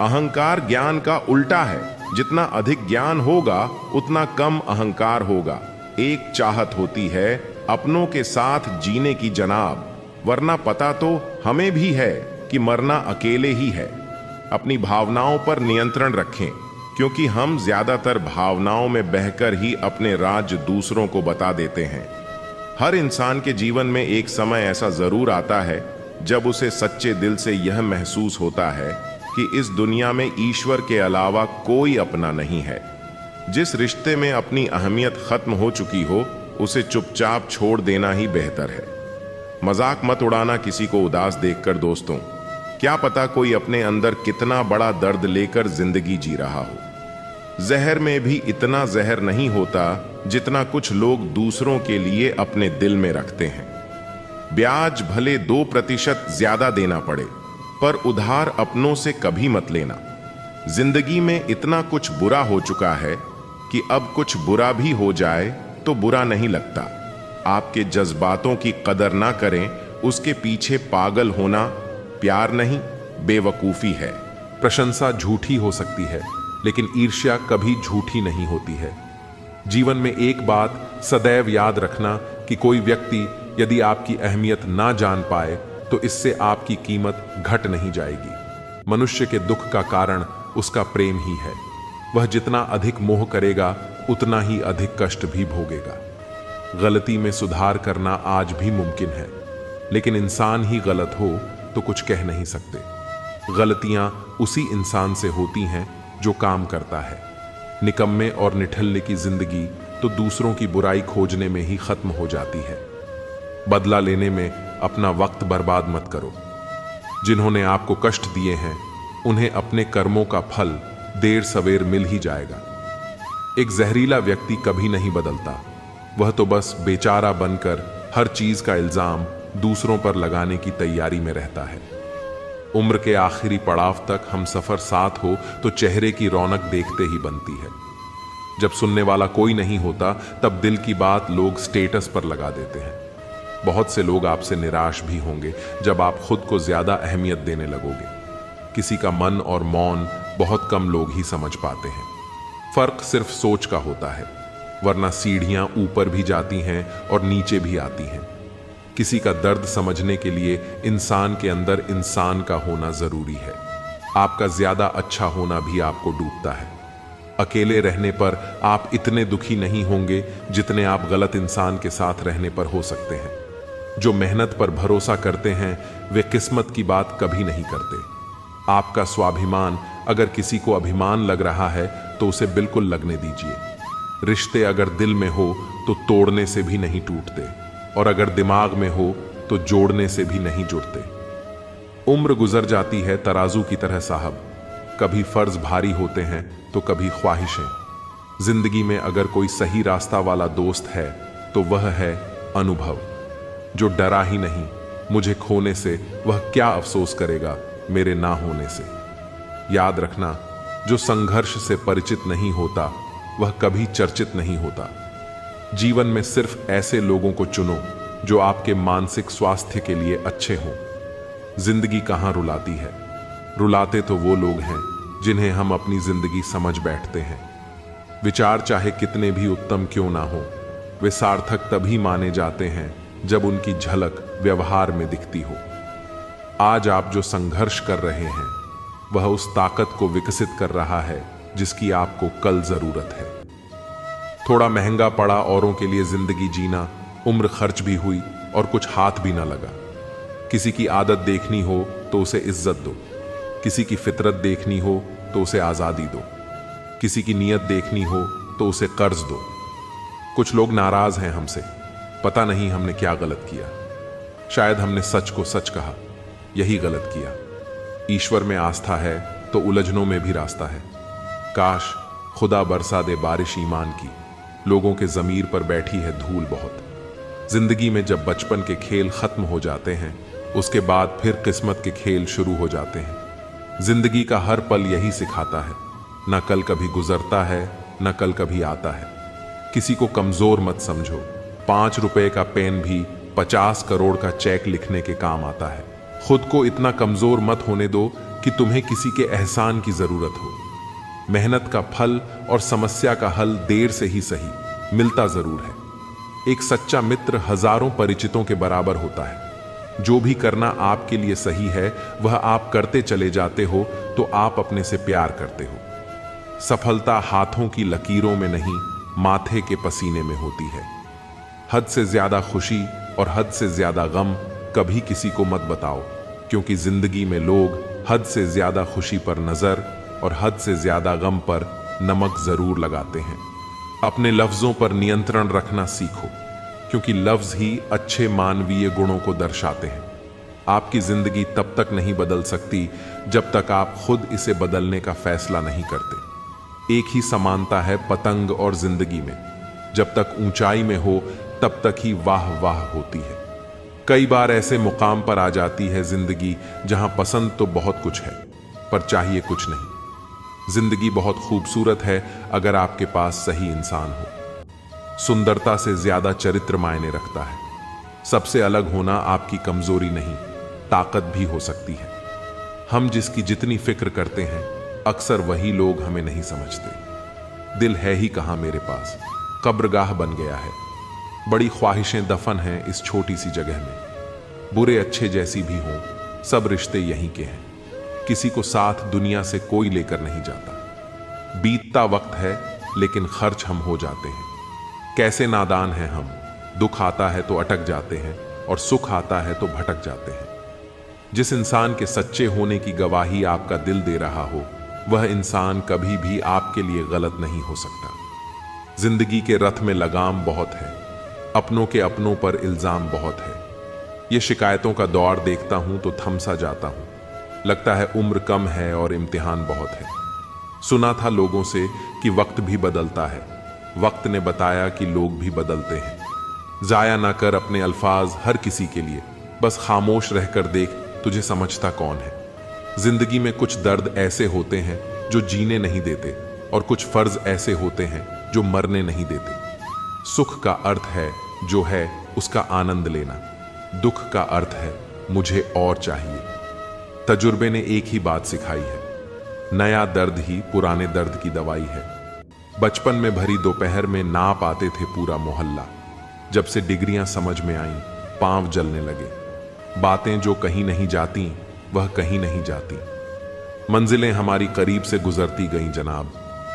अहंकार ज्ञान का उल्टा है। जितना अधिक ज्ञान होगा उतना कम अहंकार होगा। एक चाहत होती है अपनों के साथ जीने की जनाब, वरना पता तो हमें भी है कि मरना अकेले ही है। अपनी भावनाओं पर नियंत्रण रखें, क्योंकि हम ज्यादातर भावनाओं में बहकर ही अपने राज दूसरों को बता देते हैं। हर इंसान के जीवन में एक समय ऐसा जरूर आता है जब उसे सच्चे दिल से यह महसूस होता है कि इस दुनिया में ईश्वर के अलावा कोई अपना नहीं है। जिस रिश्ते में अपनी अहमियत खत्म हो चुकी हो, उसे चुपचाप छोड़ देना ही बेहतर है। मजाक मत उड़ाना किसी को उदास देखकर दोस्तों। क्या पता कोई अपने अंदर कितना बड़ा दर्द लेकर जिंदगी जी रहा हो। जहर में भी इतना जहर नहीं होता जितना कुछ लोग दूसरों के लिए अपने दिल में रखते हैं। ब्याज भले 2% ज्यादा देना पड़े, पर उधार अपनों से कभी मत लेना। जिंदगी में इतना कुछ बुरा हो चुका है कि अब कुछ बुरा भी हो जाए तो बुरा नहीं लगता। आपके जज्बातों की कदर ना करें, उसके पीछे पागल होना प्यार नहीं, बेवकूफी है। प्रशंसा झूठी हो सकती है, लेकिन ईर्ष्या कभी झूठी नहीं होती है। जीवन में एक बात सदैव याद रखना कि कोई व्यक्ति यदि आपकी अहमियत ना जान पाए तो इससे आपकी कीमत घट नहीं जाएगी। मनुष्य के दुख का कारण उसका प्रेम ही है। वह जितना अधिक मोह करेगा उतना ही अधिक कष्ट भी भोगेगा। गलती में सुधार करना आज भी मुमकिन है, लेकिन इंसान ही गलत हो तो कुछ कह नहीं सकते। गलतियां उसी इंसान से होती हैं जो काम करता है। निकम्मे और निठल्ले की जिंदगी तो दूसरों की बुराई खोजने में ही खत्म हो जाती है। बदला लेने में अपना वक्त बर्बाद मत करो। जिन्होंने आपको कष्ट दिए हैं उन्हें अपने कर्मों का फल देर सवेर मिल ही जाएगा। एक जहरीला व्यक्ति कभी नहीं बदलता, वह तो बस बेचारा बनकर हर चीज का इल्जाम दूसरों पर लगाने की तैयारी में रहता है। उम्र के आखिरी पड़ाव तक हम सफर साथ हो तो चेहरे की रौनक देखते ही बनती है। जब सुनने वाला कोई नहीं होता तब दिल की बात लोग स्टेटस पर लगा देते हैं। बहुत से लोग आपसे निराश भी होंगे जब आप खुद को ज्यादा अहमियत देने लगोगे। किसी का मन और मौन बहुत कम लोग ही समझ पाते हैं। फर्क सिर्फ सोच का होता है, वरना सीढ़ियां ऊपर भी जाती हैं और नीचे भी आती हैं। किसी का दर्द समझने के लिए इंसान के अंदर इंसान का होना जरूरी है। आपका ज्यादा अच्छा होना भी आपको डूबता है। अकेले रहने पर आप इतने दुखी नहीं होंगे जितने आप गलत इंसान के साथ रहने पर हो सकते हैं। जो मेहनत पर भरोसा करते हैं वे किस्मत की बात कभी नहीं करते। आपका स्वाभिमान अगर किसी को अभिमान लग रहा है तो उसे बिल्कुल लगने दीजिए। रिश्ते अगर दिल में हो तो तोड़ने से भी नहीं टूटते, और अगर दिमाग में हो तो जोड़ने से भी नहीं जुड़ते। उम्र गुजर जाती है तराजू की तरह साहब, कभी फर्ज भारी होते हैं तो कभी ख्वाहिशें। जिंदगी में अगर कोई सही रास्ता वाला दोस्त है तो वह है अनुभव, जो डरा ही नहीं मुझे खोने से, वह क्या अफसोस करेगा मेरे ना होने से। याद रखना, जो संघर्ष से परिचित नहीं होता वह कभी चर्चित नहीं होता। जीवन में सिर्फ ऐसे लोगों को चुनो जो आपके मानसिक स्वास्थ्य के लिए अच्छे हों। जिंदगी कहाँ रुलाती है, रुलाते तो वो लोग हैं जिन्हें हम अपनी जिंदगी समझ बैठते हैं। विचार चाहे कितने भी उत्तम क्यों ना हो, वे सार्थक तभी माने जाते हैं जब उनकी झलक व्यवहार में दिखती हो। आज आप जो संघर्ष कर रहे हैं वह उस ताकत को विकसित कर रहा है जिसकी आपको कल जरूरत है। थोड़ा महंगा पड़ा औरों के लिए जिंदगी जीना, उम्र खर्च भी हुई और कुछ हाथ भी ना लगा। किसी की आदत देखनी हो तो उसे इज्जत दो, किसी की फितरत देखनी हो तो उसे आजादी दो, किसी की नीयत देखनी हो तो उसे कर्ज दो। कुछ लोग नाराज हैं हमसे, पता नहीं हमने क्या गलत किया। शायद हमने सच को सच कहा, यही गलत किया। ईश्वर में आस्था है तो उलझनों में भी रास्ता है। काश खुदा बरसा दे बारिश ईमान की, लोगों के जमीर पर बैठी है धूल बहुत। जिंदगी में जब बचपन के खेल खत्म हो जाते हैं उसके बाद फिर किस्मत के खेल शुरू हो जाते हैं। जिंदगी का हर पल यही सिखाता है, न कल कभी गुजरता है न कल कभी आता है। किसी को कमजोर मत समझो, 5 रुपए का पेन भी 50 करोड़ का चेक लिखने के काम आता है। खुद को इतना कमजोर मत होने दो कि तुम्हें किसी के एहसान की जरूरत हो। मेहनत का फल और समस्या का हल देर से ही सही मिलता जरूर है। एक सच्चा मित्र हजारों परिचितों के बराबर होता है। जो भी करना आपके लिए सही है वह आप करते चले जाते हो तो आप अपने से प्यार करते हो। सफलता हाथों की लकीरों में नहीं, माथे के पसीने में होती है। हद से ज्यादा खुशी और हद से ज्यादा गम कभी किसी को मत बताओ, क्योंकि जिंदगी में लोग हद से ज्यादा खुशी पर नजर और हद से ज्यादा गम पर नमक जरूर लगाते हैं। अपने लफ्जों पर नियंत्रण रखना सीखो, क्योंकि लफ्ज ही अच्छे मानवीय गुणों को दर्शाते हैं। आपकी जिंदगी तब तक नहीं बदल सकती जब तक आप खुद इसे बदलने का फैसला नहीं करते। एक ही समानता है पतंग और जिंदगी में, जब तक ऊंचाई में हो तब तक ही वाह वाह होती है। कई बार ऐसे मुकाम पर आ जाती है जिंदगी जहां पसंद तो बहुत कुछ है पर चाहिए कुछ नहीं। जिंदगी बहुत खूबसूरत है अगर आपके पास सही इंसान हो। सुंदरता से ज्यादा चरित्र मायने रखता है। सबसे अलग होना आपकी कमजोरी नहीं, ताकत भी हो सकती है। हम जिसकी जितनी फिक्र करते हैं अक्सर वही लोग हमें नहीं समझते। दिल है ही कहां मेरे पास, कब्रगाह बन गया है। बड़ी ख्वाहिशें दफन हैं इस छोटी सी जगह में। बुरे अच्छे जैसी भी हों, सब रिश्ते यहीं के हैं। किसी को साथ दुनिया से कोई लेकर नहीं जाता। बीतता वक्त है लेकिन खर्च हम हो जाते हैं। कैसे नादान हैं हम, दुख आता है तो अटक जाते हैं और सुख आता है तो भटक जाते हैं। जिस इंसान के सच्चे होने की गवाही आपका दिल दे रहा हो, वह इंसान कभी भी आपके लिए गलत नहीं हो सकता। जिंदगी के रथ में लगाम बहुत है, अपनों के अपनों पर इल्जाम बहुत है। ये शिकायतों का दौर देखता हूं तो थम सा जाता हूं। लगता है उम्र कम है और इम्तिहान बहुत है। सुना था लोगों से कि वक्त भी बदलता है, वक्त ने बताया कि लोग भी बदलते हैं। जाया ना कर अपने अल्फाज हर किसी के लिए, बस खामोश रहकर देख तुझे समझता कौन है। जिंदगी में कुछ दर्द ऐसे होते हैं जो जीने नहीं देते और कुछ फर्ज ऐसे होते हैं जो मरने नहीं देते। सुख का अर्थ है जो है उसका आनंद लेना, दुख का अर्थ है मुझे और चाहिए। तजुर्बे ने एक ही बात सिखाई है, नया दर्द ही पुराने दर्द की दवाई है। बचपन में भरी दोपहर में नाप आते थे पूरा मोहल्ला। जब से डिग्रियां समझ में आईं, पांव जलने लगे। बातें जो कहीं नहीं जाती वह कहीं नहीं जाती। मंजिलें हमारी करीब से गुजरती गईं जनाब,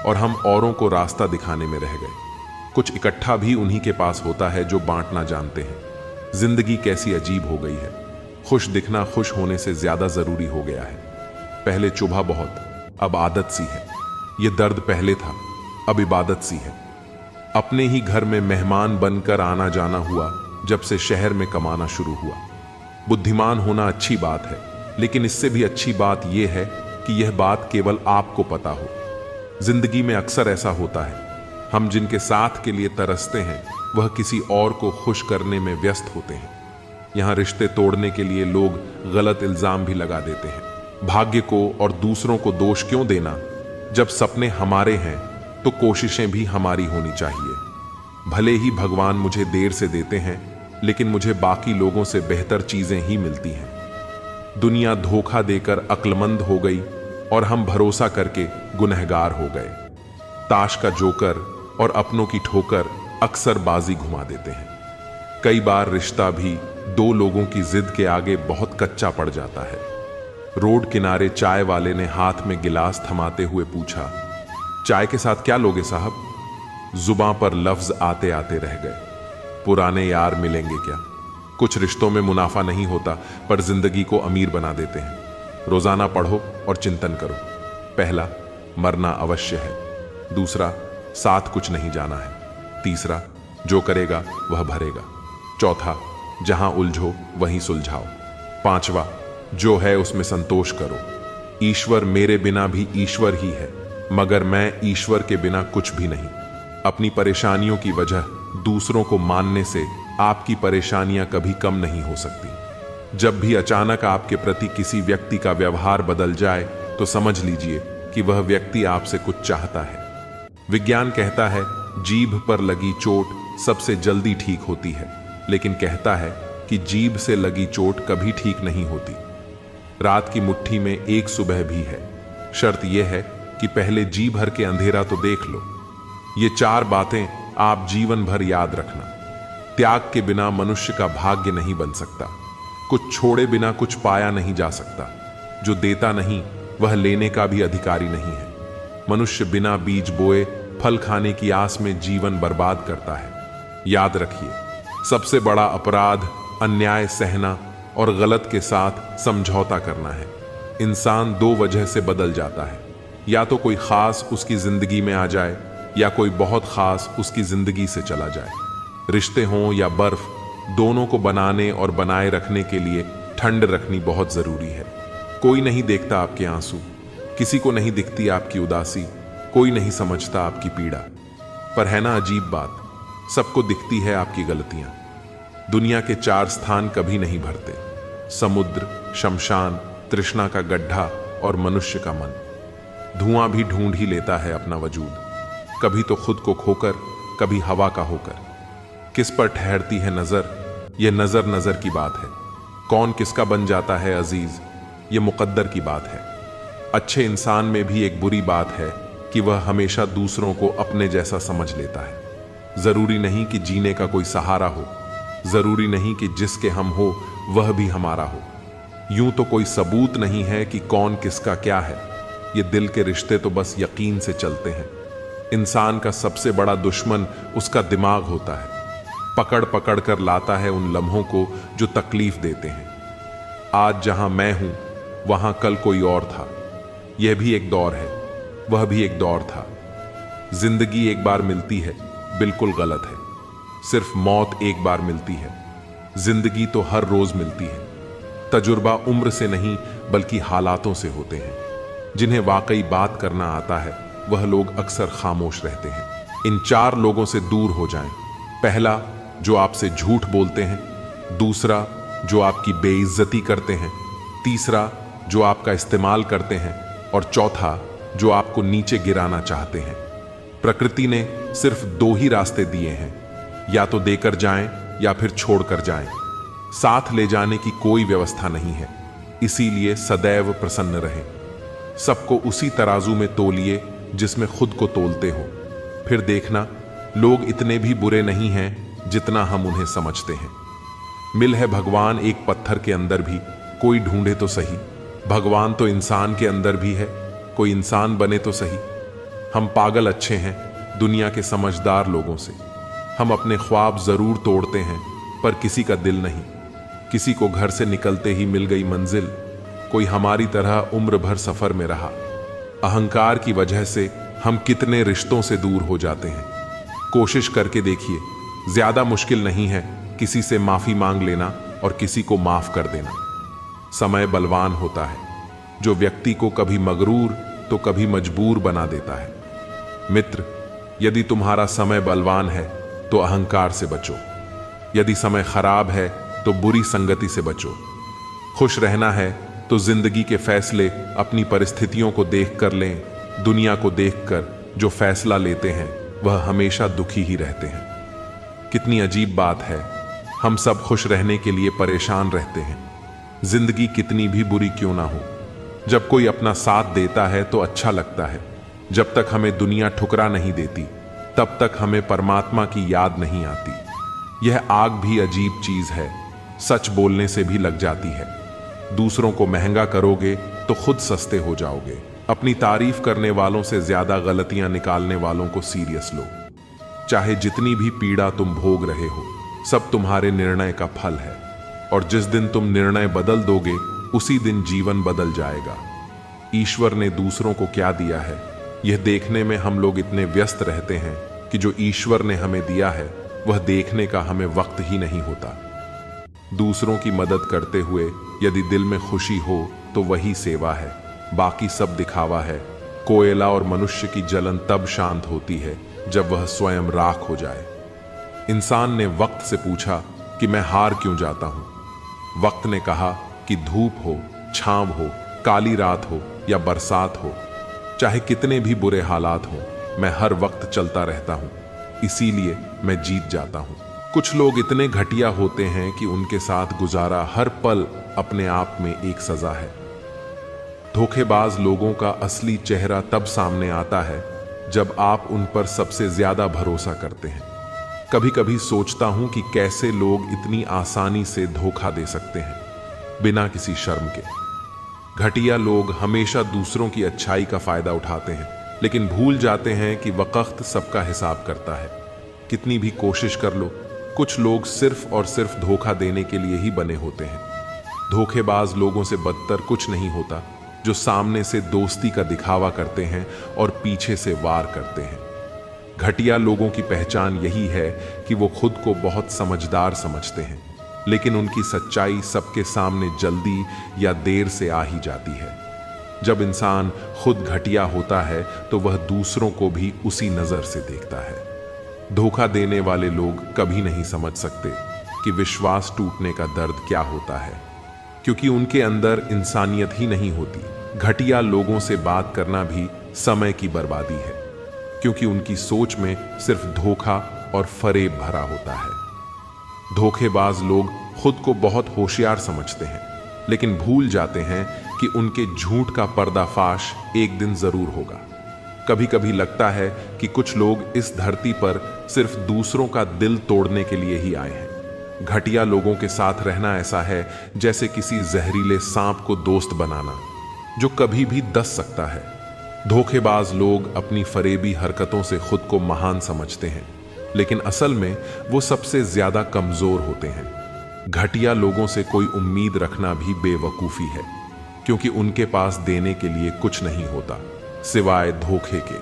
और हम औरों को रास्ता दिखाने में रह गए। कुछ इकट्ठा भी उन्हीं के पास होता है जो बांटना जानते हैं। जिंदगी कैसी अजीब हो गई है। खुश दिखना खुश होने से ज्यादा जरूरी हो गया है। पहले चुभा बहुत, अब आदत सी है। ये दर्द पहले था, अब इबादत सी है। अपने ही घर में मेहमान बनकर आना जाना हुआ जब से शहर में कमाना शुरू हुआ। बुद्धिमान होना अच्छी बात है, लेकिन इससे भी अच्छी बात यह है कि यह बात केवल आपको पता हो। जिंदगी में अक्सर ऐसा होता है, हम जिनके साथ के लिए तरसते हैं वह किसी और को खुश करने में व्यस्त होते हैं। यहां रिश्ते तोड़ने के लिए लोग गलत इल्जाम भी लगा देते हैं। भाग्य को और दूसरों को दोष क्यों देना? जब सपने हमारे हैं तो कोशिशें भी हमारी होनी चाहिए। भले ही भगवान मुझे देर से देते हैं, लेकिन मुझे बाकी लोगों से बेहतर चीजें ही मिलती हैं। दुनिया धोखा देकर अक्लमंद हो गई और हम भरोसा करके गुनहगार हो गए। ताश का जोकर और अपनों की ठोकर अक्सर बाजी घुमा देते हैं। कई बार रिश्ता भी दो लोगों की जिद के आगे बहुत कच्चा पड़ जाता है। रोड किनारे चाय वाले ने हाथ में गिलास थमाते हुए पूछा, चाय के साथ क्या लोगे साहब? जुबां पर लफ्ज आते आते रह गए। पुराने यार मिलेंगे क्या? कुछ रिश्तों में मुनाफा नहीं होता पर जिंदगी को अमीर बना देते हैं। रोजाना पढ़ो और चिंतन करो। पहला, मरना अवश्य है। दूसरा, साथ कुछ नहीं जाना है। तीसरा, जो करेगा वह भरेगा। चौथा, जहां उलझो वहीं सुलझाओ। पांचवा, जो है उसमें संतोष करो। ईश्वर मेरे बिना भी ईश्वर ही है, मगर मैं ईश्वर के बिना कुछ भी नहीं। अपनी परेशानियों की वजह दूसरों को मानने से आपकी परेशानियां कभी कम नहीं हो सकती। जब भी अचानक आपके प्रति किसी व्यक्ति का व्यवहार बदल जाए तो समझ लीजिए कि वह व्यक्ति आपसे कुछ चाहता है। विज्ञान कहता है जीभ पर लगी चोट सबसे जल्दी ठीक होती है, लेकिन कहता है कि जीभ से लगी चोट कभी ठीक नहीं होती। रात की मुट्ठी में एक सुबह भी है। शर्त यह है कि पहले जी भर के अंधेरा तो देख लो। ये चार बातें आप जीवन भर याद रखना। त्याग के बिना मनुष्य का भाग्य नहीं बन सकता। कुछ छोड़े बिना कुछ पाया नहीं जा सकता। जो देता नहीं वह लेने का भी अधिकारी नहीं है। मनुष्य बिना बीज बोए फल खाने की आस में जीवन बर्बाद करता है। याद रखिए, सबसे बड़ा अपराध अन्याय सहना और गलत के साथ समझौता करना है। इंसान दो वजह से बदल जाता है, या तो कोई खास उसकी जिंदगी में आ जाए या कोई बहुत खास उसकी जिंदगी से चला जाए। रिश्ते हों या बर्फ, दोनों को बनाने और बनाए रखने के लिए ठंड रखनी बहुत जरूरी है। कोई नहीं देखता आपके आंसू, किसी को नहीं दिखती आपकी उदासी, कोई नहीं समझता आपकी पीड़ा। पर है ना अजीब बात, सबको दिखती है आपकी गलतियां। दुनिया के चार स्थान कभी नहीं भरते: समुद्र, शमशान, तृष्णा का गड्ढा और मनुष्य का मन। धुआं भी ढूंढ ही लेता है अपना वजूद, कभी तो खुद को खोकर, कभी हवा का होकर। किस पर ठहरती है नजर, यह नजर नजर की बात है। कौन किसका बन जाता है अजीज, यह मुकद्दर की बात है। अच्छे इंसान में भी एक बुरी बात है कि वह हमेशा दूसरों को अपने जैसा समझ लेता है। जरूरी नहीं कि जीने का कोई सहारा हो, जरूरी नहीं कि जिसके हम हो वह भी हमारा हो। यूं तो कोई सबूत नहीं है कि कौन किसका क्या है। ये दिल के रिश्ते तो बस यकीन से चलते हैं। इंसान का सबसे बड़ा दुश्मन उसका दिमाग होता है। पकड़ पकड़ कर लाता है उन लम्हों को जो तकलीफ देते हैं। आज जहां मैं हूं वहां कल कोई और था। यह भी एक दौर है, वह भी एक दौर था। जिंदगी एक बार मिलती है, बिल्कुल गलत है। सिर्फ मौत एक बार मिलती है, जिंदगी तो हर रोज मिलती है। तजुर्बा उम्र से नहीं बल्कि हालातों से होते हैं। जिन्हें वाकई बात करना आता है वह लोग अक्सर खामोश रहते हैं। इन चार लोगों से दूर हो जाएं। पहला, जो आपसे झूठ बोलते हैं। दूसरा, जो आपकी बेइज्जती करते हैं। तीसरा, जो आपका इस्तेमाल करते हैं। और चौथा, जो आपको नीचे गिराना चाहते हैं। प्रकृति ने सिर्फ दो ही रास्ते दिए हैं, या तो देकर जाएं या फिर छोड़कर जाएं। साथ ले जाने की कोई व्यवस्था नहीं है। इसीलिए सदैव प्रसन्न रहें। सबको उसी तराजू में तोलिए जिसमें खुद को तोलते हो। फिर देखना, लोग इतने भी बुरे नहीं हैं जितना हम उन्हें समझते हैं। मिल है भगवान एक पत्थर के अंदर भी, कोई ढूंढे तो सही। भगवान तो इंसान के अंदर भी है, कोई इंसान बने तो सही। हम पागल अच्छे हैं दुनिया के समझदार लोगों से। हम अपने ख्वाब जरूर तोड़ते हैं पर किसी का दिल नहीं। किसी को घर से निकलते ही मिल गई मंजिल, कोई हमारी तरह उम्र भर सफर में रहा। अहंकार की वजह से हम कितने रिश्तों से दूर हो जाते हैं। कोशिश करके देखिए, ज्यादा मुश्किल नहीं है किसी से माफी मांग लेना और किसी को माफ कर देना। समय बलवान होता है जो व्यक्ति को कभी मगरूर तो कभी मजबूर बना देता है। मित्र, यदि तुम्हारा समय बलवान है तो अहंकार से बचो। यदि समय खराब है तो बुरी संगति से बचो। खुश रहना है तो जिंदगी के फैसले अपनी परिस्थितियों को देख कर लें। दुनिया को देखकर जो फैसला लेते हैं वह हमेशा दुखी ही रहते हैं। कितनी अजीब बात है, हम सब खुश रहने के लिए परेशान रहते हैं। जिंदगी कितनी भी बुरी क्यों ना हो, जब कोई अपना साथ देता है तो अच्छा लगता है। जब तक हमें दुनिया ठुकरा नहीं देती तब तक हमें परमात्मा की याद नहीं आती। यह आग भी अजीब चीज है, सच बोलने से भी लग जाती है। दूसरों को महंगा करोगे तो खुद सस्ते हो जाओगे। अपनी तारीफ करने वालों से ज्यादा गलतियां निकालने वालों को सीरियस लो। चाहे जितनी भी पीड़ा तुम भोग रहे हो, सब तुम्हारे निर्णय का फल है। और जिस दिन तुम निर्णय बदल दोगे उसी दिन जीवन बदल जाएगा। ईश्वर ने दूसरों को क्या दिया है यह देखने में हम लोग इतने व्यस्त रहते हैं कि जो ईश्वर ने हमें दिया है वह देखने का हमें वक्त ही नहीं होता। दूसरों की मदद करते हुए यदि दिल में खुशी हो तो वही सेवा है, बाकी सब दिखावा है। कोयला और मनुष्य की जलन तब शांत होती है जब वह स्वयं राख हो जाए। इंसान ने वक्त से पूछा कि मैं हार क्यों जाता हूं। वक्त ने कहा कि धूप हो, छांव हो, काली रात हो या बरसात हो, चाहे कितने भी बुरे हालात हो, मैं हर वक्त चलता रहता हूं, इसीलिए मैं जीत जाता हूं। कुछ लोग इतने घटिया होते हैं कि उनके साथ गुजारा हर पल अपने आप में एक सजा है। धोखेबाज लोगों का असली चेहरा तब सामने आता है जब आप उन पर सबसे ज्यादा भरोसा करते हैं। कभी कभी सोचता हूं कि कैसे लोग इतनी आसानी से धोखा दे सकते हैं। बिना किसी शर्म के। घटिया लोग हमेशा दूसरों की अच्छाई का फायदा उठाते हैं, लेकिन भूल जाते हैं कि वक्त सबका हिसाब करता है। कितनी भी कोशिश कर लो, कुछ लोग सिर्फ और सिर्फ धोखा देने के लिए ही बने होते हैं। धोखेबाज लोगों से बदतर कुछ नहीं होता, जो सामने से दोस्ती का दिखावा करते हैं और पीछे से वार करते हैं। घटिया लोगों की पहचान यही है कि वो खुद को बहुत समझदार समझते हैं, लेकिन उनकी सच्चाई सबके सामने जल्दी या देर से आ ही जाती है। जब इंसान खुद घटिया होता है तो वह दूसरों को भी उसी नजर से देखता है। धोखा देने वाले लोग कभी नहीं समझ सकते कि विश्वास टूटने का दर्द क्या होता है, क्योंकि उनके अंदर इंसानियत ही नहीं होती। घटिया लोगों से बात करना भी समय की बर्बादी है, क्योंकि उनकी सोच में सिर्फ धोखा और फरेब भरा होता है। धोखेबाज लोग खुद को बहुत होशियार समझते हैं, लेकिन भूल जाते हैं कि उनके झूठ का पर्दाफाश एक दिन जरूर होगा। कभी कभी लगता है कि कुछ लोग इस धरती पर सिर्फ दूसरों का दिल तोड़ने के लिए ही आए हैं। घटिया लोगों के साथ रहना ऐसा है जैसे किसी जहरीले सांप को दोस्त बनाना, जो कभी भी डस सकता है। धोखेबाज लोग अपनी फरेबी हरकतों से खुद को महान समझते हैं, लेकिन असल में वो सबसे ज्यादा कमजोर होते हैं। घटिया लोगों से कोई उम्मीद रखना भी बेवकूफी है, क्योंकि उनके पास देने के लिए कुछ नहीं होता सिवाय धोखे के।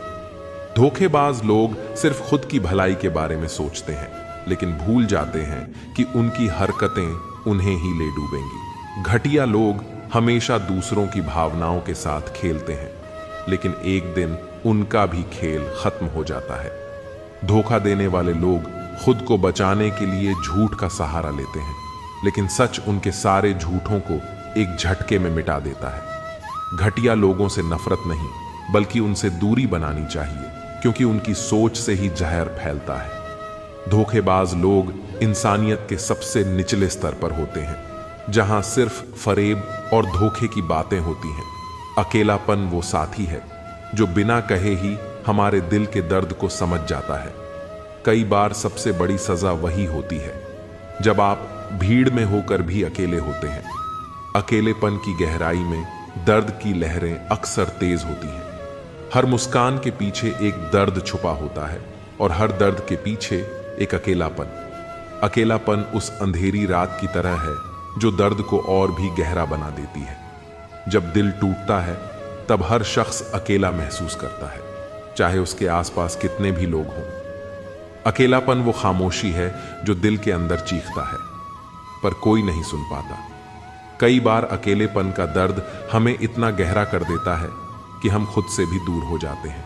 धोखेबाज लोग सिर्फ खुद की भलाई के बारे में सोचते हैं, लेकिन भूल जाते हैं कि उनकी हरकतें उन्हें ही ले डूबेंगी। घटिया लोग हमेशा दूसरों की भावनाओं के साथ खेलते हैं, लेकिन एक दिन उनका भी खेल खत्म हो जाता है। धोखा देने वाले लोग खुद को बचाने के लिए झूठ का सहारा लेते हैं, लेकिन सच उनके सारे झूठों को एक झटके में मिटा देता है। घटिया लोगों से नफरत नहीं, बल्कि उनसे दूरी बनानी चाहिए, क्योंकि उनकी सोच से ही जहर फैलता है। धोखेबाज लोग इंसानियत के सबसे निचले स्तर पर होते हैं, जहां सिर्फ फरेब और धोखे की बातें होती हैं। अकेलापन वो साथी है जो बिना कहे ही हमारे दिल के दर्द को समझ जाता है। कई बार सबसे बड़ी सजा वही होती है जब आप भीड़ में होकर भी अकेले होते हैं। अकेलेपन की गहराई में दर्द की लहरें अक्सर तेज होती हैं। हर मुस्कान के पीछे एक दर्द छुपा होता है, और हर दर्द के पीछे एक अकेलापन। अकेलापन उस अंधेरी रात की तरह है जो दर्द को और भी गहरा बना देती है। जब दिल टूटता है तब हर शख्स अकेला महसूस करता है, चाहे उसके आसपास कितने भी लोग हों। अकेलापन वो खामोशी है जो दिल के अंदर चीखता है, पर कोई नहीं सुन पाता। कई बार अकेलेपन का दर्द हमें इतना गहरा कर देता है कि हम खुद से भी दूर हो जाते हैं।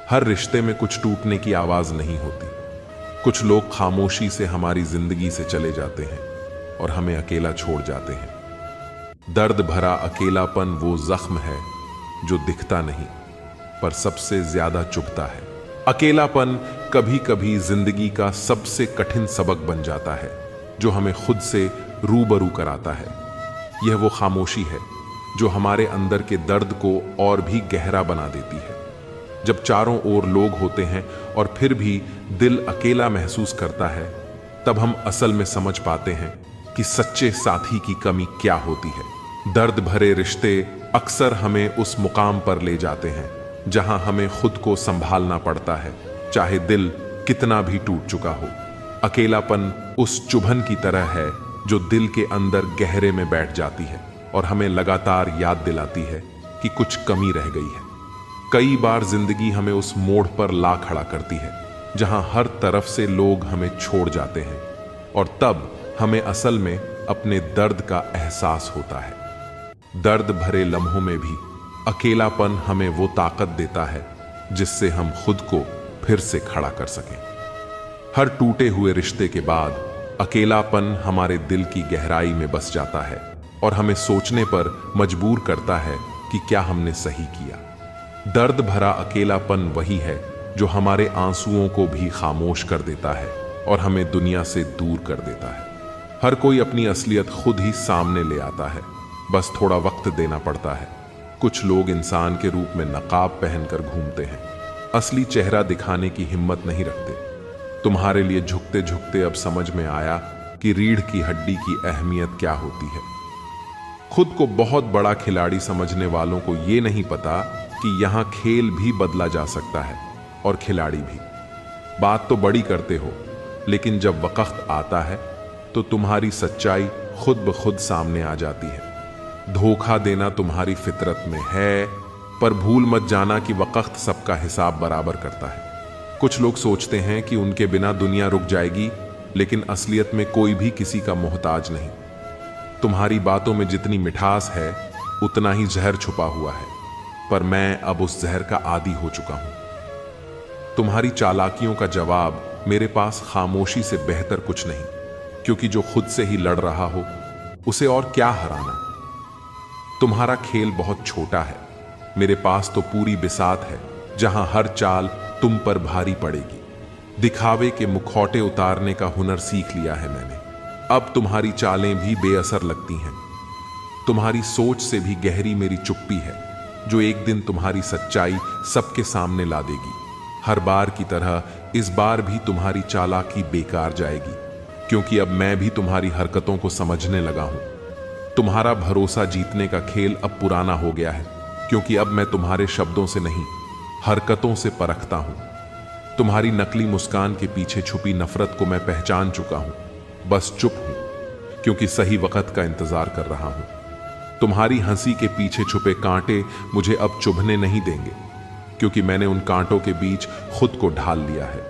हर रिश्ते में कुछ टूटने की आवाज नहीं होती। कुछ लोग खामोशी से हमारी जिंदगी से चले जाते हैं और हमें अकेला छोड़ जाते हैं। दर्द भरा अकेलापन वो जख्म है जो दिखता नहीं, पर सबसे ज्यादा चुभता है। अकेलापन कभी कभी जिंदगी का सबसे कठिन सबक बन जाता है, जो हमें खुद से रूबरू कराता है। यह वो खामोशी है जो हमारे अंदर के दर्द को और भी गहरा बना देती है। जब चारों ओर लोग होते हैं और फिर भी दिल अकेला महसूस करता है, तब हम असल में समझ पाते हैं कि सच्चे साथी की कमी क्या होती है। दर्द भरे रिश्ते अक्सर हमें उस मुकाम पर ले जाते हैं जहां हमें खुद को संभालना पड़ता है, चाहे दिल कितना भी टूट चुका हो। अकेलापन उस चुभन की तरह है जो दिल के अंदर गहरे में बैठ जाती है और हमें लगातार याद दिलाती है कि कुछ कमी रह गई है। कई बार जिंदगी हमें उस मोड़ पर ला खड़ा करती है जहां हर तरफ से लोग हमें छोड़ जाते हैं, और तब हमें असल में अपने दर्द का एहसास होता है। दर्द भरे लम्हों में भी अकेलापन हमें वो ताकत देता है जिससे हम खुद को फिर से खड़ा कर सकें। हर टूटे हुए रिश्ते के बाद अकेलापन हमारे दिल की गहराई में बस जाता है और हमें सोचने पर मजबूर करता है कि क्या हमने सही किया। दर्द भरा अकेलापन वही है जो हमारे आंसुओं को भी खामोश कर देता है और हमें दुनिया से दूर कर देता है। हर कोई अपनी असलियत खुद ही सामने ले आता है, बस थोड़ा वक्त देना पड़ता है। कुछ लोग इंसान के रूप में नकाब पहनकर घूमते हैं, असली चेहरा दिखाने की हिम्मत नहीं रखते। तुम्हारे लिए झुकते झुकते अब समझ में आया कि रीढ़ की हड्डी की अहमियत क्या होती है। खुद को बहुत बड़ा खिलाड़ी समझने वालों को यह नहीं पता कि यहां खेल भी बदला जा सकता है और खिलाड़ी भी। बात तो बड़ी करते हो, लेकिन जब वक्त आता है तो तुम्हारी सच्चाई खुद ब खुद सामने आ जाती है। धोखा देना तुम्हारी फितरत में है, पर भूल मत जाना कि वक्त सबका हिसाब बराबर करता है। कुछ लोग सोचते हैं कि उनके बिना दुनिया रुक जाएगी, लेकिन असलियत में कोई भी किसी का मोहताज नहीं। तुम्हारी बातों में जितनी मिठास है उतना ही जहर छुपा हुआ है, पर मैं अब उस जहर का आदी हो चुका हूं। तुम्हारी चालाकियों का जवाब मेरे पास खामोशी से बेहतर कुछ नहीं, क्योंकि जो खुद से ही लड़ रहा हो उसे और क्या हराना। तुम्हारा खेल बहुत छोटा है, मेरे पास तो पूरी बिसात है जहां हर चाल तुम पर भारी पड़ेगी। दिखावे के मुखौटे उतारने का हुनर सीख लिया है मैंने। अब तुम्हारी चालें भी बेअसर लगती हैं। तुम्हारी सोच से भी गहरी मेरी चुप्पी है, जो एक दिन तुम्हारी सच्चाई सबके सामने ला देगी। हर बार की तरह इस बार भी तुम्हारी चालाकी बेकार जाएगी, क्योंकि अब मैं भी तुम्हारी हरकतों को समझने लगा हूं। तुम्हारा भरोसा जीतने का खेल अब पुराना हो गया है, क्योंकि अब मैं तुम्हारे शब्दों से नहीं, हरकतों से परखता हूं। तुम्हारी नकली मुस्कान के पीछे छुपी नफरत को मैं पहचान चुका हूं। बस चुप हूं, क्योंकि सही वक्त का इंतजार कर रहा हूं। तुम्हारी हंसी के पीछे छुपे कांटे मुझे अब चुभने नहीं देंगे, क्योंकि मैंने उन कांटों के बीच खुद को ढाल लिया है।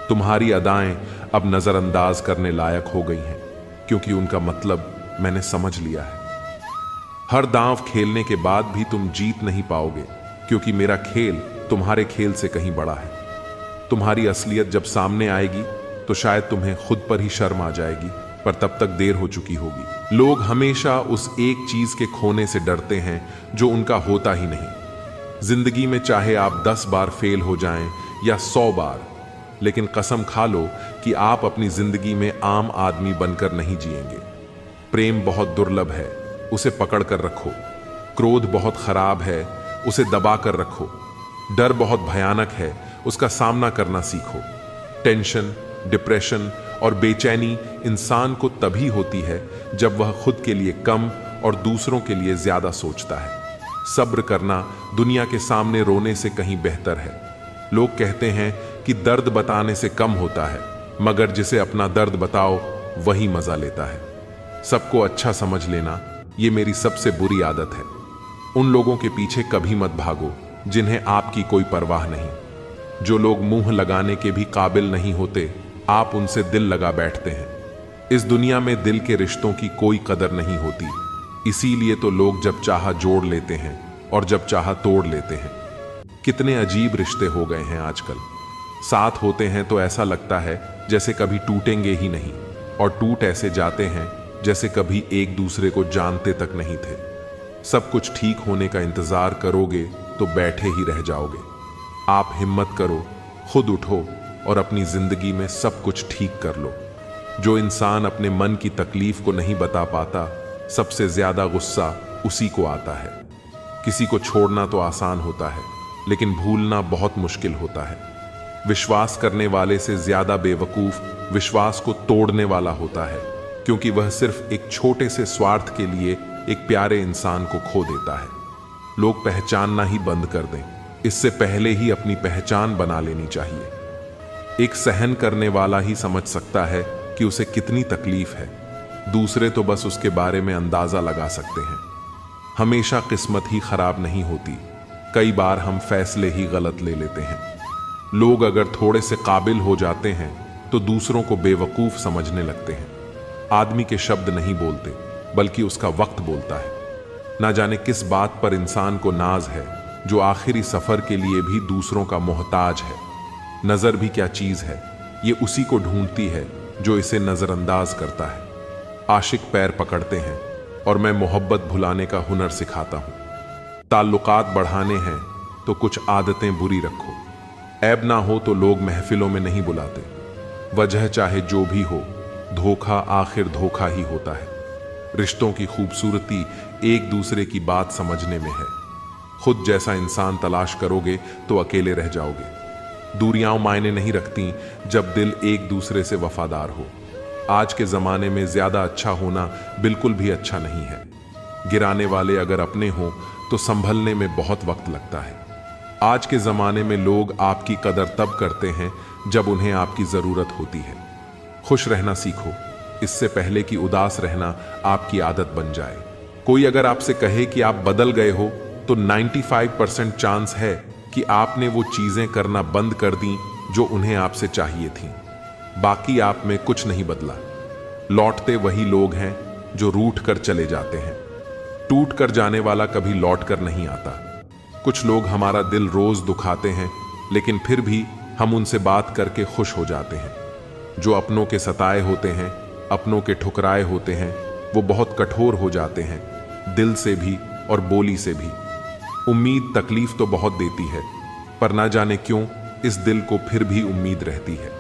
तुम्हारी अदाएं अब नजरअंदाज करने लायक हो गई हैं, क्योंकि उनका मतलब मैंने समझ लिया है। हर दांव खेलने के बाद भी तुम जीत नहीं पाओगे, क्योंकि मेरा खेल तुम्हारे खेल से कहीं बड़ा है। तुम्हारी असलियत जब सामने आएगी तो शायद तुम्हें खुद पर ही शर्म आ जाएगी, पर तब तक देर हो चुकी होगी। लोग हमेशा उस एक चीज के खोने से डरते हैं जो उनका होता ही नहीं। जिंदगी में चाहे आप 10 बार फेल हो जाएं या 100 बार, लेकिन कसम खा लो कि आप अपनी जिंदगी में आम आदमी बनकर नहीं जिएंगे। प्रेम बहुत दुर्लभ है, उसे पकड़ कर रखो। क्रोध बहुत खराब है, उसे दबा कर रखो। डर बहुत भयानक है, उसका सामना करना सीखो। टेंशन, डिप्रेशन और बेचैनी इंसान को तभी होती है जब वह खुद के लिए कम और दूसरों के लिए ज्यादा सोचता है। सब्र करना दुनिया के सामने रोने से कहीं बेहतर है। लोग कहते हैं कि दर्द बताने से कम होता है, मगर जिसे अपना दर्द बताओ वही मजा लेता है। सबको अच्छा समझ लेना ये मेरी सबसे बुरी आदत है। उन लोगों के पीछे कभी मत भागो जिन्हें आपकी कोई परवाह नहीं। जो लोग मुंह लगाने के भी काबिल नहीं होते, आप उनसे दिल लगा बैठते हैं। इस दुनिया में दिल के रिश्तों की कोई कदर नहीं होती, इसीलिए तो लोग जब चाहा जोड़ लेते हैं और जब चाहा तोड़ लेते हैं। कितने अजीब रिश्ते हो गए हैं आजकल। साथ होते हैं तो ऐसा लगता है जैसे कभी टूटेंगे ही नहीं, और टूट ऐसे जाते हैं जैसे कभी एक दूसरे को जानते तक नहीं थे। सब कुछ ठीक होने का इंतजार करोगे तो बैठे ही रह जाओगे। आप हिम्मत करो, खुद उठो और अपनी जिंदगी में सब कुछ ठीक कर लो। जो इंसान अपने मन की तकलीफ को नहीं बता पाता, सबसे ज्यादा गुस्सा उसी को आता है। किसी को छोड़ना तो आसान होता है, लेकिन भूलना बहुत मुश्किल होता है। विश्वास करने वाले से ज्यादा बेवकूफ विश्वास को तोड़ने वाला होता है, क्योंकि वह सिर्फ एक छोटे से स्वार्थ के लिए एक प्यारे इंसान को खो देता है। लोग पहचानना ही बंद कर दें, इससे पहले ही अपनी पहचान बना लेनी चाहिए। एक सहन करने वाला ही समझ सकता है कि उसे कितनी तकलीफ है, दूसरे तो बस उसके बारे में अंदाजा लगा सकते हैं। हमेशा किस्मत ही खराब नहीं होती, कई बार हम फैसले ही गलत ले लेते हैं। लोग अगर थोड़े से काबिल हो जाते हैं तो दूसरों को बेवकूफ समझने लगते हैं। आदमी के शब्द नहीं बोलते, बल्कि उसका वक्त बोलता है। ना जाने किस बात पर इंसान को नाज है, जो आखिरी सफर के लिए भी दूसरों का मोहताज है। नजर भी क्या चीज है, ये उसी को ढूंढती है जो इसे नजरअंदाज करता है। आशिक पैर पकड़ते हैं और मैं मोहब्बत भुलाने का हुनर सिखाता हूं। ताल्लुकात बढ़ाने हैं तो कुछ आदतें बुरी रखो। ऐब ना हो तो लोग महफिलों में नहीं बुलाते। वजह चाहे जो भी हो, धोखा आखिर धोखा ही होता है। रिश्तों की खूबसूरती एक दूसरे की बात समझने में है। खुद जैसा इंसान तलाश करोगे तो अकेले रह जाओगे। दूरियां मायने नहीं रखती जब दिल एक दूसरे से वफादार हो। आज के जमाने में ज्यादा अच्छा होना बिल्कुल भी अच्छा नहीं है। गिराने वाले अगर अपने हों तो संभलने में बहुत वक्त लगता है। आज के ज़माने में लोग आपकी कदर तब करते हैं जब उन्हें आपकी ज़रूरत होती है। खुश रहना सीखो, इससे पहले कि उदास रहना आपकी आदत बन जाए। कोई अगर आपसे कहे कि आप बदल गए हो तो 95% चांस है कि आपने वो चीज़ें करना बंद कर दी जो उन्हें आपसे चाहिए थीं। बाकी आप में कुछ नहीं बदला। लौटते वही लोग हैं जो रूठ कर चले जाते हैं। टूट कर जाने वाला कभी लौट कर नहीं आता। कुछ लोग हमारा दिल रोज दुखाते हैं, लेकिन फिर भी हम उनसे बात करके खुश हो जाते हैं। जो अपनों के सताए होते हैं, अपनों के ठुकराए होते हैं, वो बहुत कठोर हो जाते हैं, दिल से भी और बोली से भी। उम्मीद तकलीफ तो बहुत देती है, पर ना जाने क्यों इस दिल को फिर भी उम्मीद रहती है।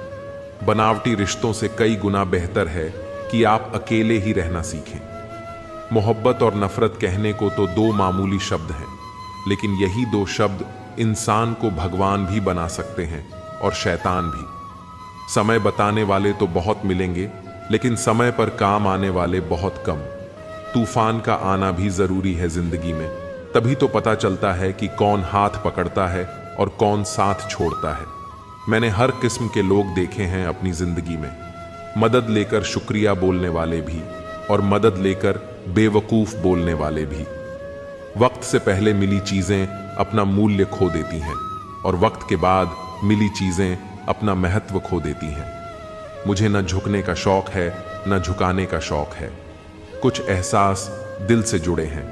बनावटी रिश्तों से कई गुना बेहतर है कि आप अकेले ही रहना सीखें। मोहब्बत और नफरत कहने को तो दो मामूली शब्द हैं, लेकिन यही दो शब्द इंसान को भगवान भी बना सकते हैं और शैतान भी। समय बताने वाले तो बहुत मिलेंगे, लेकिन समय पर काम आने वाले बहुत कम। तूफान का आना भी जरूरी है जिंदगी में, तभी तो पता चलता है कि कौन हाथ पकड़ता है और कौन साथ छोड़ता है। मैंने हर किस्म के लोग देखे हैं अपनी जिंदगी में, मदद लेकर शुक्रिया बोलने वाले भी और मदद लेकर बेवकूफ बोलने वाले भी। वक्त से पहले मिली चीजें अपना मूल्य खो देती हैं और वक्त के बाद मिली चीजें अपना महत्व खो देती हैं। मुझे न झुकने का शौक है, न झुकाने का शौक है। कुछ एहसास दिल से जुड़े हैं,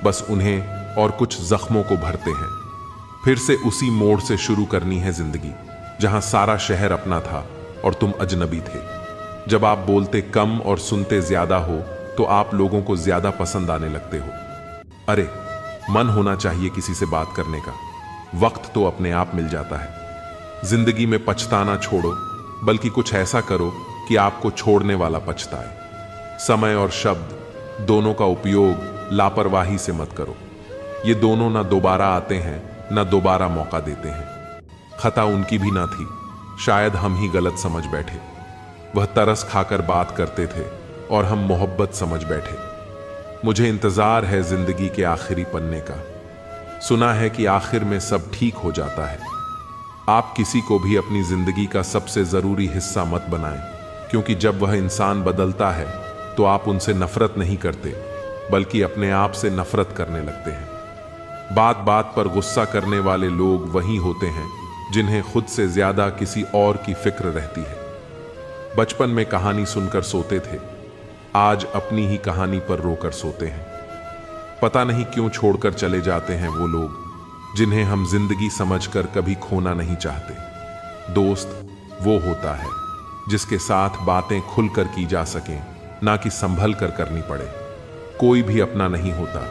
बस उन्हें और कुछ जख्मों को भरते हैं। फिर से उसी मोड़ से शुरू करनी है जिंदगी, जहां सारा शहर अपना था और तुम अजनबी थे। जब आप बोलते कम और सुनते ज्यादा हो तो आप लोगों को ज्यादा पसंद आने लगते हो। अरे, मन होना चाहिए किसी से बात करने का, वक्त तो अपने आप मिल जाता है। जिंदगी में पछताना छोड़ो, बल्कि कुछ ऐसा करो कि आपको छोड़ने वाला पछताए। समय और शब्द दोनों का उपयोग लापरवाही से मत करो। ये दोनों ना दोबारा आते हैं, ना दोबारा मौका देते हैं। खता उनकी भी ना थी, शायद हम ही गलत समझ बैठे। वह तरस खाकर बात करते थे और हम मोहब्बत समझ बैठे। मुझे इंतजार है जिंदगी के आखिरी पन्ने का। सुना है कि आखिर में सब ठीक हो जाता है। आप किसी को भी अपनी जिंदगी का सबसे जरूरी हिस्सा मत बनाएं, क्योंकि जब वह इंसान बदलता है तो आप उनसे नफरत नहीं करते, बल्कि अपने आप से नफरत करने लगते हैं। बात बात पर गुस्सा करने वाले लोग वही होते हैं जिन्हें खुद से ज्यादा किसी और की फिक्र रहती है। बचपन में कहानी सुनकर सोते थे, आज अपनी ही कहानी पर रोकर सोते हैं। पता नहीं क्यों छोड़कर चले जाते हैं वो लोग जिन्हें हम जिंदगी समझकर कभी खोना नहीं चाहते। दोस्त वो होता है जिसके साथ बातें खुलकर की जा सकें, ना कि संभल कर करनी पड़े। कोई भी अपना नहीं होता,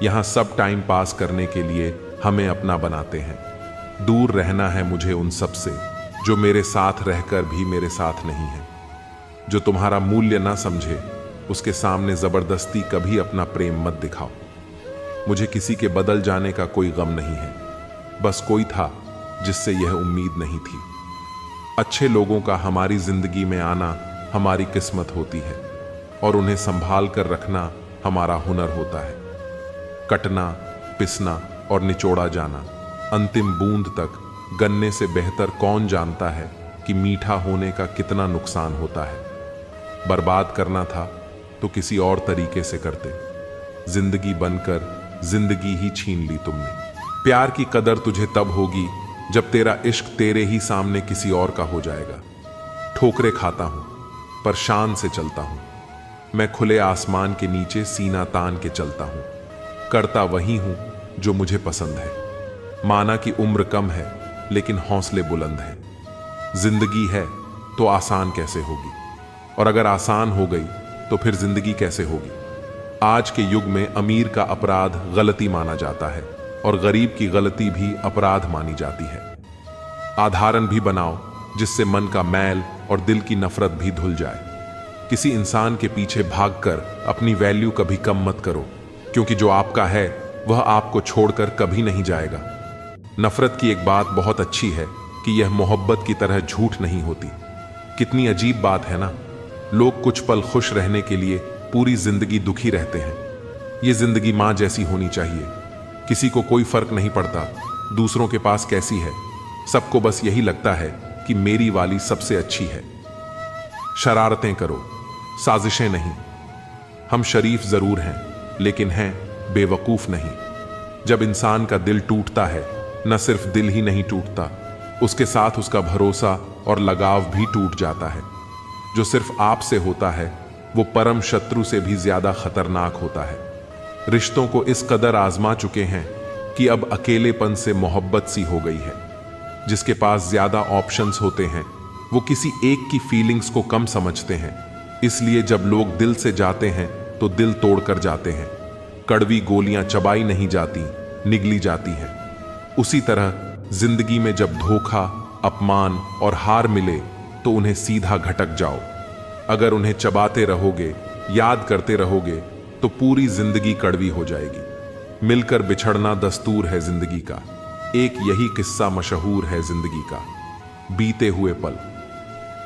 यहां सब टाइम पास करने के लिए हमें अपना बनाते हैं। दूर रहना है मुझे उन सब से जो मेरे साथ रहकर भी मेरे साथ नहीं है। जो तुम्हारा मूल्य ना समझे, उसके सामने जबरदस्ती कभी अपना प्रेम मत दिखाओ। मुझे किसी के बदल जाने का कोई गम नहीं है, बस कोई था जिससे यह उम्मीद नहीं थी। अच्छे लोगों का हमारी जिंदगी में आना हमारी किस्मत होती है और उन्हें संभाल कर रखना हमारा हुनर होता है। कटना, पिसना और निचोड़ा जाना, अंतिम बूंद तक गन्ने से बेहतर कौन जानता है कि मीठा होने का कितना नुकसान होता है। बर्बाद करना था तो किसी और तरीके से करते। जिंदगी बनकर जिंदगी ही छीन ली तुमने। प्यार की कदर तुझे तब होगी जब तेरा इश्क तेरे ही सामने किसी और का हो जाएगा। ठोकरे खाता हूं पर शान से चलता हूं। मैं खुले आसमान के नीचे सीना तान के चलता हूं। करता वही हूं जो मुझे पसंद है। माना कि उम्र कम है, लेकिन हौसले बुलंद है। जिंदगी है तो आसान कैसे होगी, और अगर आसान हो गई तो फिर जिंदगी कैसे होगी। आज के युग में अमीर का अपराध गलती माना जाता है और गरीब की गलती भी अपराध मानी जाती है। आधारण भी बनाओ जिससे मन का मैल और दिल की नफरत भी धुल जाए। किसी इंसान के पीछे भागकर अपनी वैल्यू कभी कम मत करो, क्योंकि जो आपका है वह आपको छोड़कर कभी नहीं जाएगा। नफरत की एक बात बहुत अच्छी है कि यह मोहब्बत की तरह झूठ नहीं होती। कितनी अजीब बात है ना, लोग कुछ पल खुश रहने के लिए पूरी जिंदगी दुखी रहते हैं। ये जिंदगी मां जैसी होनी चाहिए। किसी को कोई फर्क नहीं पड़ता दूसरों के पास कैसी है, सबको बस यही लगता है कि मेरी वाली सबसे अच्छी है। शरारतें करो, साजिशें नहीं। हम शरीफ जरूर हैं, लेकिन हैं बेवकूफ नहीं। जब इंसान का दिल टूटता है, न सिर्फ दिल ही नहीं टूटता, उसके साथ उसका भरोसा और लगाव भी टूट जाता है। जो सिर्फ आपसे होता है वो परम शत्रु से भी ज्यादा खतरनाक होता है। रिश्तों को इस कदर आजमा चुके हैं कि अब अकेलेपन से मोहब्बत सी हो गई है। जिसके पास ज्यादा ऑप्शंस होते हैं वो किसी एक की फीलिंग्स को कम समझते हैं। इसलिए जब लोग दिल से जाते हैं तो दिल तोड़कर जाते हैं। कड़वी गोलियां चबाई नहीं जाती, निगली जाती हैं। उसी तरह जिंदगी में जब धोखा, अपमान और हार मिले तो उन्हें सीधा घटक जाओ। अगर उन्हें चबाते रहोगे, याद करते रहोगे तो पूरी जिंदगी कड़वी हो जाएगी। मिलकर बिछड़ना दस्तूर है जिंदगी का। एक यही किस्सा मशहूर है जिंदगी का। बीते हुए पल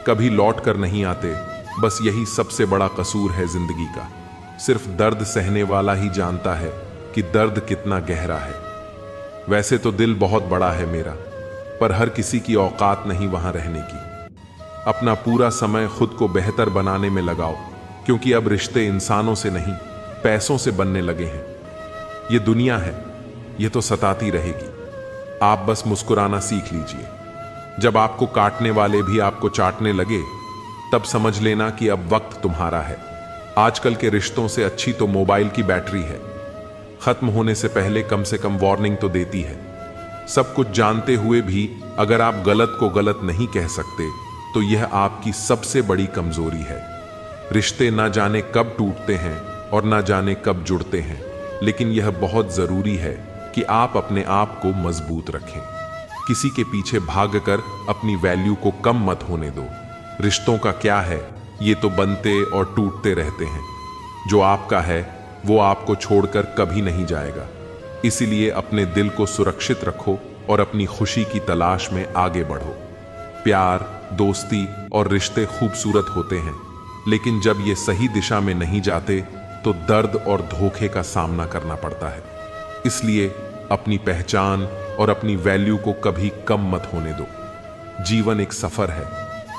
कभी लौट कर नहीं आते, बस यही सबसे बड़ा कसूर है जिंदगी का। सिर्फ दर्द सहने वाला ही जानता है कि दर्द कितना गहरा है। वैसे तो दिल बहुत बड़ा है मेरा, पर हर किसी की औकात नहीं वहां रहने की। अपना पूरा समय खुद को बेहतर बनाने में लगाओ, क्योंकि अब रिश्ते इंसानों से नहीं पैसों से बनने लगे हैं। ये दुनिया है, ये तो सताती रहेगी। आप बस मुस्कुराना सीख लीजिए। जब आपको काटने वाले भी आपको चाटने लगे, तब समझ लेना कि अब वक्त तुम्हारा है। आजकल के रिश्तों से अच्छी तो मोबाइल की बैटरी है। खत्म होने से पहले कम से कम वार्निंग तो देती है। सब कुछ जानते हुए भी अगर आप गलत को गलत नहीं कह सकते तो यह आपकी सबसे बड़ी कमजोरी है। रिश्ते ना जाने कब टूटते हैं और ना जाने कब जुड़ते हैं, लेकिन यह बहुत जरूरी है कि आप अपने आप को मजबूत रखें। किसी के पीछे भागकर अपनी वैल्यू को कम मत होने दो। रिश्तों का क्या है, ये तो बनते और टूटते रहते हैं। जो आपका है वो आपको छोड़कर कभी नहीं जाएगा। इसीलिए अपने दिल को सुरक्षित रखो और अपनी खुशी की तलाश में आगे बढ़ो। प्यार, दोस्ती और रिश्ते खूबसूरत होते हैं, लेकिन जब ये सही दिशा में नहीं जाते तो दर्द और धोखे का सामना करना पड़ता है। इसलिए अपनी पहचान और अपनी वैल्यू को कभी कम मत होने दो। जीवन एक सफर है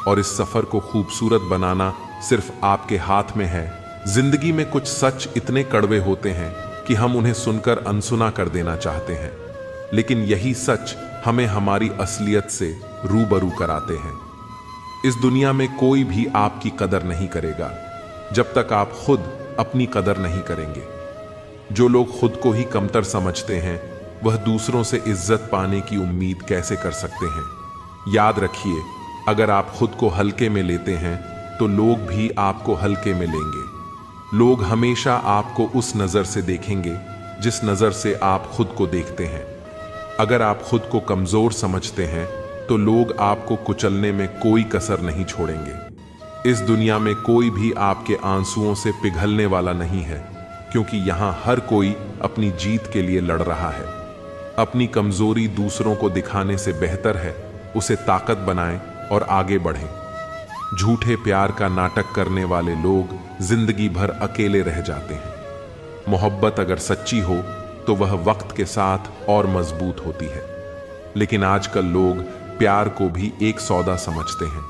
और इस सफर को खूबसूरत बनाना सिर्फ आपके हाथ में है। जिंदगी में कुछ सच इतने कड़वे होते हैं कि हम उन्हें सुनकर अनसुना कर देना चाहते हैं, लेकिन यही सच हमें हमारी असलियत से रूबरू कराते हैं। इस दुनिया में कोई भी आपकी कदर नहीं करेगा जब तक आप खुद अपनी कदर नहीं करेंगे। जो लोग खुद को ही कमतर समझते हैं वह दूसरों से इज्जत पाने की उम्मीद कैसे कर सकते हैं। याद रखिए, अगर आप खुद को हल्के में लेते हैं तो लोग भी आपको हल्के में लेंगे। लोग हमेशा आपको उस नजर से देखेंगे जिस नजर से आप खुद को देखते हैं। अगर आप खुद को कमजोर समझते हैं तो लोग आपको कुचलने में कोई कसर नहीं छोड़ेंगे। इस दुनिया में कोई भी आपके आंसुओं से पिघलने वाला नहीं है, क्योंकि यहां हर कोई अपनी जीत के लिए लड़ रहा है। अपनी कमजोरी दूसरों को दिखाने से बेहतर है उसे ताकत बनाएं और आगे बढ़ें। झूठे प्यार का नाटक करने वाले लोग जिंदगी भर अकेले रह जाते हैं। मोहब्बत अगर सच्ची हो तो वह वक्त के साथ और मजबूत होती है, लेकिन आजकल लोग प्यार को भी एक सौदा समझते हैं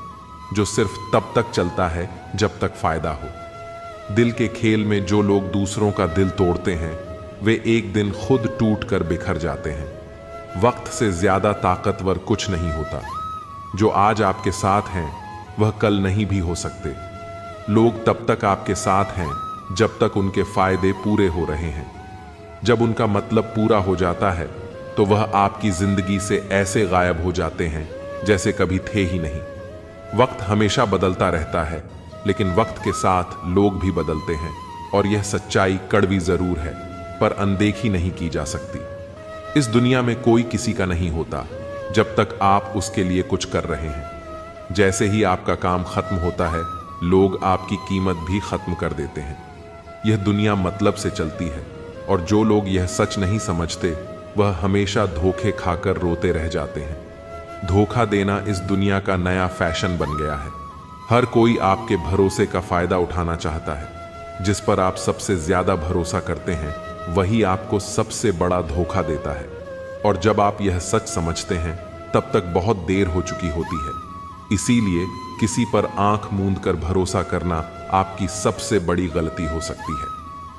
जो सिर्फ तब तक चलता है जब तक फायदा हो। दिल के खेल में जो लोग दूसरों का दिल तोड़ते हैं वे एक दिन खुद टूट कर बिखर जाते हैं। वक्त से ज्यादा ताकतवर कुछ नहीं होता। जो आज आपके साथ हैं वह कल नहीं भी हो सकते। लोग तब तक आपके साथ हैं जब तक उनके फायदे पूरे हो रहे हैं। जब उनका मतलब पूरा हो जाता है तो वह आपकी जिंदगी से ऐसे गायब हो जाते हैं जैसे कभी थे ही नहीं। वक्त हमेशा बदलता रहता है, लेकिन वक्त के साथ लोग भी बदलते हैं और यह सच्चाई कड़वी जरूर है, पर अनदेखी नहीं की जा सकती। इस दुनिया में कोई किसी का नहीं होता जब तक आप उसके लिए कुछ कर रहे हैं। जैसे ही आपका काम खत्म होता है, लोग आपकी कीमत भी खत्म कर देते हैं। यह दुनिया मतलब से चलती है और जो लोग यह सच नहीं समझते वह हमेशा धोखे खाकर रोते रह जाते हैं। धोखा देना इस दुनिया का नया फैशन बन गया है। हर कोई आपके भरोसे का फायदा उठाना चाहता है। जिस पर आप सबसे ज्यादा भरोसा करते हैं वही आपको सबसे बड़ा धोखा देता है। और जब आप यह सच समझते हैं तब तक बहुत देर हो चुकी होती है। इसीलिए किसी पर आंख मूंद कर भरोसा करना आपकी सबसे बड़ी गलती हो सकती है।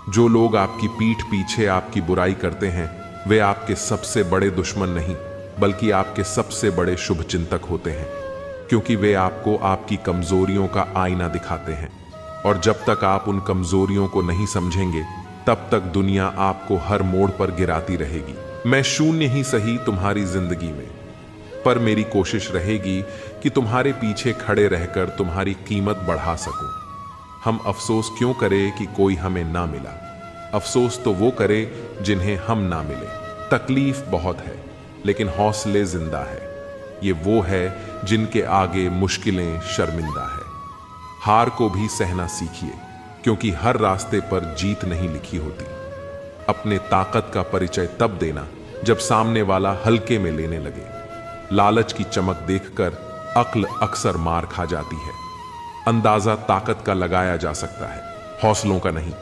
जो लोग आपकी पीठ पीछे आपकी बुराई करते हैं वे आपके सबसे बड़े दुश्मन नहीं बल्कि आपके सबसे बड़े शुभचिंतक होते हैं, क्योंकि वे आपको आपकी कमजोरियों का आईना दिखाते हैं। और जब तक आप उन कमजोरियों को नहीं समझेंगे तब तक दुनिया आपको हर मोड़ पर गिराती रहेगी। मैं शून्य ही सही तुम्हारी जिंदगी में, पर मेरी कोशिश रहेगी कि तुम्हारे पीछे खड़े रहकर तुम्हारी कीमत बढ़ा सकूं। हम अफसोस क्यों करें कि कोई हमें ना मिला, अफसोस तो वो करे जिन्हें हम ना मिले। तकलीफ बहुत है लेकिन हौसले जिंदा है, ये वो है जिनके आगे मुश्किलें शर्मिंदा है। हार को भी सहना सीखिए, क्योंकि हर रास्ते पर जीत नहीं लिखी होती। अपने ताकत का परिचय तब देना जब सामने वाला हल्के में लेने लगे। लालच की चमक देखकर अक्ल अक्सर मार खा जाती है। अंदाजा ताकत का लगाया जा सकता है, हौसलों का नहीं।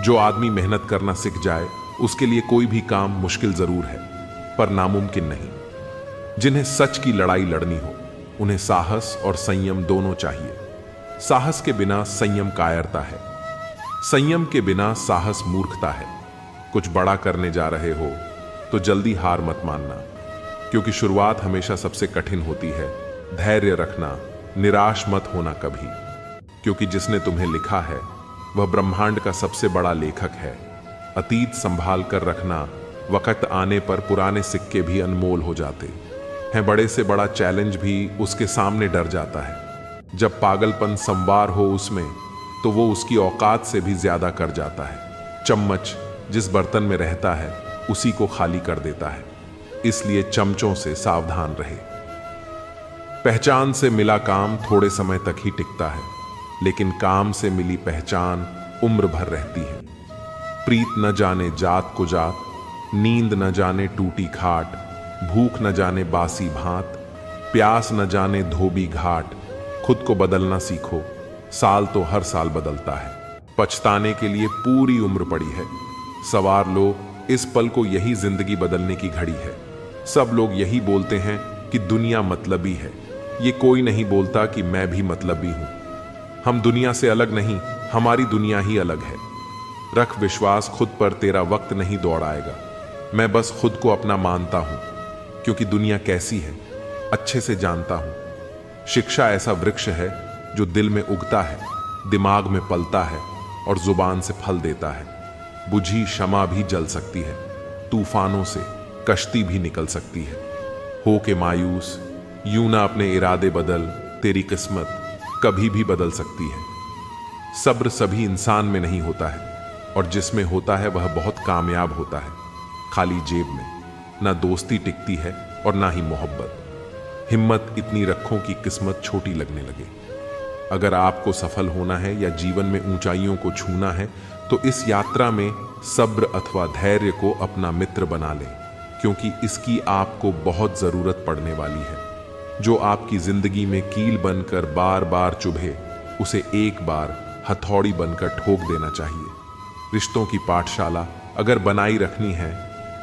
जो आदमी मेहनत करना सीख जाए उसके लिए कोई भी काम मुश्किल जरूर है पर नामुमकिन नहीं। जिन्हें सच की लड़ाई लड़नी हो उन्हें साहस और संयम दोनों चाहिए। साहस के बिना संयम कायरता है, संयम के बिना साहस मूर्खता है। कुछ बड़ा करने जा रहे हो तो जल्दी हार मत मानना, क्योंकि शुरुआत हमेशा सबसे कठिन होती है। धैर्य रखना, निराश मत होना कभी, क्योंकि जिसने तुम्हें लिखा है वह ब्रह्मांड का सबसे बड़ा लेखक है। अतीत संभाल कर रखना, वक्त आने पर पुराने सिक्के भी अनमोल हो जाते हैं। बड़े से बड़ा चैलेंज भी उसके सामने डर जाता है। जब पागलपन संवार हो उसमें तो वो उसकी औकात से भी ज्यादा कर जाता है। चम्मच जिस बर्तन में रहता है उसी को खाली कर देता है, इसलिए चमचों से सावधान रहे। पहचान से मिला काम थोड़े समय तक ही टिकता है, लेकिन काम से मिली पहचान उम्र भर रहती है। प्रीत न जाने जात को जात, नींद न जाने टूटी खाट, भूख न जाने बासी भात, प्यास न जाने धोबी घाट। खुद को बदलना सीखो, साल तो हर साल बदलता है। पछताने के लिए पूरी उम्र पड़ी है। सवार लो इस पल को, यही जिंदगी बदलने की घड़ी है। सब लोग यही बोलते हैं कि दुनिया मतलबी है, ये कोई नहीं बोलता कि मैं भी मतलबी हूं। हम दुनिया से अलग नहीं, हमारी दुनिया ही अलग है। रख विश्वास खुद पर, तेरा वक्त नहीं दौड़ाएगा। मैं बस खुद को अपना मानता हूं, क्योंकि दुनिया कैसी है अच्छे से जानता हूं। शिक्षा ऐसा वृक्ष है जो दिल में उगता है, दिमाग में पलता है और जुबान से फल देता है। बुझी शमा भी जल सकती है, तूफानों से कश्ती भी निकल सकती है। हो के मायूस यूं ना अपने इरादे बदल, तेरी किस्मत कभी भी बदल सकती है। सब्र सभी इंसान में नहीं होता है, और जिसमें होता है वह बहुत कामयाब होता है। खाली जेब में ना दोस्ती टिकती है और ना ही मोहब्बत। हिम्मत इतनी रखो कि किस्मत छोटी लगने लगे। अगर आपको सफल होना है या जीवन में ऊंचाइयों को छूना है तो इस यात्रा में सब्र अथवा धैर्य को अपना मित्र बना लें, क्योंकि इसकी आपको बहुत जरूरत पड़ने वाली है। जो आपकी जिंदगी में कील बनकर बार बार चुभे, उसे एक बार हथौड़ी बनकर ठोक देना चाहिए। रिश्तों की पाठशाला अगर बनाई रखनी है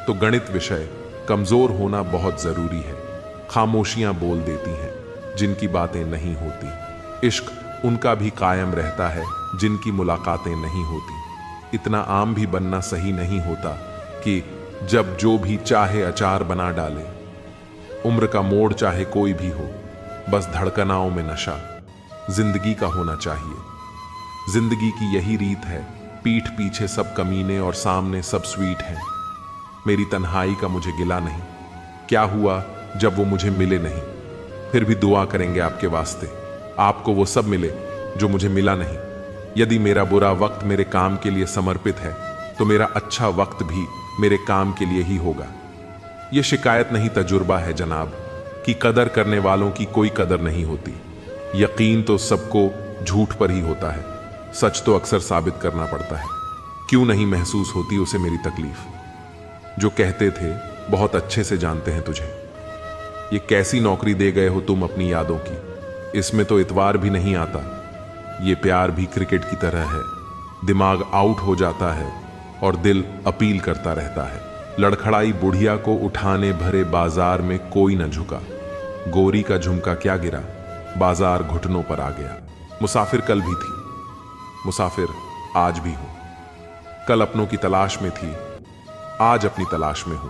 तो गणित विषय कमजोर होना बहुत जरूरी है। खामोशियां बोल देती हैं जिनकी बातें नहीं होती। इश्क उनका भी कायम रहता है जिनकी मुलाकातें नहीं होती। इतना आम भी बनना सही नहीं होता कि जब जो भी चाहे अचार बना डाले। उम्र का मोड़ चाहे कोई भी हो, बस धड़कनाओं में नशा जिंदगी का होना चाहिए। जिंदगी की यही रीत है, पीठ पीछे सब कमीने और सामने सब स्वीट हैं। मेरी तन्हाई का मुझे गिला नहीं, क्या हुआ जब वो मुझे मिले नहीं। फिर भी दुआ करेंगे आपके वास्ते, आपको वो सब मिले जो मुझे मिला नहीं। यदि मेरा बुरा वक्त मेरे काम के लिए समर्पित है तो मेरा अच्छा वक्त भी मेरे काम के लिए ही होगा। ये शिकायत नहीं, तजुर्बा है जनाब, कि कदर करने वालों की कोई कदर नहीं होती। यकीन तो सबको झूठ पर ही होता है, सच तो अक्सर साबित करना पड़ता है। क्यों नहीं महसूस होती उसे मेरी तकलीफ। जो कहते थे बहुत अच्छे से जानते हैं तुझे। ये कैसी नौकरी दे गए हो तुम अपनी यादों की, इसमें तो इतवार भी नहीं आता। ये प्यार भी क्रिकेट की तरह है, दिमाग आउट हो जाता है और दिल अपील करता रहता है। लड़खड़ाई बुढ़िया को उठाने भरे बाजार में कोई न झुका। गोरी का झुमका क्या गिरा, बाजार घुटनों पर आ गया। मुसाफिर कल भी थी, मुसाफिर आज भी हूं। कल अपनों की तलाश में थी, आज अपनी तलाश में हूं।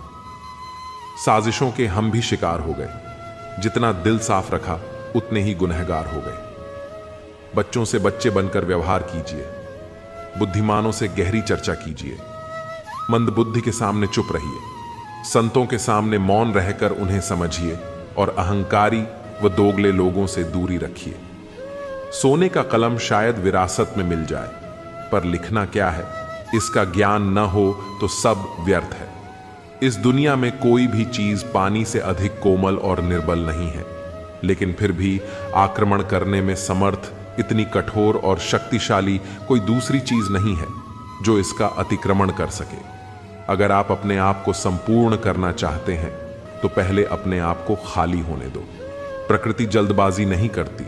साजिशों के हम भी शिकार हो गए। जितना दिल साफ रखा उतने ही गुनहगार हो गए। बच्चों से बच्चे बनकर व्यवहार कीजिए, बुद्धिमानों से गहरी चर्चा कीजिए, मंदबुद्धि के सामने चुप रहिए, संतों के सामने मौन रहकर उन्हें समझिए और अहंकारी व दोगले लोगों से दूरी रखिए। सोने का कलम शायद विरासत में मिल जाए, पर लिखना क्या है इसका ज्ञान न हो तो सब व्यर्थ है। इस दुनिया में कोई भी चीज पानी से अधिक कोमल और निर्बल नहीं है, लेकिन फिर भी आक्रमण करने में समर्थ इतनी कठोर और शक्तिशाली कोई दूसरी चीज नहीं है जो इसका अतिक्रमण कर सके। अगर आप अपने आप को संपूर्ण करना चाहते हैं तो पहले अपने आप को खाली होने दो। प्रकृति जल्दबाजी नहीं करती,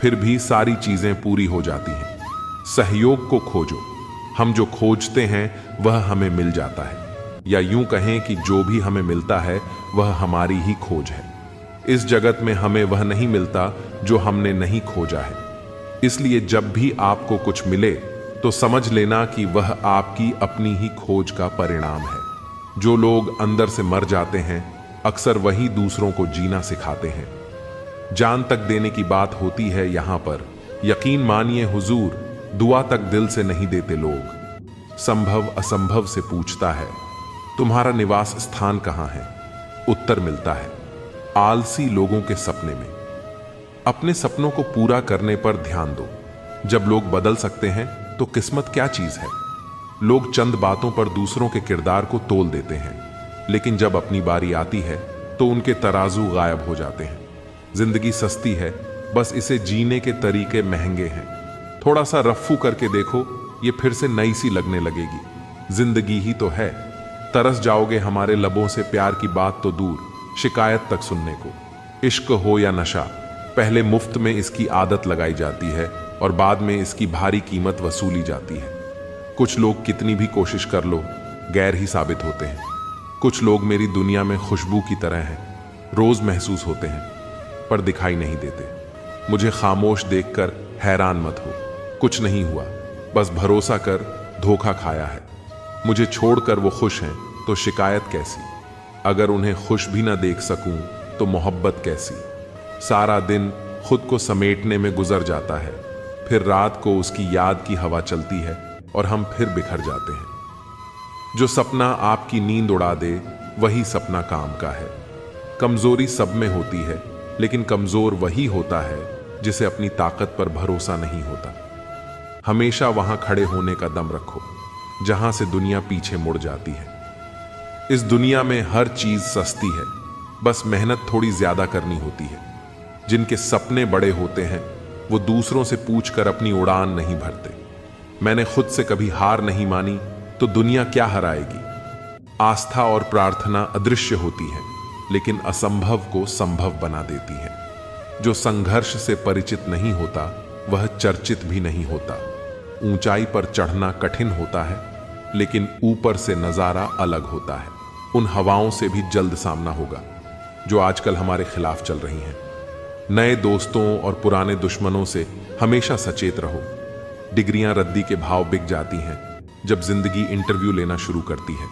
फिर भी सारी चीजें पूरी हो जाती हैं। सहयोग को खोजो, हम जो खोजते हैं वह हमें मिल जाता है, या यूं कहें कि जो भी हमें मिलता है वह हमारी ही खोज है। इस जगत में हमें वह नहीं मिलता जो हमने नहीं खोजा है। इसलिए जब भी आपको कुछ मिले तो समझ लेना कि वह आपकी अपनी ही खोज का परिणाम है। जो लोग अंदर से मर जाते हैं अक्सर वही दूसरों को जीना सिखाते हैं। जान तक देने की बात होती है यहां पर। यकीन मानिए हुजूर, दुआ तक दिल से नहीं देते लोग। संभव असंभव से पूछता है, तुम्हारा निवास स्थान कहां है? उत्तर मिलता है, आलसी लोगों के सपने में। अपने सपनों को पूरा करने पर ध्यान दो। जब लोग बदल सकते हैं तो किस्मत क्या चीज है? लोग चंद बातों पर दूसरों के किरदार को तोल देते हैं, लेकिन जब अपनी बारी आती है तो उनके तराजू गायब हो जाते हैं। जिंदगी सस्ती है, बस इसे जीने के तरीके महंगे हैं। थोड़ा सा रफ्फू करके देखो, ये फिर से नई सी लगने लगेगी। जिंदगी ही तो है। तरस जाओगे हमारे लबों से प्यार की बात तो दूर, शिकायत तक सुनने को। इश्क हो या नशा, पहले मुफ्त में इसकी आदत लगाई जाती है और बाद में इसकी भारी कीमत वसूली जाती है। कुछ लोग कितनी भी कोशिश कर लो गैर ही साबित होते हैं। कुछ लोग मेरी दुनिया में खुशबू की तरह हैं, रोज महसूस होते हैं पर दिखाई नहीं देते। मुझे खामोश देखकर हैरान मत हो, कुछ नहीं हुआ, बस भरोसा कर धोखा खाया है। मुझे छोड़कर वो खुश हैं तो शिकायत कैसी? अगर उन्हें खुश भी ना देख सकूं तो मोहब्बत कैसी? सारा दिन खुद को समेटने में गुजर जाता है, फिर रात को उसकी याद की हवा चलती है और हम फिर बिखर जाते हैं। जो सपना आपकी नींद उड़ा दे वही सपना काम का है। कमजोरी सब में होती है, लेकिन कमजोर वही होता है जिसे अपनी ताकत पर भरोसा नहीं होता। हमेशा वहां खड़े होने का दम रखो जहां से दुनिया पीछे मुड़ जाती है। इस दुनिया में हर चीज सस्ती है, बस मेहनत थोड़ी ज्यादा करनी होती है। जिनके सपने बड़े होते हैं वो दूसरों से पूछकर अपनी उड़ान नहीं भरते। मैंने खुद से कभी हार नहीं मानी तो दुनिया क्या हराएगी? आस्था और प्रार्थना अदृश्य होती है, लेकिन असंभव को संभव बना देती है। जो संघर्ष से परिचित नहीं होता वह चर्चित भी नहीं होता। ऊंचाई पर चढ़ना कठिन होता है, लेकिन ऊपर से नजारा अलग होता है। उन हवाओं से भी जल्द सामना होगा जो आजकल हमारे खिलाफ चल रही हैं। नए दोस्तों और पुराने दुश्मनों से हमेशा सचेत रहो। डिग्रियां रद्दी के भाव बिक जाती हैं जब जिंदगी इंटरव्यू लेना शुरू करती है।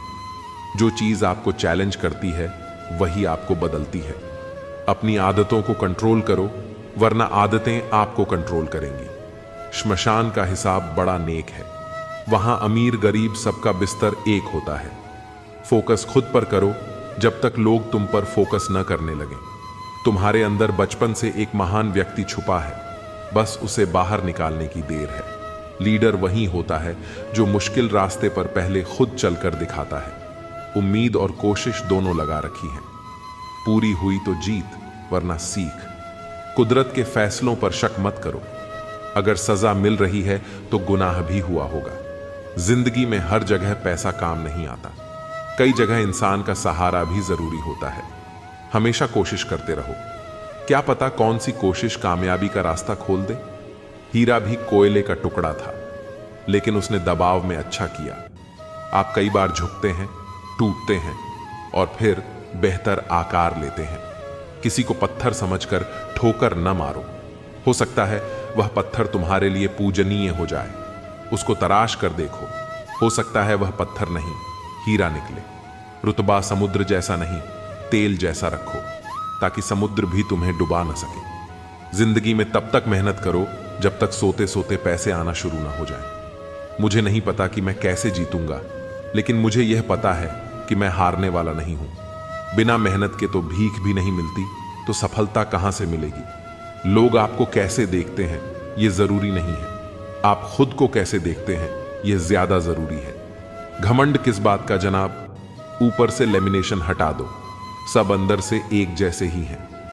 जो चीज आपको चैलेंज करती है वही आपको बदलती है। अपनी आदतों को कंट्रोल करो, वरना आदतें आपको कंट्रोल करेंगी। श्मशान का हिसाब बड़ा नेक है, वहां अमीर गरीब सबका बिस्तर एक होता है। फोकस खुद पर करो जब तक लोग तुम पर फोकस न करने लगें। तुम्हारे अंदर बचपन से एक महान व्यक्ति छुपा है, बस उसे बाहर निकालने की देर है। लीडर वही होता है जो मुश्किल रास्ते पर पहले खुद चलकर दिखाता है। उम्मीद और कोशिश दोनों लगा रखी है। पूरी हुई तो जीत, वरना सीख। कुदरत के फैसलों पर शक मत करो। अगर सजा मिल रही है तो गुनाह भी हुआ होगा। जिंदगी में हर जगह पैसा काम नहीं आता, कई जगह इंसान का सहारा भी जरूरी होता है। हमेशा कोशिश करते रहो, क्या पता कौन सी कोशिश कामयाबी का रास्ता खोल दे। हीरा भी कोयले का टुकड़ा था, लेकिन उसने दबाव में अच्छा किया। आप कई बार झुकते हैं, टूटते हैं और फिर बेहतर आकार लेते हैं। किसी को पत्थर समझकर ठोकर न मारो। हो सकता है वह पत्थर तुम्हारे लिए पूजनीय हो जाए। उसको तराश कर देखो, हो सकता है वह पत्थर नहीं, हीरा निकले। रुतबा समुद्र जैसा नहीं, तेल जैसा रखो, ताकि समुद्र भी तुम्हें डुबा न सके। जिंदगी में तब तक मेहनत करो जब तक सोते सोते पैसे आना शुरू ना हो जाए। मुझे नहीं पता कि मैं कैसे जीतूंगा, लेकिन मुझे यह पता है कि मैं हारने वाला नहीं हूं। बिना मेहनत के तो भीख भी नहीं मिलती, तो सफलता कहां से मिलेगी? लोग आपको कैसे देखते हैं यह जरूरी नहीं है, आप खुद को कैसे देखते हैं यह ज्यादा जरूरी है। घमंड किस बात का जनाब? ऊपर से लेमिनेशन हटा दो, सब अंदर से एक जैसे ही हैं।